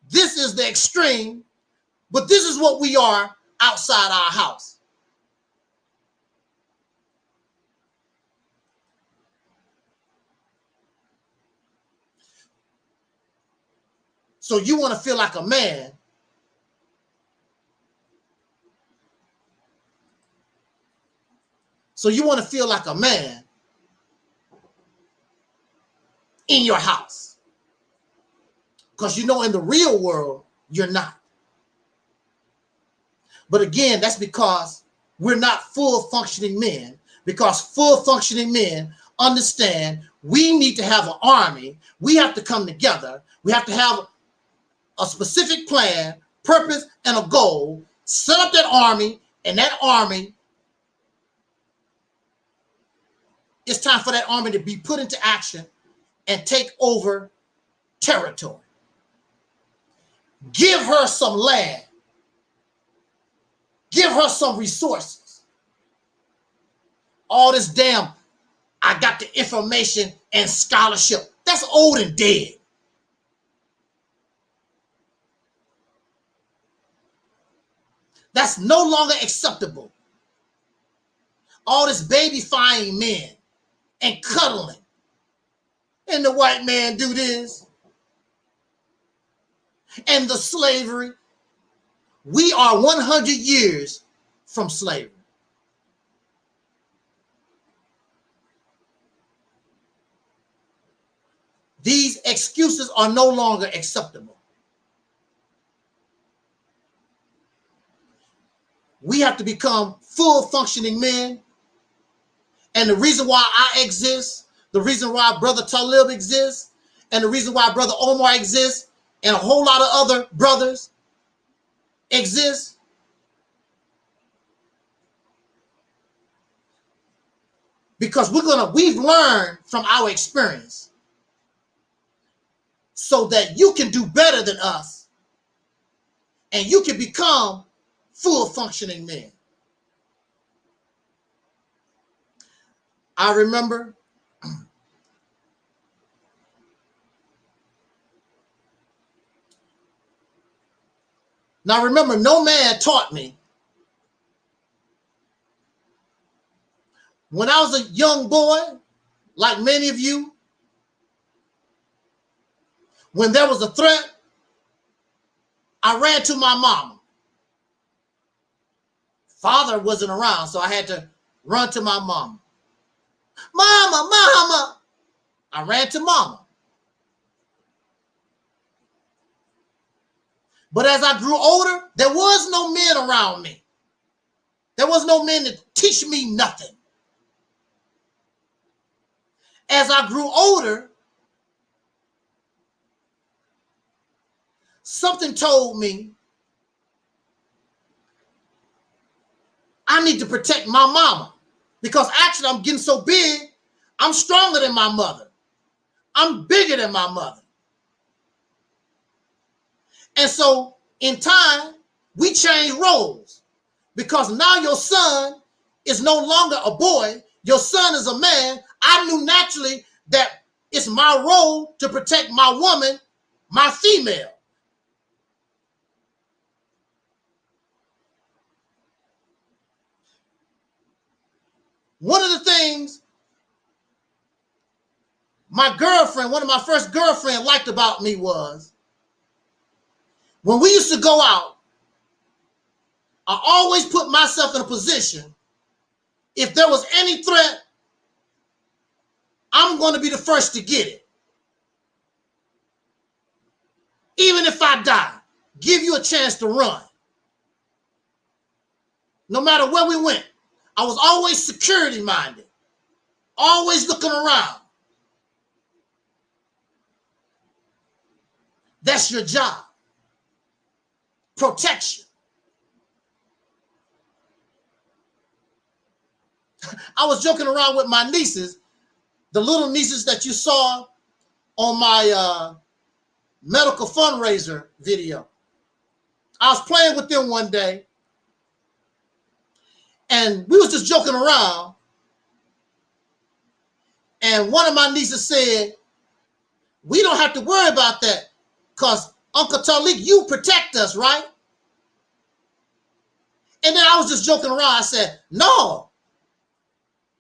This is the extreme, but this is what we are outside our house. So you want to feel like a man. So you want to feel like a man in your house. Because you know in the real world, you're not. But again, that's because we're not full functioning men. Because full functioning men understand we need to have an army. We have to come together. We have to have a specific plan, purpose, and a goal. Set up that army, and that army, it's time for that army to be put into action and take over territory. Give her some land. Give her some resources. All this damn, I got the information and scholarship. That's old and dead. That's no longer acceptable. All this babyfying men and cuddling. And the white man do this. And the slavery. We are 100 years from slavery. These excuses are no longer acceptable. We have to become full functioning men. And the reason why I exist, the reason why Brother Talib exists, and the reason why Brother Omar exists, and a whole lot of other brothers exist, because we've learned from our experience so that you can do better than us and you can become full functioning men. I remember no man taught me. When I was a young boy, like many of you, when there was a threat, I ran to my mama. Father wasn't around, so I had to run to my mama. Mama, mama. I ran to mama. But as I grew older, there was no men around me. There was no men to teach me nothing. As I grew older, something told me I need to protect my mama, because actually I'm getting so big, I'm stronger than my mother. I'm bigger than my mother. And so in time, we changed roles, because now your son is no longer a boy. Your son is a man. I knew naturally that it's my role to protect my woman, my female. One of the things my girlfriend, one of my first girlfriends liked about me was when we used to go out, I always put myself in a position, if there was any threat, I'm going to be the first to get it. Even if I die, give you a chance to run. No matter where we went, I was always security minded, always looking around. That's your job. Protection. I was joking around with my nieces, the little nieces that you saw on my medical fundraiser video. I was playing with them one day, and we was just joking around, and one of my nieces said, we don't have to worry about that because Uncle Taalik, you protect us, right? And then I was just joking around. I said, no,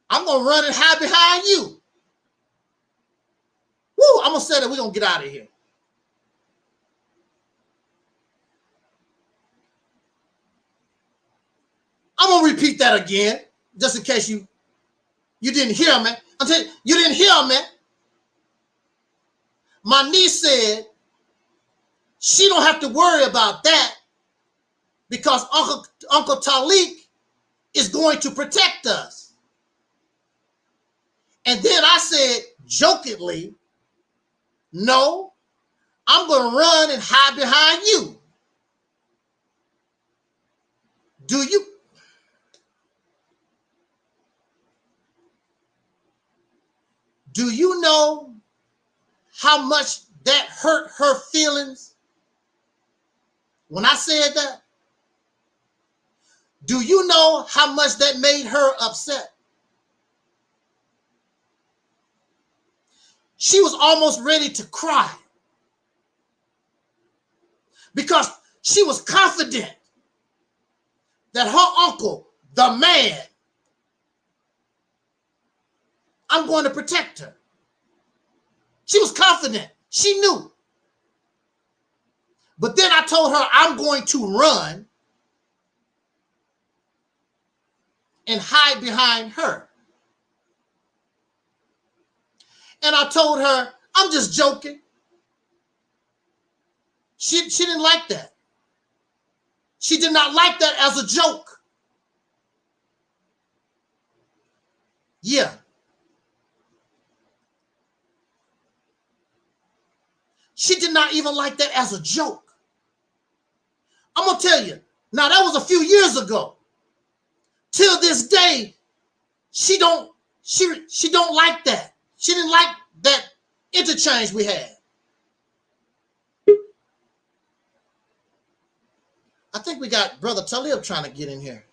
I'm going to run and hide behind you. Woo, I'm going to say that we're going to get out of here. I'm going to repeat that again, just in case you didn't hear me. You didn't hear me. My niece said she don't have to worry about that because Uncle Taalik is going to protect us. And then I said, jokingly, no, I'm going to run and hide behind you. Do you know how much that hurt her feelings when I said that? Do you know how much that made her upset? She was almost ready to cry because she was confident that her uncle, the man, I'm going to protect her. She was confident. She knew. But then I told her I'm going to run and hide behind her. And I told her, I'm just joking. She didn't like that. She did not like that as a joke. Yeah. She did not even like that as a joke. I'm going to tell you. Now, that was a few years ago. Till this day, she don't like that. She didn't like that interchange we had. I think we got Brother Taalik trying to get in here.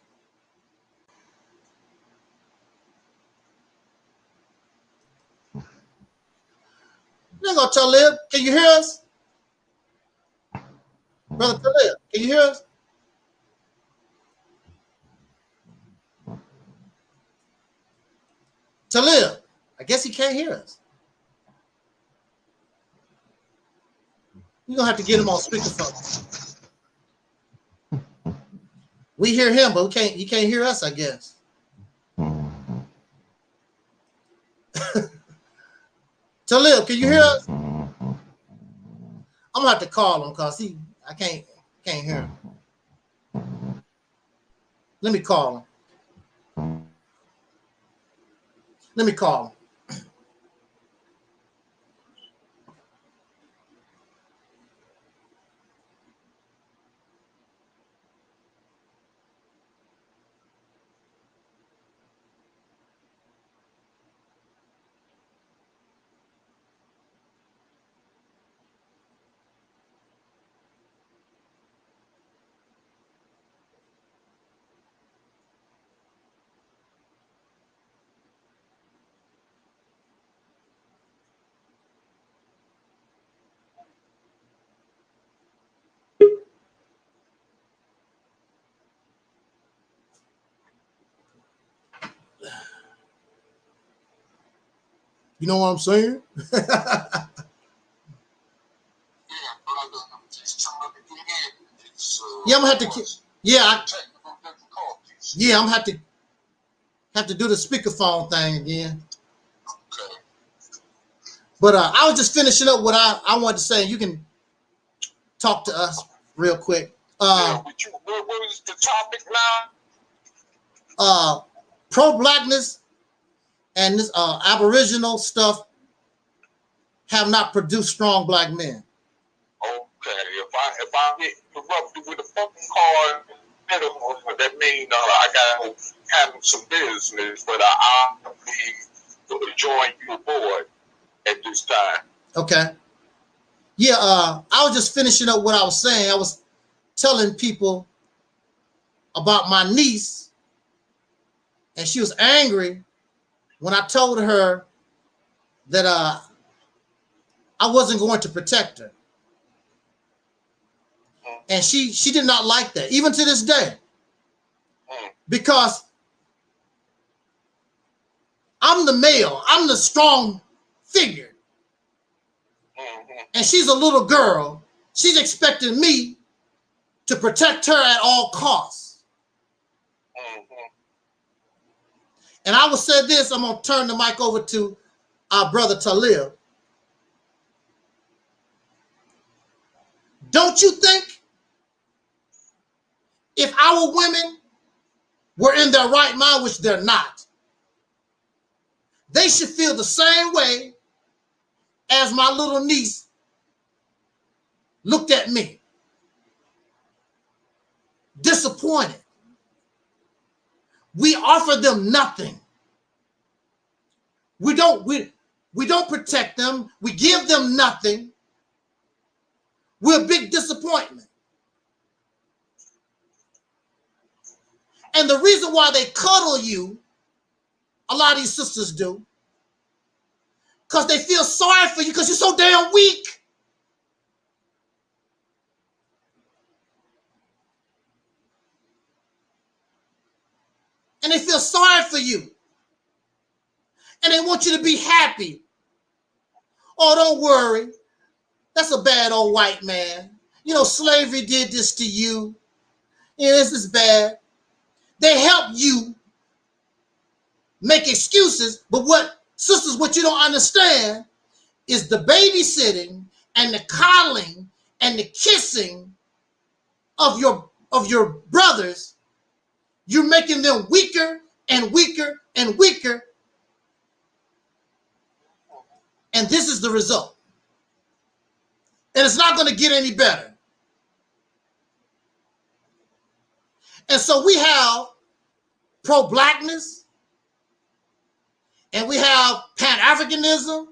There you go, Taalik. Can you hear us? Brother Taalik, can you hear us? Taalik, I guess he can't hear us. You're going to have to get him on speakerphone. We hear him, but he can't hear us, I guess. Taalik, can you hear us? I'm gonna have to call him because I can't hear him. Let me call him. Let me call him. You know what I'm saying? Yeah, I'm gonna have to. Yeah, I'm gonna have to do the speakerphone thing again. Okay. But I was just finishing up what I wanted to say. You can talk to us real quick. What is the topic now? Pro-blackness and this Aboriginal stuff have not produced strong black men. Okay, if I get corrupted with a fucking card, that means I gotta handle some business, but I'll be join you aboard at this time. Okay. Yeah, I was just finishing up what I was saying. I was telling people about my niece, and she was angry when I told her that I wasn't going to protect her. And she did not like that, even to this day. Because I'm the male, I'm the strong figure. And she's a little girl. She's expecting me to protect her at all costs. And I will say this, I'm going to turn the mic over to our brother Taalik. Don't you think if our women were in their right mind, which they're not, they should feel the same way as my little niece looked at me? Disappointed. We offer them nothing. We don't protect them. We give them nothing. We're a big disappointment. And the reason why they cuddle you, a lot of these sisters do, because they feel sorry for you because you're so damn weak. And they feel sorry for you. And they want you to be happy. Oh, don't worry. That's a bad old white man. You know, slavery did this to you. Yeah, this is bad. They help you make excuses, but what you don't understand is the babysitting and the coddling and the kissing of your brothers. You're making them weaker and weaker and weaker. And this is the result. And it's not going to get any better. And so we have pro-blackness, and we have Pan-Africanism,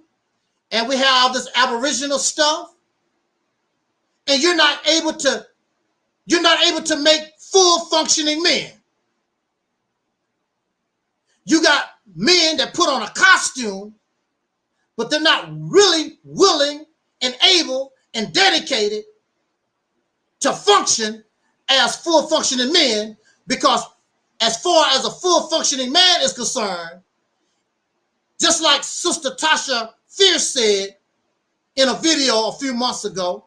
and we have this Aboriginal stuff, and you're not able to make full functioning men. You got men that put on a costume, but they're not really willing and able and dedicated to function as full functioning men, because as far as a full functioning man is concerned, just like Sister Tasha Fierce said in a video a few months ago,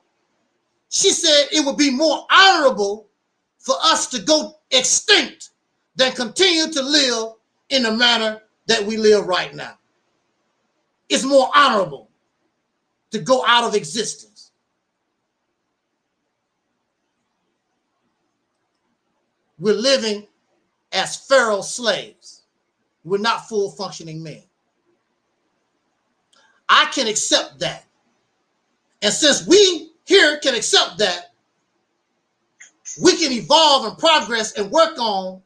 she said it would be more honorable for us to go extinct than continue to live in the manner that we live right now. It's more honorable to go out of existence. We're living as Pharaoh slaves. We're not full functioning men. I can accept that. And since we here can accept that, we can evolve and progress and work on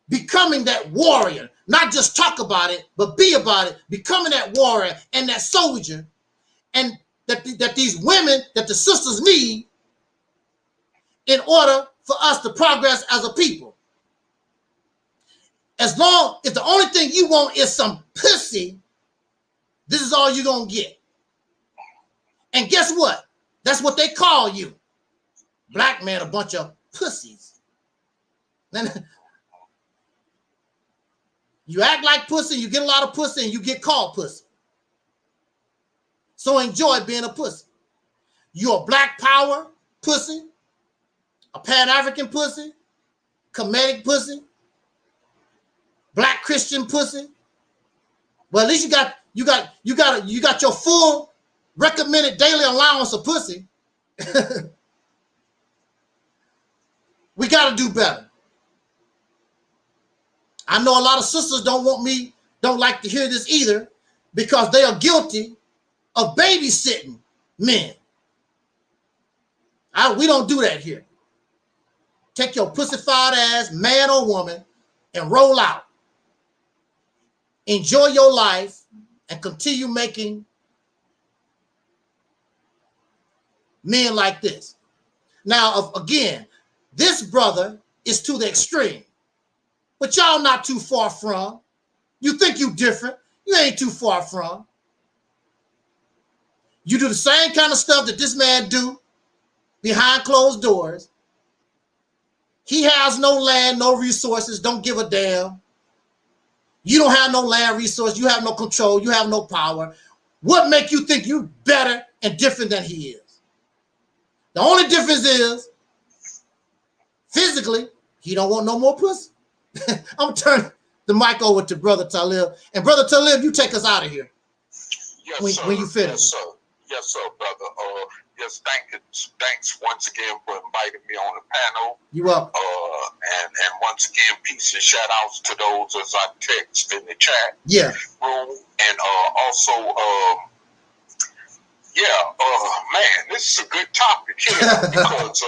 becoming that warrior. Not just talk about it, but be about it, becoming that warrior and that soldier, and that these women, that the sisters need in order for us to progress as a people. If the only thing you want is some pussy, this is all you're going to get. And guess what? That's what they call you. Black man, a bunch of pussies. You act like pussy, you get a lot of pussy, and you get called pussy. So enjoy being a pussy. You're a black power pussy, a Pan-African pussy, Kemetic pussy, black Christian pussy. Well, at least you got your full recommended daily allowance of pussy. We got to do better. I know a lot of sisters don't like to hear this either, because they are guilty of babysitting men. We don't do that here. Take your pussified ass, man or woman, and roll out. Enjoy your life and continue making men like this. Now, again, this brother is to the extreme, but y'all not too far from. You think you different. You ain't too far from. You do the same kind of stuff that this man do behind closed doors. He has no land, no resources, don't give a damn. You don't have no land resource. You have no control. You have no power. What make you think you better and different than he is? The only difference is, physically, he don't want no more pussy. I'm going to turn the mic over to Brother Talib. And Brother Talib, you take us out of here. Yes, when you finish. Yes, sir. Yes, sir, brother. Yes, thanks once again for inviting me on the panel. You're welcome. And once again, peace and shout outs to those as I text in the chat Yeah. room. And also, man, this is a good topic here because,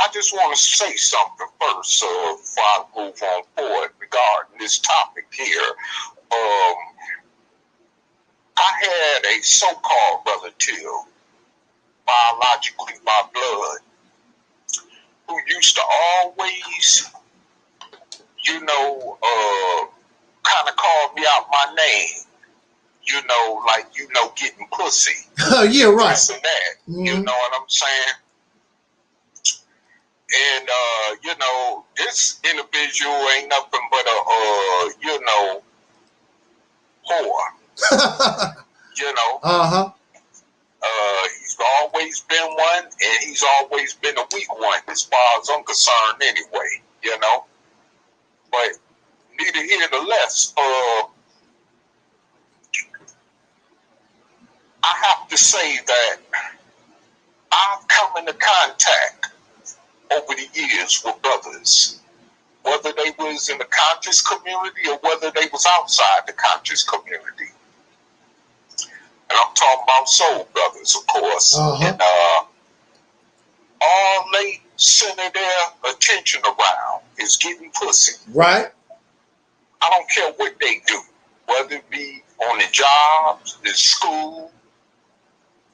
I just want to say something first before I move on forward regarding this topic here. I had a so-called relative, biologically by blood, who used to always, kind of call me out my name, getting pussy. Oh, yeah, right. This and that. Mm-hmm. You know what I'm saying? And, this individual ain't nothing but a, whore. Uh-huh. He's always been one, and he's always been a weak one, as far as I'm concerned anyway, But neither here nor less, I have to say that I've come into contact over the years with brothers, whether they was in the conscious community or whether they was outside the conscious community. And I'm talking about soul brothers, of course. Uh-huh. And all they center their attention around is getting pussy. Right. I don't care what they do, whether it be on the jobs, the school,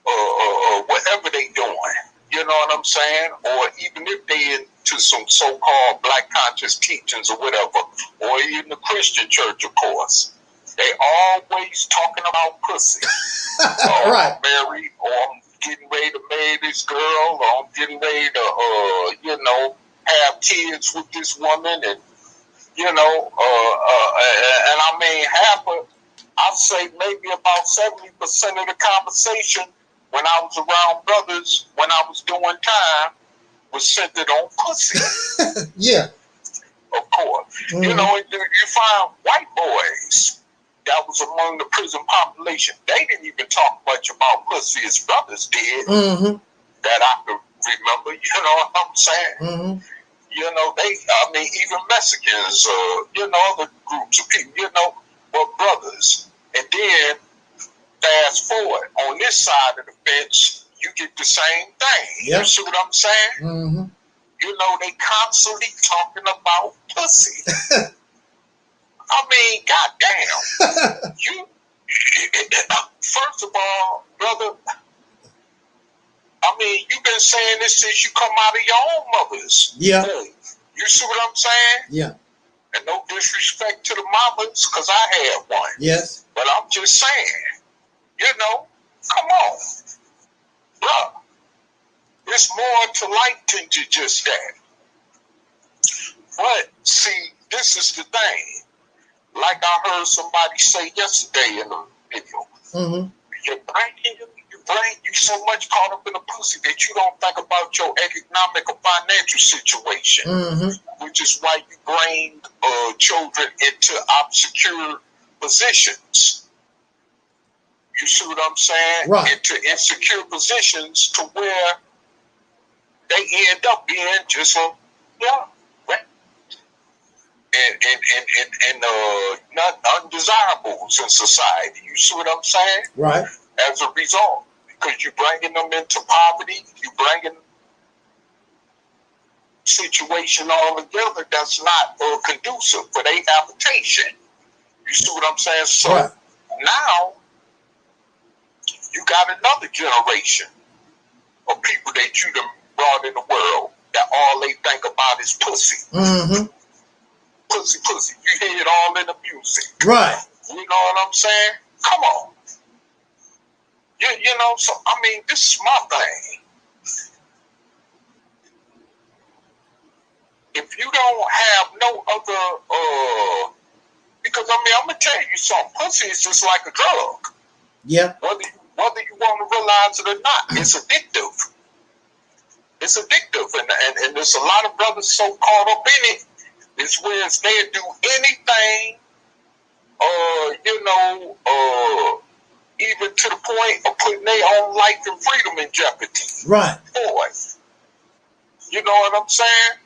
or whatever they doing. You know what I'm saying? Or even if they into some so-called black conscious teachings or whatever, or even the Christian church, of course, they always talking about pussy. Right. I'm married, or I'm getting ready to marry this girl, or I'm getting ready to, have kids with this woman, and and I mean, I'd say maybe about 70% of the conversation when I was around brothers, when I was doing time, was centered on pussy. Yeah. Of course. Mm-hmm. You find white boys that was among the prison population. They didn't even talk much about pussy as brothers did. Mm-hmm. That I could remember, you know what I'm saying? Mm-hmm. Even Mexicans, other groups of people, were brothers. And then, fast forward, on this side of the fence, you get the same thing. Yep. You see what I'm saying? Mm-hmm. They constantly talking about pussy. I mean, goddamn. First of all, brother, you've been saying this since you come out of your own mothers. Yeah. You see what I'm saying? Yeah. And no disrespect to the mamas, because I had one. Yes. But I'm just saying, come on. Bruh, it's more to life than just that. But, see, this is the thing. like I heard somebody say yesterday in the video, your brain, you so much caught up in the pussy that you don't think about your economic or financial situation, which is why you bring children into obscure positions. You see what I'm saying? Right. Into insecure positions to where they end up being just and not undesirables in society. You see what I'm saying? Right. As a result, because you're bringing them into poverty, you're bringing situation all together that's not conducive for their habitation. You see what I'm saying? So right. Now you got another generation of people that you done brought in the world that all they think about is pussy. Pussy, pussy. You hear it all in the music. Right. You know what I'm saying? Come on. You know, so I mean, this is my thing. If you don't have no other, because I mean, I'm gonna tell you something. Pussy is just like a drug. Yeah. Whether you want to realize it or not, it's addictive. It's addictive, and there's a lot of brothers so caught up in it. It's where they'll do anything, even to the point of putting their own life and freedom in jeopardy. Right. Boy, you know what I'm saying?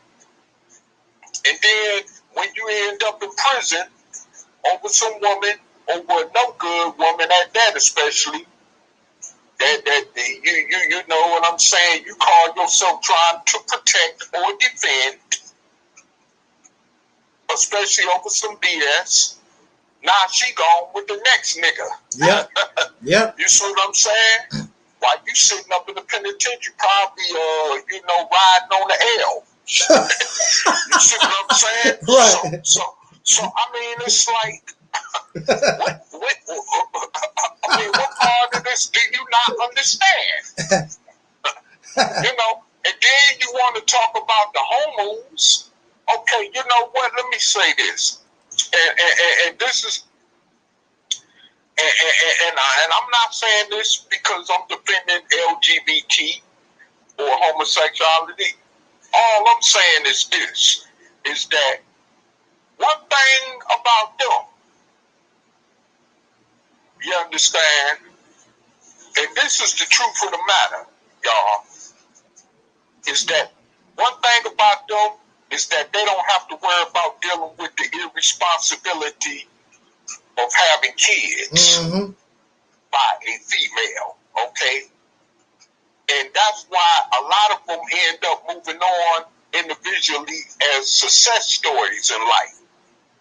And then when you end up in prison over some woman, over a no good woman at that, especially, that you know what I'm saying? You call yourself trying to protect or defend, especially over some BS. Now she gone with the next nigga. Yep. Yep. You see what I'm saying? While you sitting up in the penitentiary, probably riding on the L. You see what I'm saying? Right. So I mean, it's like, what part of this do you not understand? You know, and then you want to talk about the homos. Okay, you know what? Let me say this, and this is, and I'm not saying this because I'm defending LGBT or homosexuality. All I'm saying is this: is that one thing about them, you understand, and this is the truth of the matter, y'all, is that one thing about them is that they don't have to worry about dealing with the irresponsibility of having kids by a female, okay? And that's why a lot of them end up moving on individually as success stories in life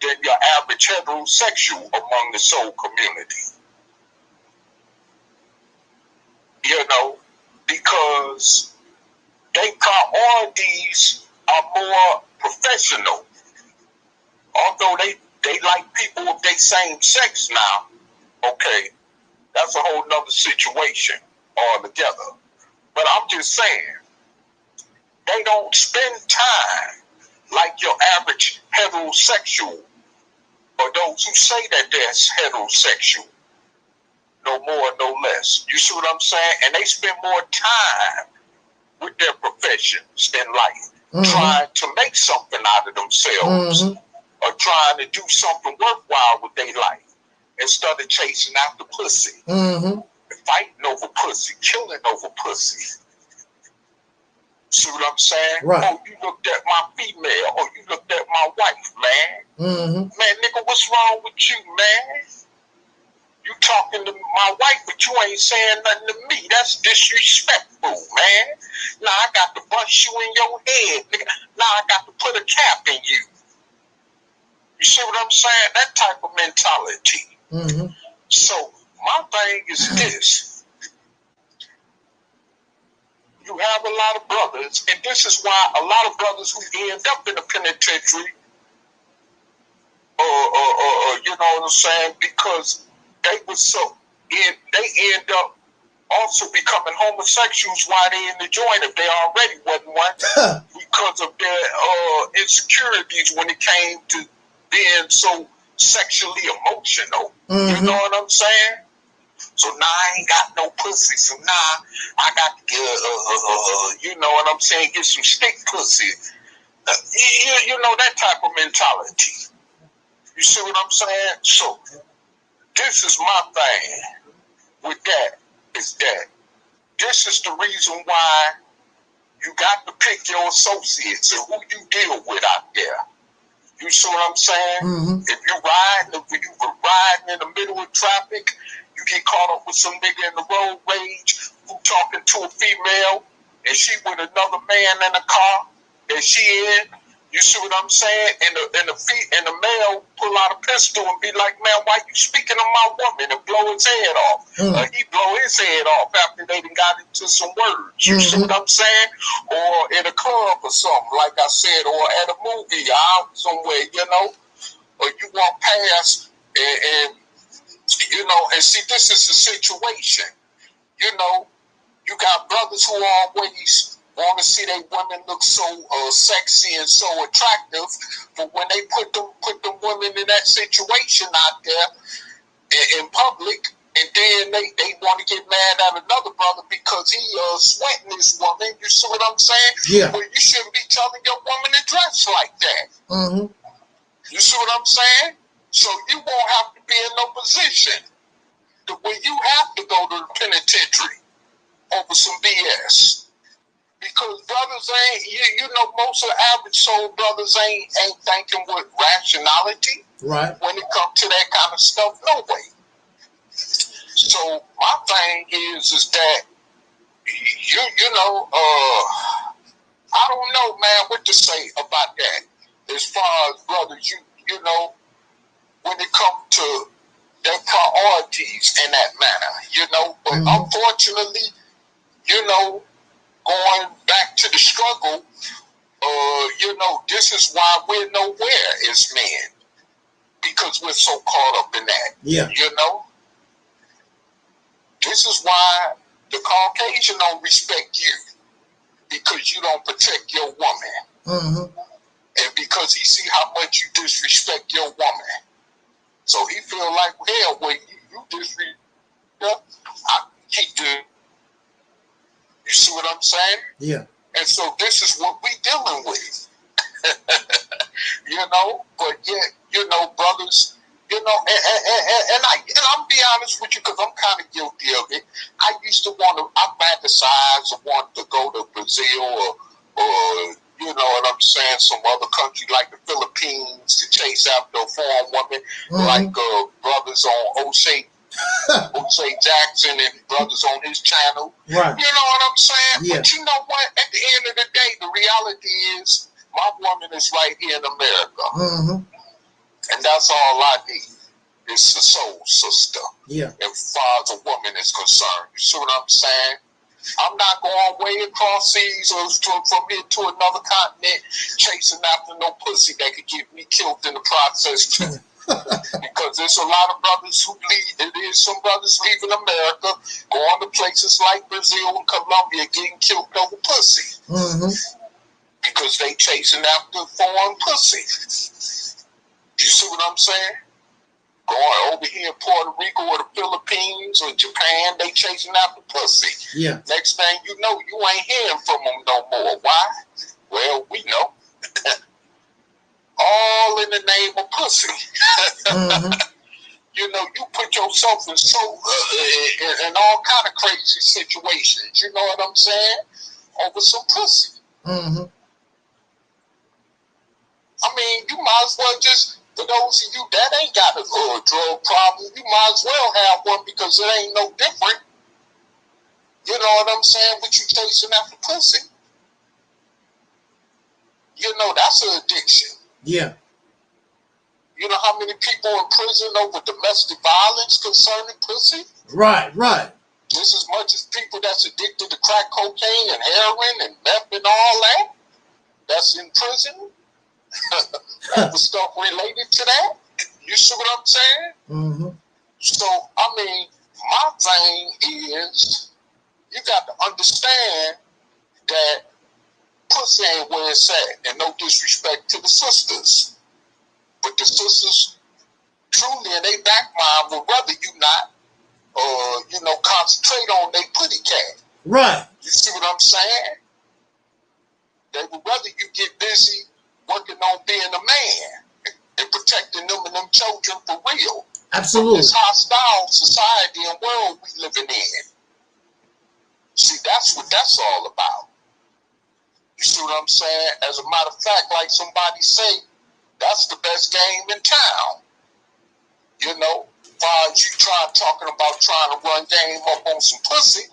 than your average heterosexual among the soul community. You know, because their priorities are more professional. Although they like people of their same sex now, okay, that's a whole nother situation altogether. But I'm just saying, they don't spend time like your average heterosexual or those who say that they're heterosexual. No more, no less. You see what I'm saying? And they spend more time with their professions in life, trying to make something out of themselves, or trying to do something worthwhile with their life, instead of chasing after pussy, fighting over pussy, killing over pussy. See what I'm saying? Right. Oh, you looked at my female, or you looked at my wife, man. Man, nigga, what's wrong with you, man? You talking to my wife, but you ain't saying nothing to me. That's disrespectful, man. Now I got to bust you in your head, nigga. Now I got to put a cap in you. You see what I'm saying? That type of mentality. So my thing is this. You have a lot of brothers, and this is why a lot of brothers who end up in the penitentiary, you know what I'm saying, because they end up also becoming homosexuals while they in the joint if they already wasn't one, because of their insecurities when it came to being so sexually emotional. You know what I'm saying? So now I ain't got no pussy. So now I got to get, you know what I'm saying, get some stick pussy. You know, that type of mentality. You see what I'm saying? So this is my thing with that, is that this is the reason why you got to pick your associates and who you deal with out there. You see what I'm saying? If you're riding in the middle of traffic, you get caught up with some nigga in the road rage who talking to a female and she with another man in a car that she in. You see what I'm saying? And the male pull out a pistol and be like, man, why you speaking to my woman, and blow his head off? He blow his head off after they done got into some words. You see what I'm saying? Or in a club or something, like I said, or at a movie out somewhere, you know? Or you walk past and you know, and see, this is the situation. You know, you got brothers who always want to see their women look so sexy and so attractive, but when they put them women in that situation out there in public, and then they want to get mad at another brother because he sweating this woman. You see what I'm saying? Yeah. Well, you shouldn't be telling your woman to dress like that. You see what I'm saying? So you won't have to be in no position to where you have to go to the penitentiary over some BS. Because brothers ain't, you know, most of the average soul brothers ain't thinking with rationality. Right. When it comes to that kind of stuff, no way. So my thing is that you know, I don't know, man, what to say about that. As far as brothers, you know, when it comes to their priorities in that manner, you know. But unfortunately, you know, going back to the struggle, you know, this is why we're nowhere as men, because we're so caught up in that. Yeah. You know, this is why the Caucasian don't respect you, because you don't protect your woman, and because he see how much you disrespect your woman. So he feel like, hell, when you disrespect, I keep doing. You see what I'm saying? Yeah. And so this is what we dealing with. You know, but yet, you know, brothers, you know, and I'm be honest with you, because I'm kind of guilty of it. I used to I fantasize and want to go to Brazil or you know what I'm saying, some other country like the Philippines to chase after a foreign woman, like brothers on O'Shea Jackson and brothers on his channel. Right. You know what I'm saying? Yeah. But you know what? At the end of the day, the reality is my woman is right here in America. And that's all I need. It's a soul sister. Yeah. As far as a woman is concerned. You see what I'm saying? I'm not going way across seas or from here to another continent chasing after no pussy that could get me killed in the process too. Because there's a lot of brothers who leave. There's some brothers leaving America, going to places like Brazil and Colombia, getting killed over pussy. Because they chasing after foreign pussy. You see what I'm saying? Going over here in Puerto Rico or the Philippines or Japan, they chasing after pussy. Yeah. Next thing you know, you ain't hearing from them no more. Why? Well, we know. All in the name of pussy. You know, you put yourself in in all kind of crazy situations. You know what I'm saying? Over some pussy. I mean, you might as well just, for those of you that ain't got a drug problem, you might as well have one because it ain't no different. You know what I'm saying? What you chasing after pussy? You know, that's an addiction. Yeah. You know how many people in prison over domestic violence concerning pussy? Right, right. Just as much as people that's addicted to crack cocaine and heroin and meth and all that, that's in prison. All the stuff related to that. You see what I'm saying? So, I mean, my thing is, you got to understand that pussy ain't where it's at. And no disrespect to the sisters. But the sisters truly in their back mind would rather you not, concentrate on their putty cat. Right. You see what I'm saying? They would rather you get busy working on being a man and protecting them and them children for real. Absolutely. From this hostile society and world we living in. See, that's what that's all about. You see what I'm saying? As a matter of fact, like somebody say, that's the best game in town. You know, while you talking about trying to run game up on some pussy,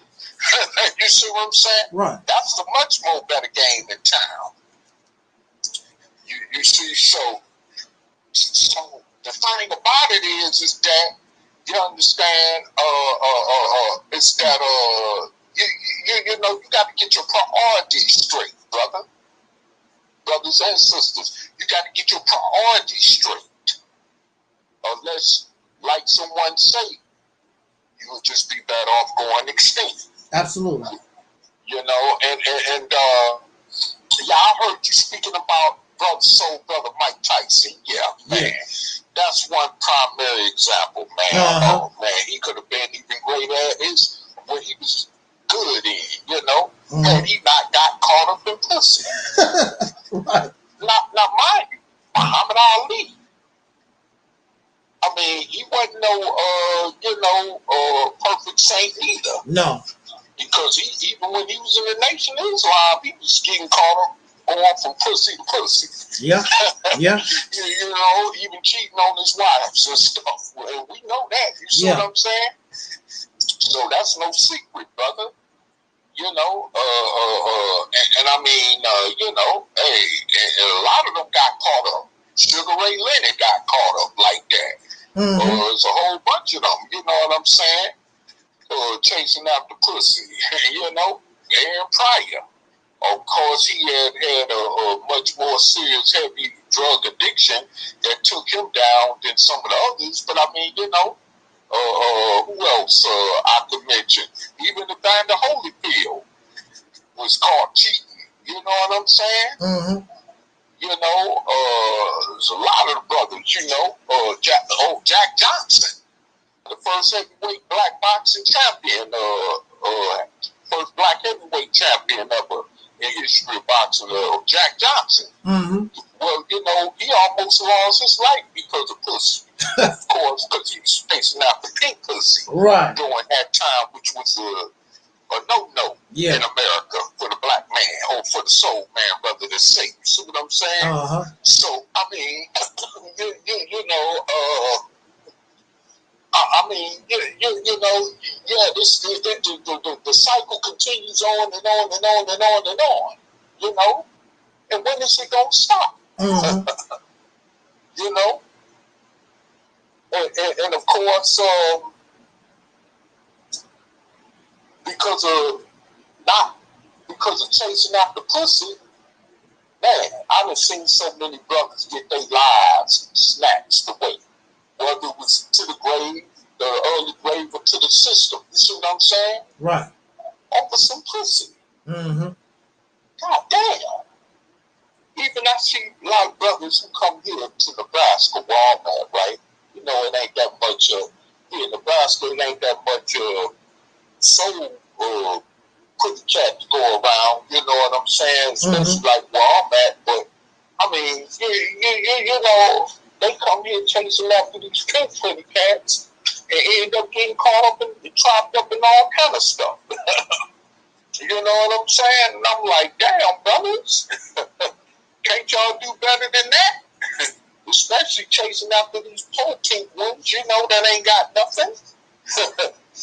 you see what I'm saying? Right. That's the much more better game in town. You see, so the thing about it is that you understand, it's that you got to get your priorities straight, brothers and sisters. You got to get your priorities straight, unless, like someone say, you will just be better off going extinct. Absolutely. You know, and yeah, I heard you speaking about brother Mike Tyson. Yeah, man. That's one primary example, man. Oh, man, he could have been even great at his what he was good in, you know, had he not got caught up in pussy. Right. Not mind you, Muhammad Ali. I mean, he wasn't no, perfect saint either. No. Because even when he was in the Nation of Islam, he was getting caught up going from pussy to pussy. Yeah. Yeah. you know, even cheating on his wives and stuff. And we know that. You see what I'm saying? So that's no secret, brother. You know, and I mean, you know, hey, and a lot of them got caught up. Sugar Ray Leonard got caught up like that. There's a whole bunch of them, you know what I'm saying? Chasing after pussy, you know, Aaron Pryor. Of course, he had a much more serious, heavy drug addiction that took him down than some of the others. But I mean, you know, who else I could mention? Even Evander Holyfield was caught cheating. You know what I'm saying? You know, there's a lot of the brothers. You know, Jack Johnson, the first heavyweight black boxing champion, first black heavyweight champion ever in history of boxing, Jack Johnson. Well, you know, he almost lost his life because of pussy. Of course, because he was facing after pink pussy during that time, which was a no-no in America for the black man, or for the soul man, rather than say. You see what I'm saying? So, I mean, you know, I mean, you know, yeah, the cycle continues on and on and on and on and on, you know, and when is it going to stop? You know? And of course, because of chasing after pussy, man, I done seen so many brothers get their lives snatched away. Whether it was to the grave, the early grave, or to the system. You see what I'm saying? Right. Over some pussy. God damn. Even I see a lot of brothers who come here to Nebraska, Walmart, right? You know, it ain't that much, here in Nebraska, it ain't that much soul pretty cat to go around, you know what I'm saying? Especially like Walmart, but I mean, you know, they come here chasing after these pink pretty cats and end up getting caught up and trapped up in all kind of stuff. You know what I'm saying? And I'm like, damn, brothers, can't y'all do better than that? Especially chasing after these poor pink ones, you know, that ain't got nothing.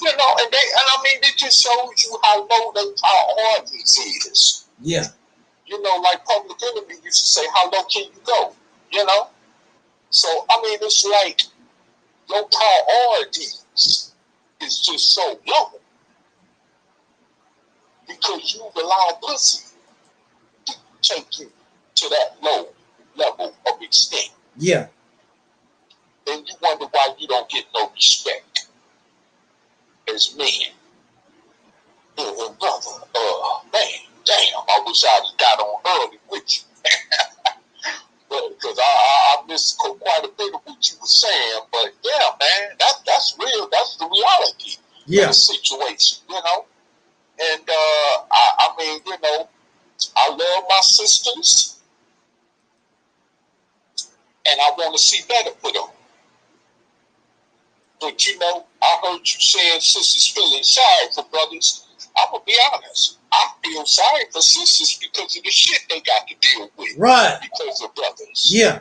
You know, and I mean, it just shows you how low their priorities is. Yeah. You know, like Public Enemy used to say, how low can you go? You know? So, I mean, it's like your priorities is just so low because you allow pussy to take you to that low level of extent. Yeah. And you wonder why you don't get no respect as men. And brother, man, damn, I wish I'd got on early with you. Because I missed quite a bit of what you were saying, but yeah, man, that's real. That's the reality of the situation, you know. And I mean, you know, I love my sisters, and I want to see better for them. But you know, I heard you saying sisters feeling sorry for brothers. I'm gonna be honest. I feel sorry for sisters because of the shit they got to deal with. Right. Because of brothers. Yeah.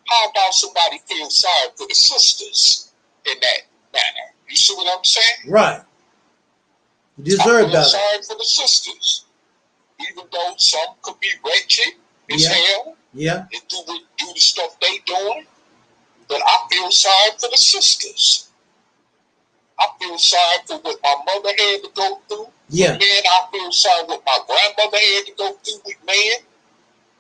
How about somebody feel sorry for the sisters in that manner? You see what I'm saying? Right. You deserve I feel better. sorry for the sisters, even though some could be wretched as hell. Yeah. And do the stuff they doing. But I feel sorry for the sisters. I feel sorry for what my mother had to go through. Yeah. Man, I feel sorry what my grandmother had to go through with man.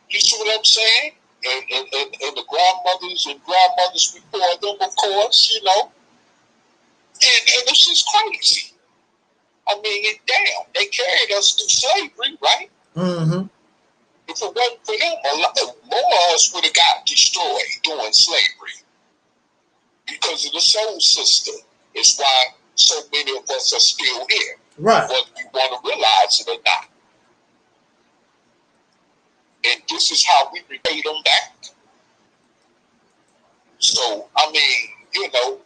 You see what I'm saying? And the grandmothers and grandmothers before them, of course, you know. And it's just crazy. I mean, damn, they carried us through slavery, right? Mm-hmm. If it wasn't for them, more of us would have got destroyed during slavery because of the soul system. It's why so many of us are still here. Right. Whether you want to realize it or not. And this is how we repay them back. So, I mean, you know,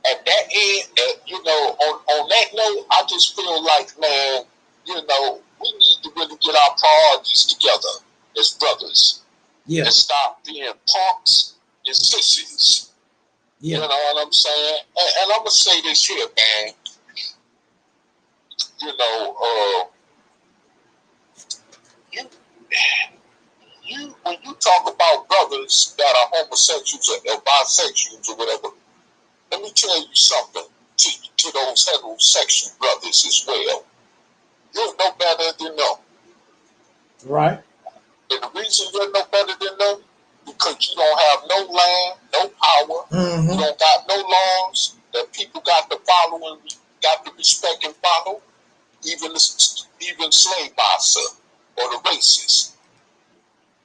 at that end, you know, on that note, I just feel like, man, you know, we need to really get our priorities together as brothers. Yeah. And stop being punks and sissies. Yeah. You know what I'm saying? And I'm going to say this here, man. You know, when you talk about brothers that are homosexuals or bisexuals or whatever, let me tell you something to those heterosexual brothers as well. You're no better than them. Right. And the reason you're no better than them, because you don't have no land, no power, Mm-hmm. you don't got no laws that people got to follow and got to respect and follow, even slave master or the racists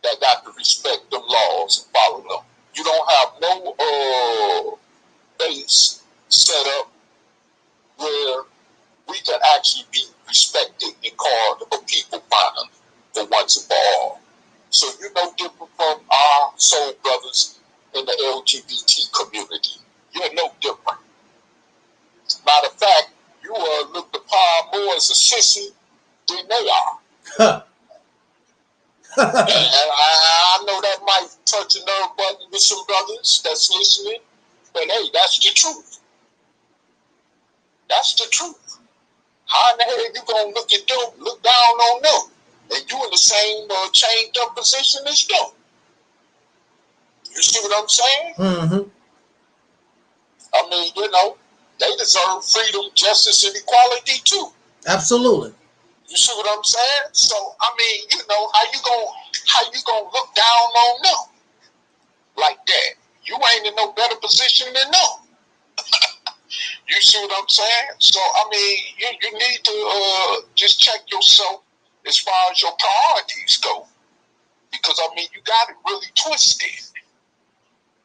that got to respect them laws and follow them. You don't have no base set up where we can actually be respected and called a people finally for once and for all. So you're no different from our soul brothers in the LGBT community. You're no different. Matter of fact, you look upon more as a sissy than they are. Huh. And I know that might touch a nerve button with some brothers that's listening, but hey, that's the truth. That's the truth. How in the hell you gonna look at them, look down on them, and you in the same chained up position as them? You see what I'm saying? Mm-hmm. I mean, you know, they deserve freedom, justice, and equality too. Absolutely. You see what I'm saying? So I mean, you know, how you gonna look down on them like that? You ain't in no better position than them. You see what I'm saying? So I mean, you need to just check yourself as far as your priorities go, because I mean, you got it really twisted,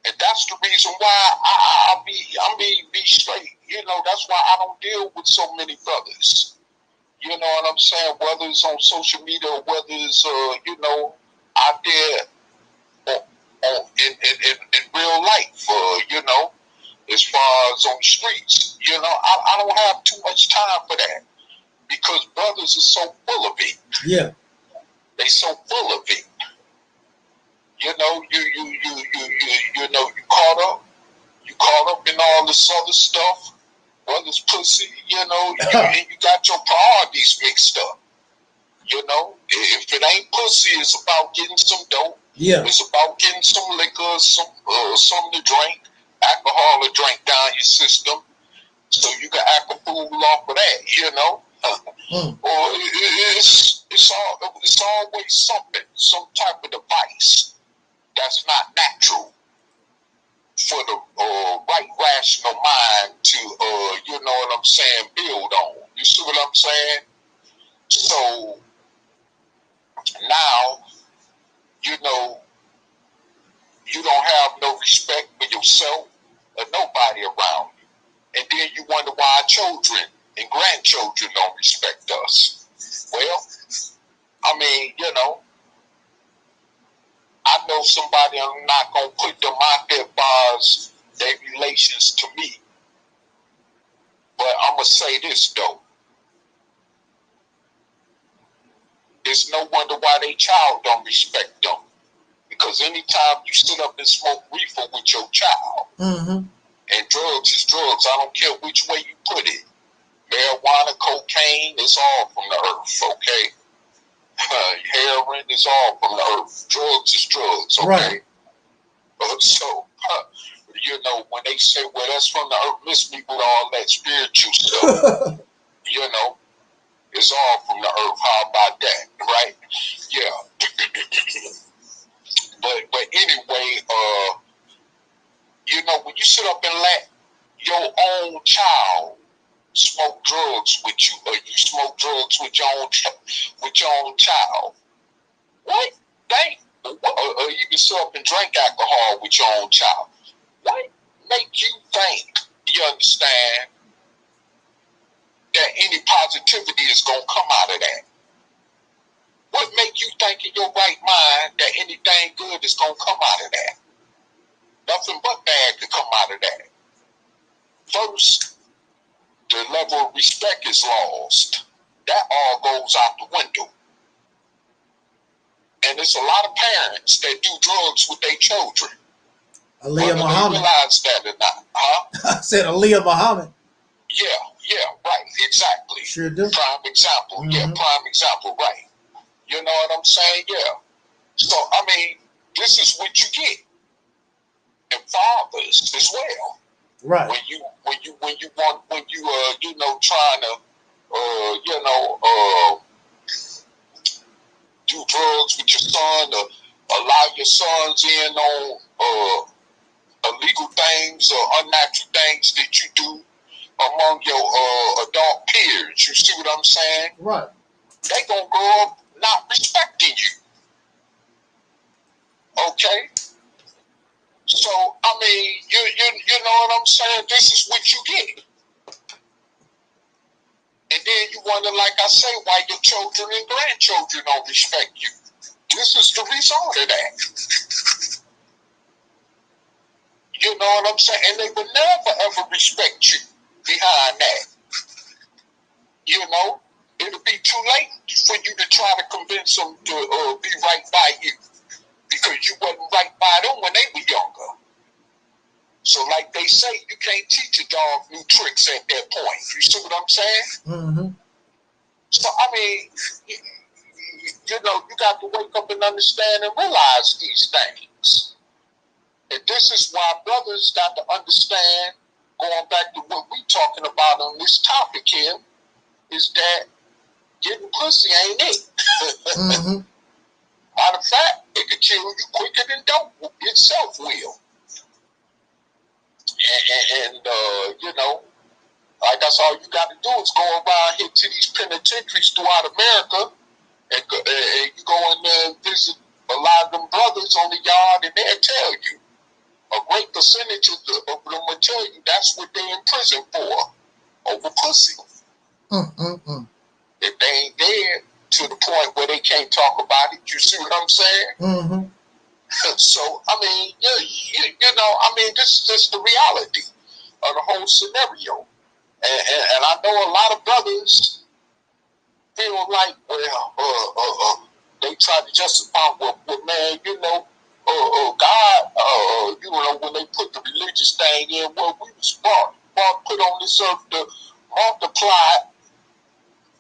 and that's the reason why I be straight. You know, that's why I don't deal with so many brothers. You know what I'm saying? Whether it's on social media or whether it's, you know, out there in real life, you know, as far as on the streets. You know, I don't have too much time for that because brothers are so full of it. Yeah. They so full of it. You know, you know, you caught up in all this other stuff. Brothers pussy, you know, and you got your priorities mixed up. You know, if it ain't pussy, it's about getting some dope. Yeah. It's about getting some liquor, something to drink, alcohol to drink down your system, so you can act a fool off of that. You know, or it's always something, some type of device that's not natural for the right rational mind to, you know what I'm saying, build on. You see what I'm saying? So now, you know, you don't have no children and grandchildren don't respect us. Well, I mean, you know, I know somebody, I'm not going to put them out there bars their relations to me. But I'm going to say this, though. It's no wonder why they child don't respect them. Because anytime you sit up and smoke reefer with your child, and drugs is drugs, I don't care which way you put it. Marijuana, cocaine, it's all from the earth, okay? Heroin is all from the earth. Drugs is drugs, okay? Right. So, you know, when they say, well, that's from the earth, miss me with all that spiritual stuff. You know, it's all from the earth. How about that, right? Yeah. But anyway, you know, when you sit up and let your own child smoke drugs with you, or you smoke drugs with your own child, what? Or even sit up and drink alcohol with your own child. What make you think, you understand, that any positivity is going to come out of that? What make you think in your right mind that anything good is going to come out of that? Nothing but bad could come out of that. First, the level of respect is lost. That all goes out the window. And there's a lot of parents that do drugs with their children. Aaliyah Muhammad. Realize that or not, huh? I said Aaliyah Muhammad. Yeah, right, exactly. Sure do. Prime example, yeah, prime example, right. You know what I'm saying? Yeah. So, I mean, this is what you get. And fathers as well. Right. When you you know, trying to, you know, do drugs with your son, or allow your sons in on illegal things or unnatural things that you do among your adult peers. You see what I'm saying? Right. They gonna grow up not respecting you. Okay? So, I mean, you know what I'm saying? This is what you get. And then you wonder, like I say, why your children and grandchildren don't respect you. This is the result of that. You know what I'm saying? And they will never, ever respect you behind that. You know? It'll be too late for you to try to convince them to be right by you. Because you wasn't right by them when they were younger. So like they say, you can't teach a dog new tricks at that point. You see what I'm saying? So, I mean, you know, you got to wake up and understand and realize these things. And this is why brothers got to understand, going back to what we talking about on this topic here, is that getting pussy ain't it. Matter of fact, it could kill you quicker than dope itself will. And you know, like that's all you got to do is go around here to these penitentiaries throughout America, and you go in there and visit a lot of them brothers on the yard, and they'll tell you, a great percentage of them will tell you that's what they're in prison for, over pussy. If they ain't dead to the point where they can't talk about it, you see what I'm saying? So, I mean, you know, I mean, this is just the reality of the whole scenario. And I know a lot of brothers feel like, well, they try to justify, well, man, you know, God, you know, when they put the religious thing in, well, we was put on this earth to multiply.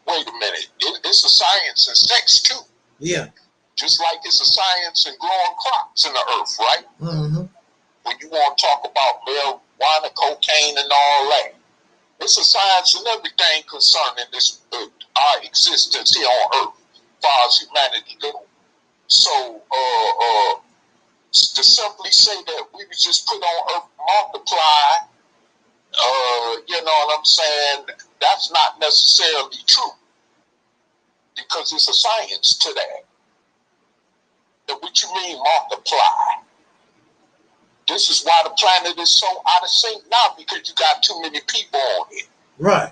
Wait a minute, it's a science in sex too. Yeah. Just like it's a science in growing crops in the earth, right? When you want to talk about marijuana, cocaine, and all that, it's a science in everything concerning this our existence here on earth, as far as humanity goes. So, to simply say that we was just put on earth multiply, you know what I'm saying? That's not necessarily true, because it's a science to that. And what you mean multiply? This is why the planet is so out of sync now, because you got too many people on it. Right.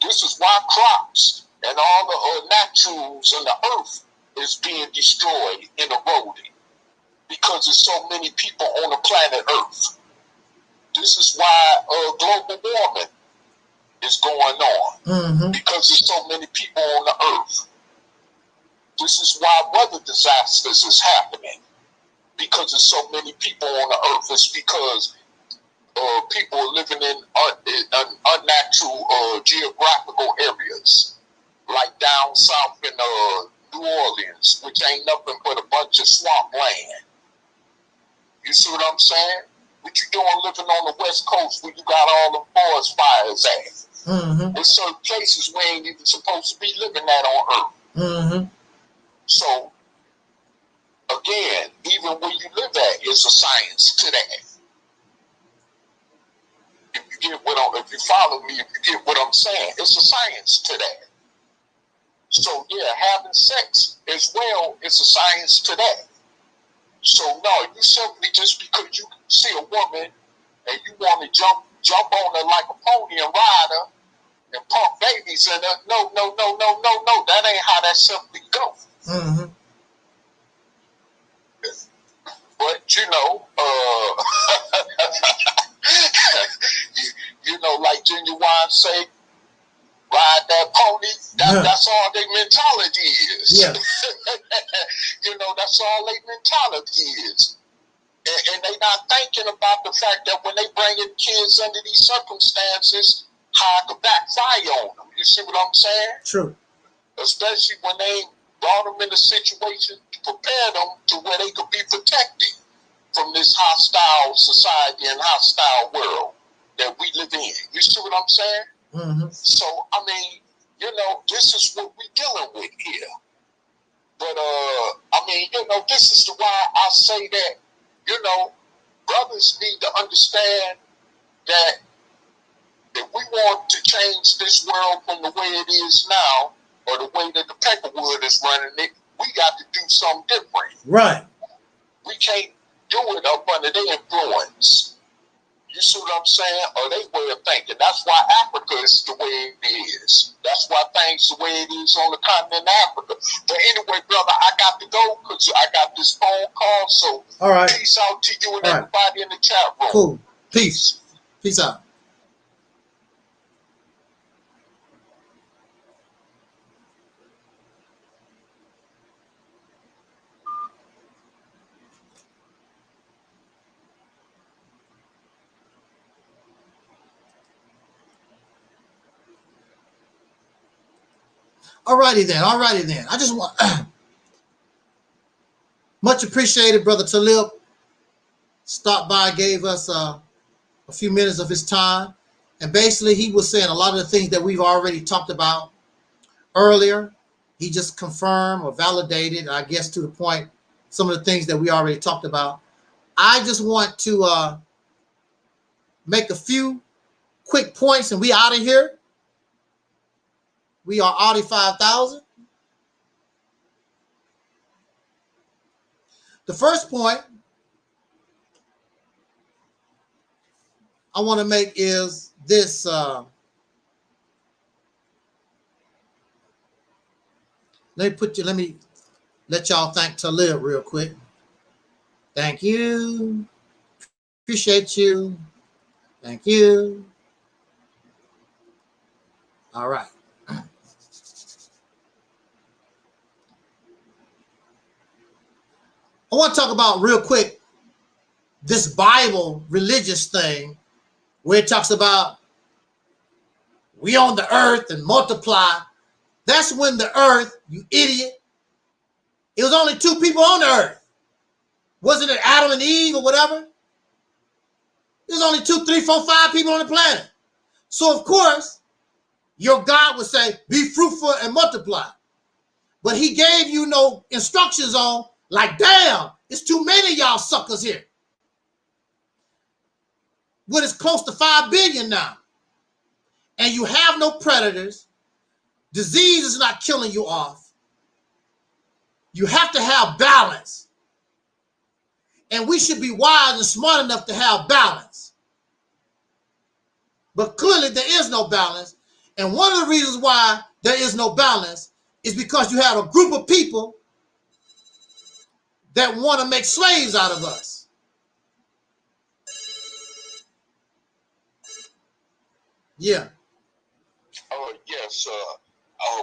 This is why crops and all the naturals in the earth is being destroyed and eroded, because there's so many people on the planet Earth. This is why global warming is going on, because there's so many people on the earth. This is why weather disasters is happening, because there's so many people on the earth. It's because people are living in unnatural geographical areas, like down south in New Orleans, which ain't nothing but a bunch of swampland. You see what I'm saying? What you doing living on the West Coast where you got all the forest fires at? There's certain places we ain't even supposed to be living at on Earth. So, again, even where you live at, it's a science to that. If you follow me, if you get what I'm saying, it's a science to that. So, yeah, having sex as well is a science to that. So, no, you simply, just because you see a woman and you want to jump on her like a pony and ride her and pump babies in her, no. That ain't how that simply goes. But, you know, like Genuine say, ride that pony, that's all their mentality is. Yeah. That's all their mentality is. And they not thinking about the fact that when they bring in kids under these circumstances, how it could backfire on them. You see what I'm saying? True. Especially when they brought them in a situation to prepare them to where they could be protected from this hostile society and hostile world that we live in. You see what I'm saying? So, I mean, this is what we're dealing with here. But, this is why I say that, brothers need to understand that if we want to change this world from the way it is now, or the way that the Peckerwood is running it, we got to do something different. Right. We can't do it up under their influence. You see what I'm saying? Or they way of thinking. That's why Africa is the way it is. That's why things the way it is on the continent of Africa. But anyway, brother, I got to go because I got this phone call. So all right. Peace out to you and everybody in the chat room. Cool. Peace. Peace out. Alrighty then. I just want much appreciated, Brother Taalik. Stopped by, gave us a few minutes of his time, and basically he was saying a lot of the things that we've already talked about earlier. He just confirmed or validated, I guess, to the point, some of the things that we already talked about. I just want to make a few quick points, and we out of here. We are Audi 5000. The first point I want to make is this. Let me let y'all thank Taalik real quick. Thank you. Appreciate you. Thank you. All right. I want to talk about real quick this Bible religious thing where it talks about we on the earth and multiply. That's when the earth, you idiot, it was only 2 people on the earth. Wasn't it Adam and Eve or whatever? There's only 2, 3, 4, 5 people on the planet. So of course, your God would say, be fruitful and multiply. But he gave you no instructions on, like, damn, it's too many of y'all suckers here. What is close to 5 billion now. And you have no predators. Disease is not killing you off. You have to have balance. And we should be wise and smart enough to have balance. But clearly there is no balance. And one of the reasons why there is no balance is because you have a group of people that want to make slaves out of us. Yeah. Yes.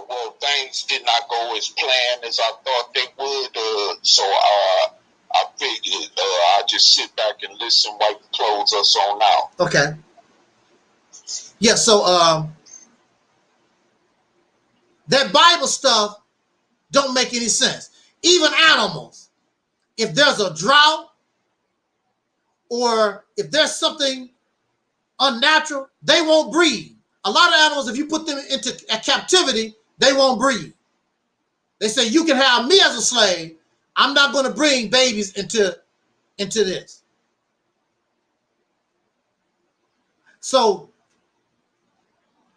Well, things did not go as planned as I thought they would. So I figured I'll just sit back and listen while you close us on out. Okay. Yeah, so that Bible stuff don't make any sense. Even animals, if there's a drought or if there's something unnatural, they won't breed. A lot of animals, if you put them into a captivity, they won't breed. They say, you can have me as a slave. I'm not going to bring babies into this. So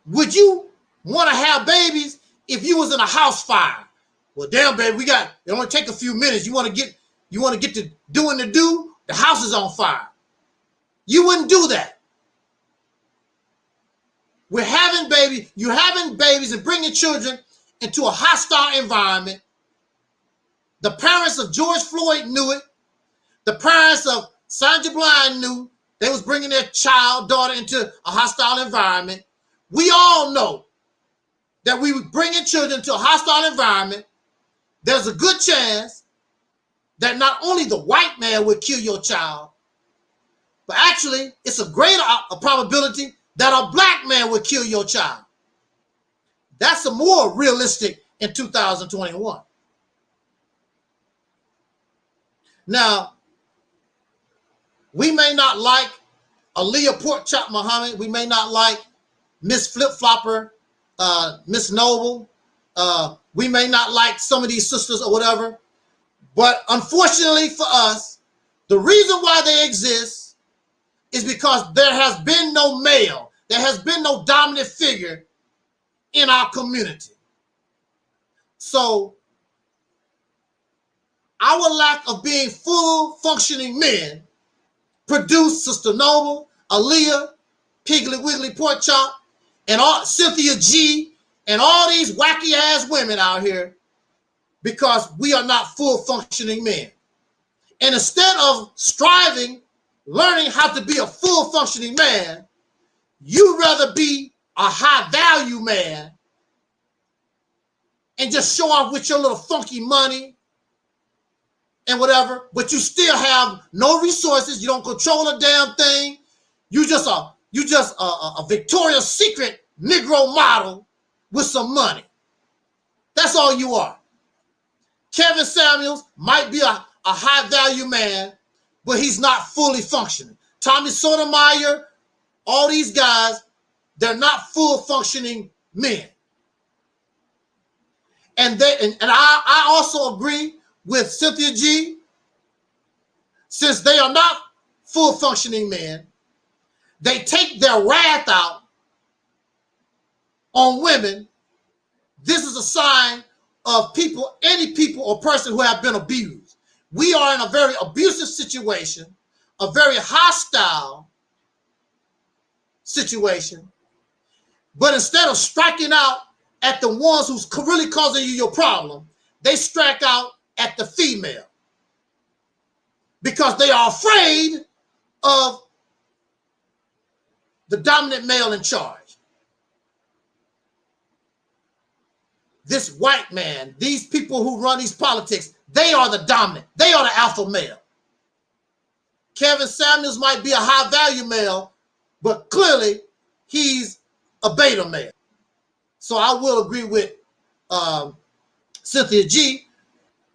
would you want to have babies if you was in a house fire? Well, damn, baby, it only take a few minutes. You want to get to doing the do, the house is on fire. You wouldn't do that. We're having babies, you're having babies and bringing children into a hostile environment. The parents of George Floyd knew it. The parents of Sandra Bland knew they was bringing their daughter into a hostile environment. We all know that we were bringing children to a hostile environment. There's a good chance that not only the white man would kill your child, but actually it's a greater probability that a black man would kill your child. That's a more realistic in 2021. Now, we may not like Aaliyah Pork Chop Muhammad. We may not like Miss Flip Flopper, Miss Noble. We may not like some of these sisters or whatever. But unfortunately for us, the reason why they exist is because there has been no male. There has been no dominant figure in our community. So our lack of being full functioning men produced Sister Noble, Aaliyah, Piggly Wiggly Pork Chop, and Cynthia G, and all these wacky ass women out here, because we are not full functioning men. And instead of striving, learning how to be a full functioning man, you'd rather be a high value man and just show off with your little funky money and whatever, but you still have no resources. You don't control a damn thing. You just a Victoria's Secret Negro model with some money. That's all you are. Kevin Samuels might be a high value man, but he's not fully functioning. Tommy Sotomayor, all these guys, they're not full functioning men. And I also agree with Cynthia G. Since they are not full functioning men, they take their wrath out on women. This is a sign of people, any people or person who have been abused. We are in a very abusive situation, a very hostile situation. But instead of striking out at the ones who's really causing you your problem, they strike out at the female because they are afraid of the dominant male in charge. This white man, these people who run these politics, they are the dominant. They are the alpha male. Kevin Samuels might be a high value male, but clearly he's a beta male. So I will agree with Cynthia G.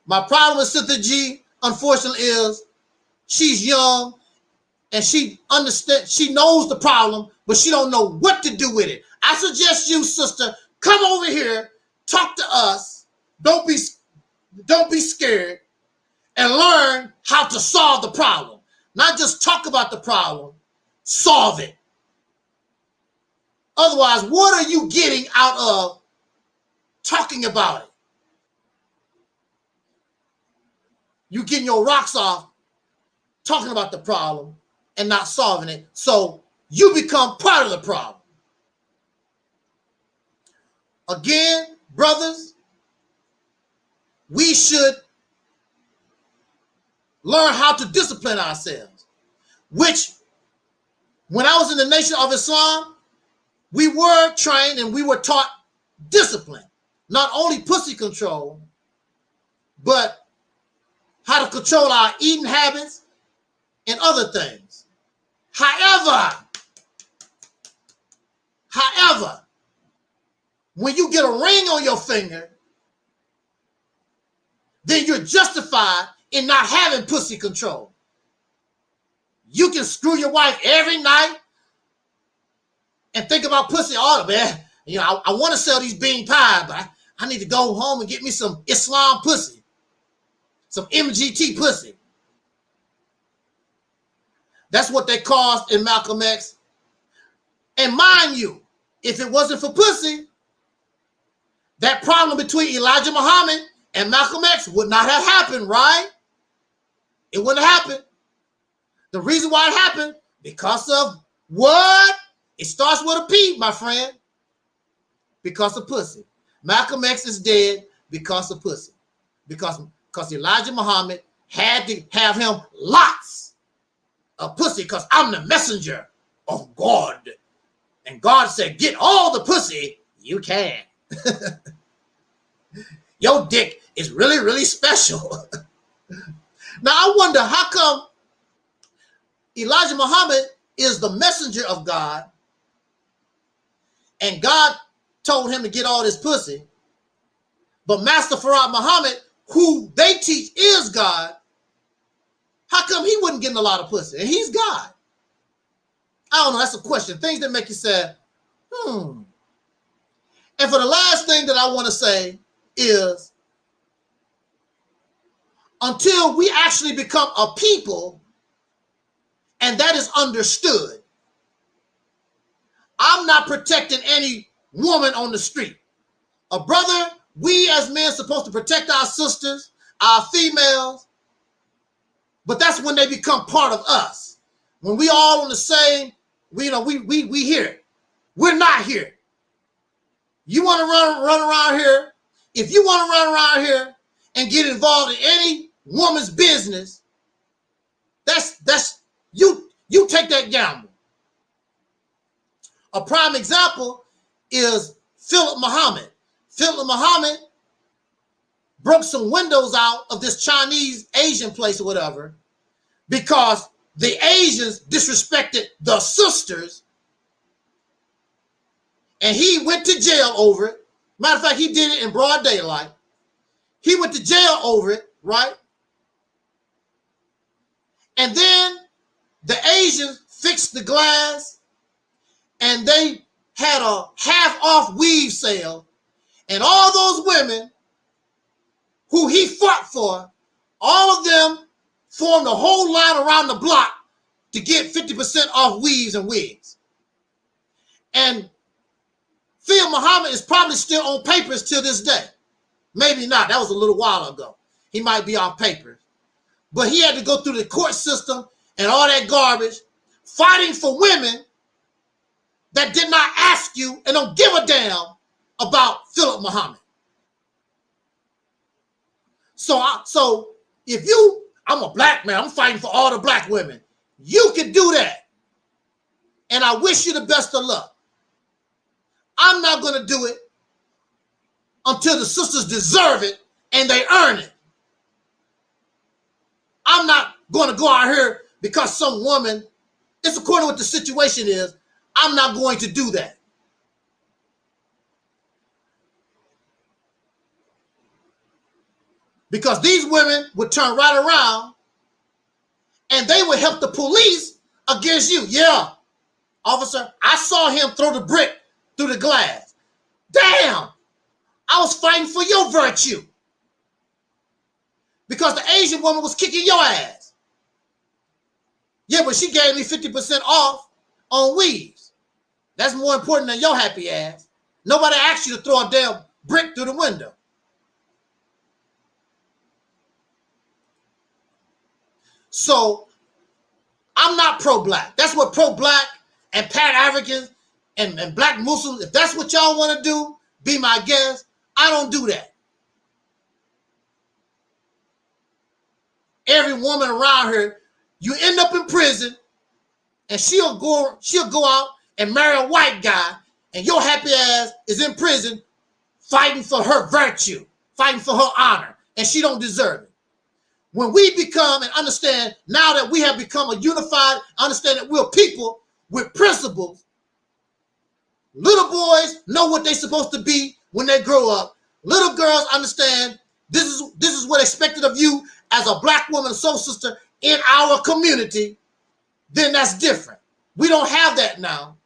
My problem with Cynthia G, unfortunately, is she's young and she understands, she knows the problem, but she don't know what to do with it. I suggest you, sister, come over here, talk to us. Don't be scared, and learn how to solve the problem. Not just talk about the problem, solve it. Otherwise, what are you getting out of talking about it? You getting your rocks off talking about the problem and not solving it. So you become part of the problem. Again, brothers, we should learn how to discipline ourselves, which when I was in the Nation of Islam, we were trained and we were taught discipline, not only pussy control, but how to control our eating habits and other things. However, when you get a ring on your finger, then you're justified in not having pussy control. You can screw your wife every night and think about pussy all the man. You know, I want to sell these bean pies, but I need to go home and get me some Islam pussy, some MGT pussy. That's what they caused in Malcolm X. And mind you, if it wasn't for pussy, that problem between Elijah Muhammad and Malcolm X would not have happened, right? It wouldn't have happened. The reason why it happened, because of what? It starts with a P, my friend. Because of pussy. Malcolm X is dead because of pussy. Because Elijah Muhammad had to have him lots of pussy because I'm the messenger of God. And God said, get all the pussy you can. Your dick is really, really special. Now, I wonder how come Elijah Muhammad is the messenger of God and God told him to get all this pussy, but Master Farad Muhammad, who they teach is God, how come he wasn't getting a lot of pussy? And he's God. I don't know. That's a question. Things that make you say, And for the last thing that I want to say is, until we actually become a people and that is understood, I'm not protecting any woman on the street. A brother, we as men are supposed to protect our sisters, our females, but that's when they become part of us. When we all on the same, we here. We're not here. You want to run around here? If you want to run around here and get involved in any woman's business, that's you take that gamble. A prime example is Philip Muhammad. Philip Muhammad broke some windows out of this Chinese Asian place or whatever because the Asians disrespected the sisters, and he went to jail over it. Matter of fact, he did it in broad daylight. He went to jail over it, right? And then the Asians fixed the glass, and they had a half-off weave sale, and all those women who he fought for, all of them formed a whole line around the block to get 50% off weaves and wigs. And Phil Muhammad is probably still on papers till this day. Maybe not. That was a little while ago. He might be off papers. But he had to go through the court system and all that garbage, fighting for women that did not ask you and don't give a damn about Philip Muhammad. So if I'm a black man, I'm fighting for all the black women. You can do that. And I wish you the best of luck. I'm not going to do it until the sisters deserve it and they earn it. I'm not going to go out here because some woman, it's according to what the situation is, I'm not going to do that. Because these women would turn right around and they would help the police against you. Yeah, officer, I saw him throw the brick through the glass. Damn, I was fighting for your virtue. Because the Asian woman was kicking your ass. Yeah, but she gave me 50% off on weaves. That's more important than your happy ass. Nobody asked you to throw a damn brick through the window. So I'm not pro-black. That's what pro-black and Pan-Africans and black Muslims, if that's what y'all want to do, be my guest. I don't do that. Every woman around here, you end up in prison, and she'll go out and marry a white guy, and your happy ass is in prison fighting for her virtue, fighting for her honor, and she don't deserve it. When we become and understand, now that we have become a unified, understand that we're people with principles, little boys know what they're supposed to be when they grow up. Little girls understand this is what expected of you as a black woman, soul sister in our community. Then that's different. We don't have that now.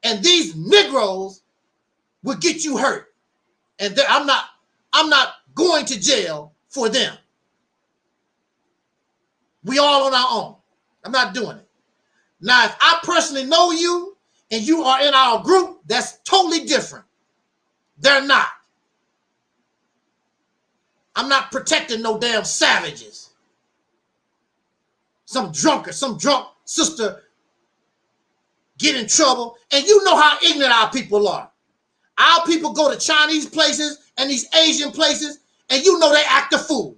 And these Negroes will get you hurt. And I'm not going to jail for them. We all on our own. I'm not doing it. Now, if I personally know you and you are in our group, that's totally different. They're not. I'm not protecting no damn savages. Some drunk sister get in trouble. And you know how ignorant our people are. Our people go to Chinese places and these Asian places, and you know they act a fool.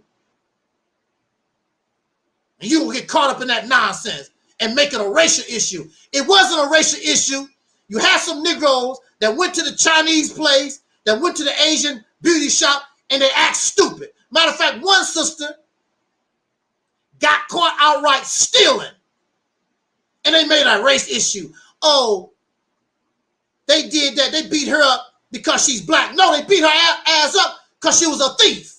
And you will get caught up in that nonsense and make it a racial issue. It wasn't a racial issue. You had some Negroes that went to the Chinese place, that went to the Asian beauty shop, and they act stupid. Matter of fact, one sister got caught outright stealing, and they made a race issue. Oh, they did that. They beat her up because she's black. No, they beat her ass up because she was a thief.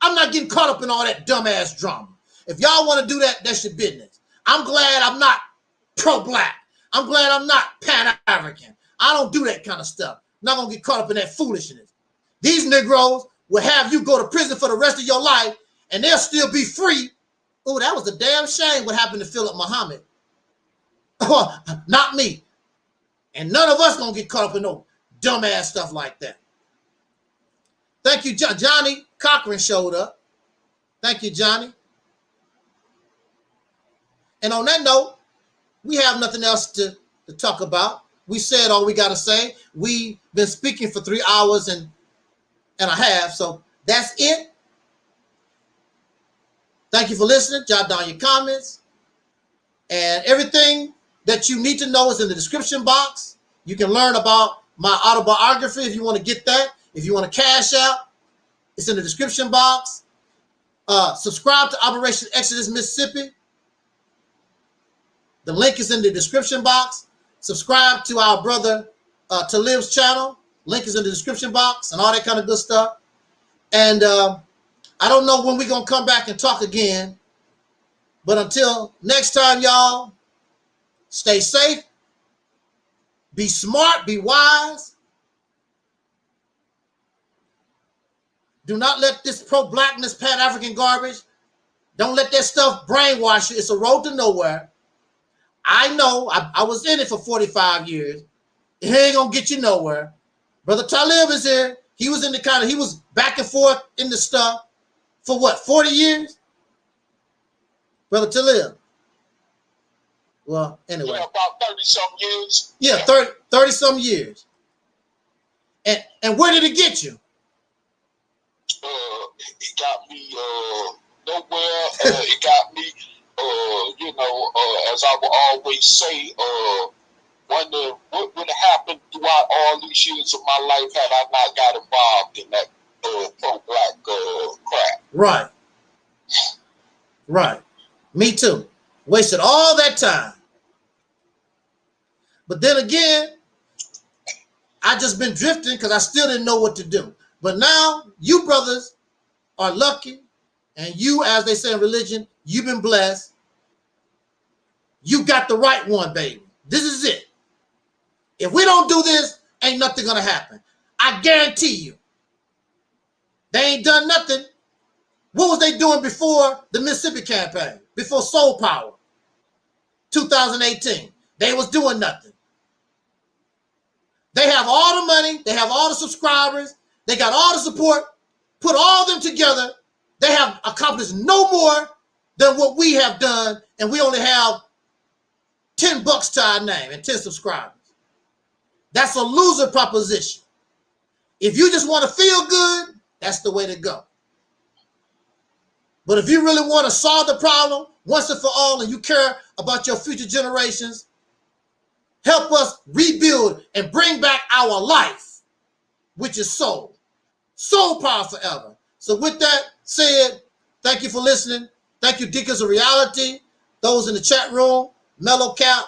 I'm not getting caught up in all that dumbass drama. If y'all want to do that, that's your business. I'm glad I'm not pro-black. I'm glad I'm not Pan-African. I don't do that kind of stuff. I'm not going to get caught up in that foolishness. These Negroes will have you go to prison for the rest of your life, and they'll still be free. Oh, that was a damn shame what happened to Philip Muhammad. Oh, not me. And none of us going to get caught up in no dumbass stuff like that. Thank you, Johnny Cochran showed up. Thank you, Johnny. And on that note, we have nothing else to talk about. We said all we got to say. We've been speaking for 3 hours and a half, so that's it. Thank you for listening. Jot down your comments. And everything that you need to know is in the description box. You can learn about my autobiography if you want to get that. If you want to cash out, it's in the description box. Subscribe to Operation Exodus Mississippi. The link is in the description box. Subscribe to our brother Talib's channel. Link is in the description box and all that kind of good stuff. And I don't know when we're going to come back and talk again. But until next time, y'all, stay safe, be smart, be wise. Do not let this pro-blackness, Pan-African garbage, don't let that stuff brainwash you. It's a road to nowhere. I know. I was in it for 45 years. It ain't going to get you nowhere. Brother Talib is here. He was in the he was back and forth in the stuff for what, 40 years? Brother Talib. Well, anyway. Yeah, about 30-some years. Yeah, 30-some years. And where did it get you? It got me nowhere. It got me, as I would always say, wondering what would have happened throughout all these years of my life had I not got involved in that pro-black crap. Right. Right. Me too. Wasted all that time. But then again, I just been drifting because I still didn't know what to do. But now you brothers are lucky, and you, as they say in religion, you've been blessed. You got the right one, baby. This is it. If we don't do this, ain't nothing gonna happen. I guarantee you. They ain't done nothing. What was they doing before the Mississippi campaign? Before Soul Power? 2018. They was doing nothing. They have all the money. They have all the subscribers. They got all the support. Put all of them together. They have accomplished no more than what we have done. And we only have $10 to our name and 10 subscribers. That's a loser proposition. If you just want to feel good, that's the way to go. But if you really want to solve the problem once and for all, and you care about your future generations, help us rebuild and bring back our life, which is soul. Soul power forever. So with that said, thank you for listening. Thank you, Deacons of Reality, those in the chat room, Mellow Cap,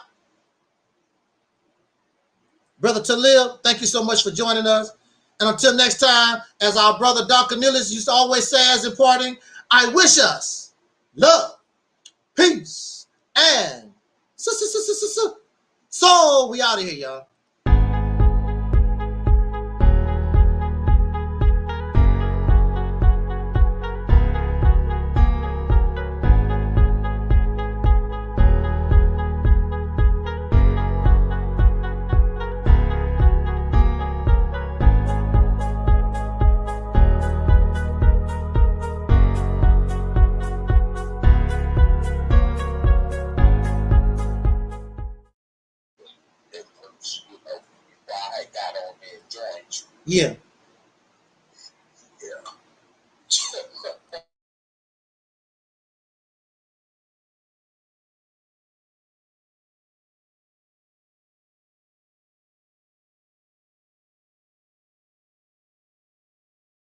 Brother Talib, thank you so much for joining us. And until next time, as our brother Dr. Cornelius used to always say as in parting, I wish us love, peace, and so we out of here, y'all. Yeah.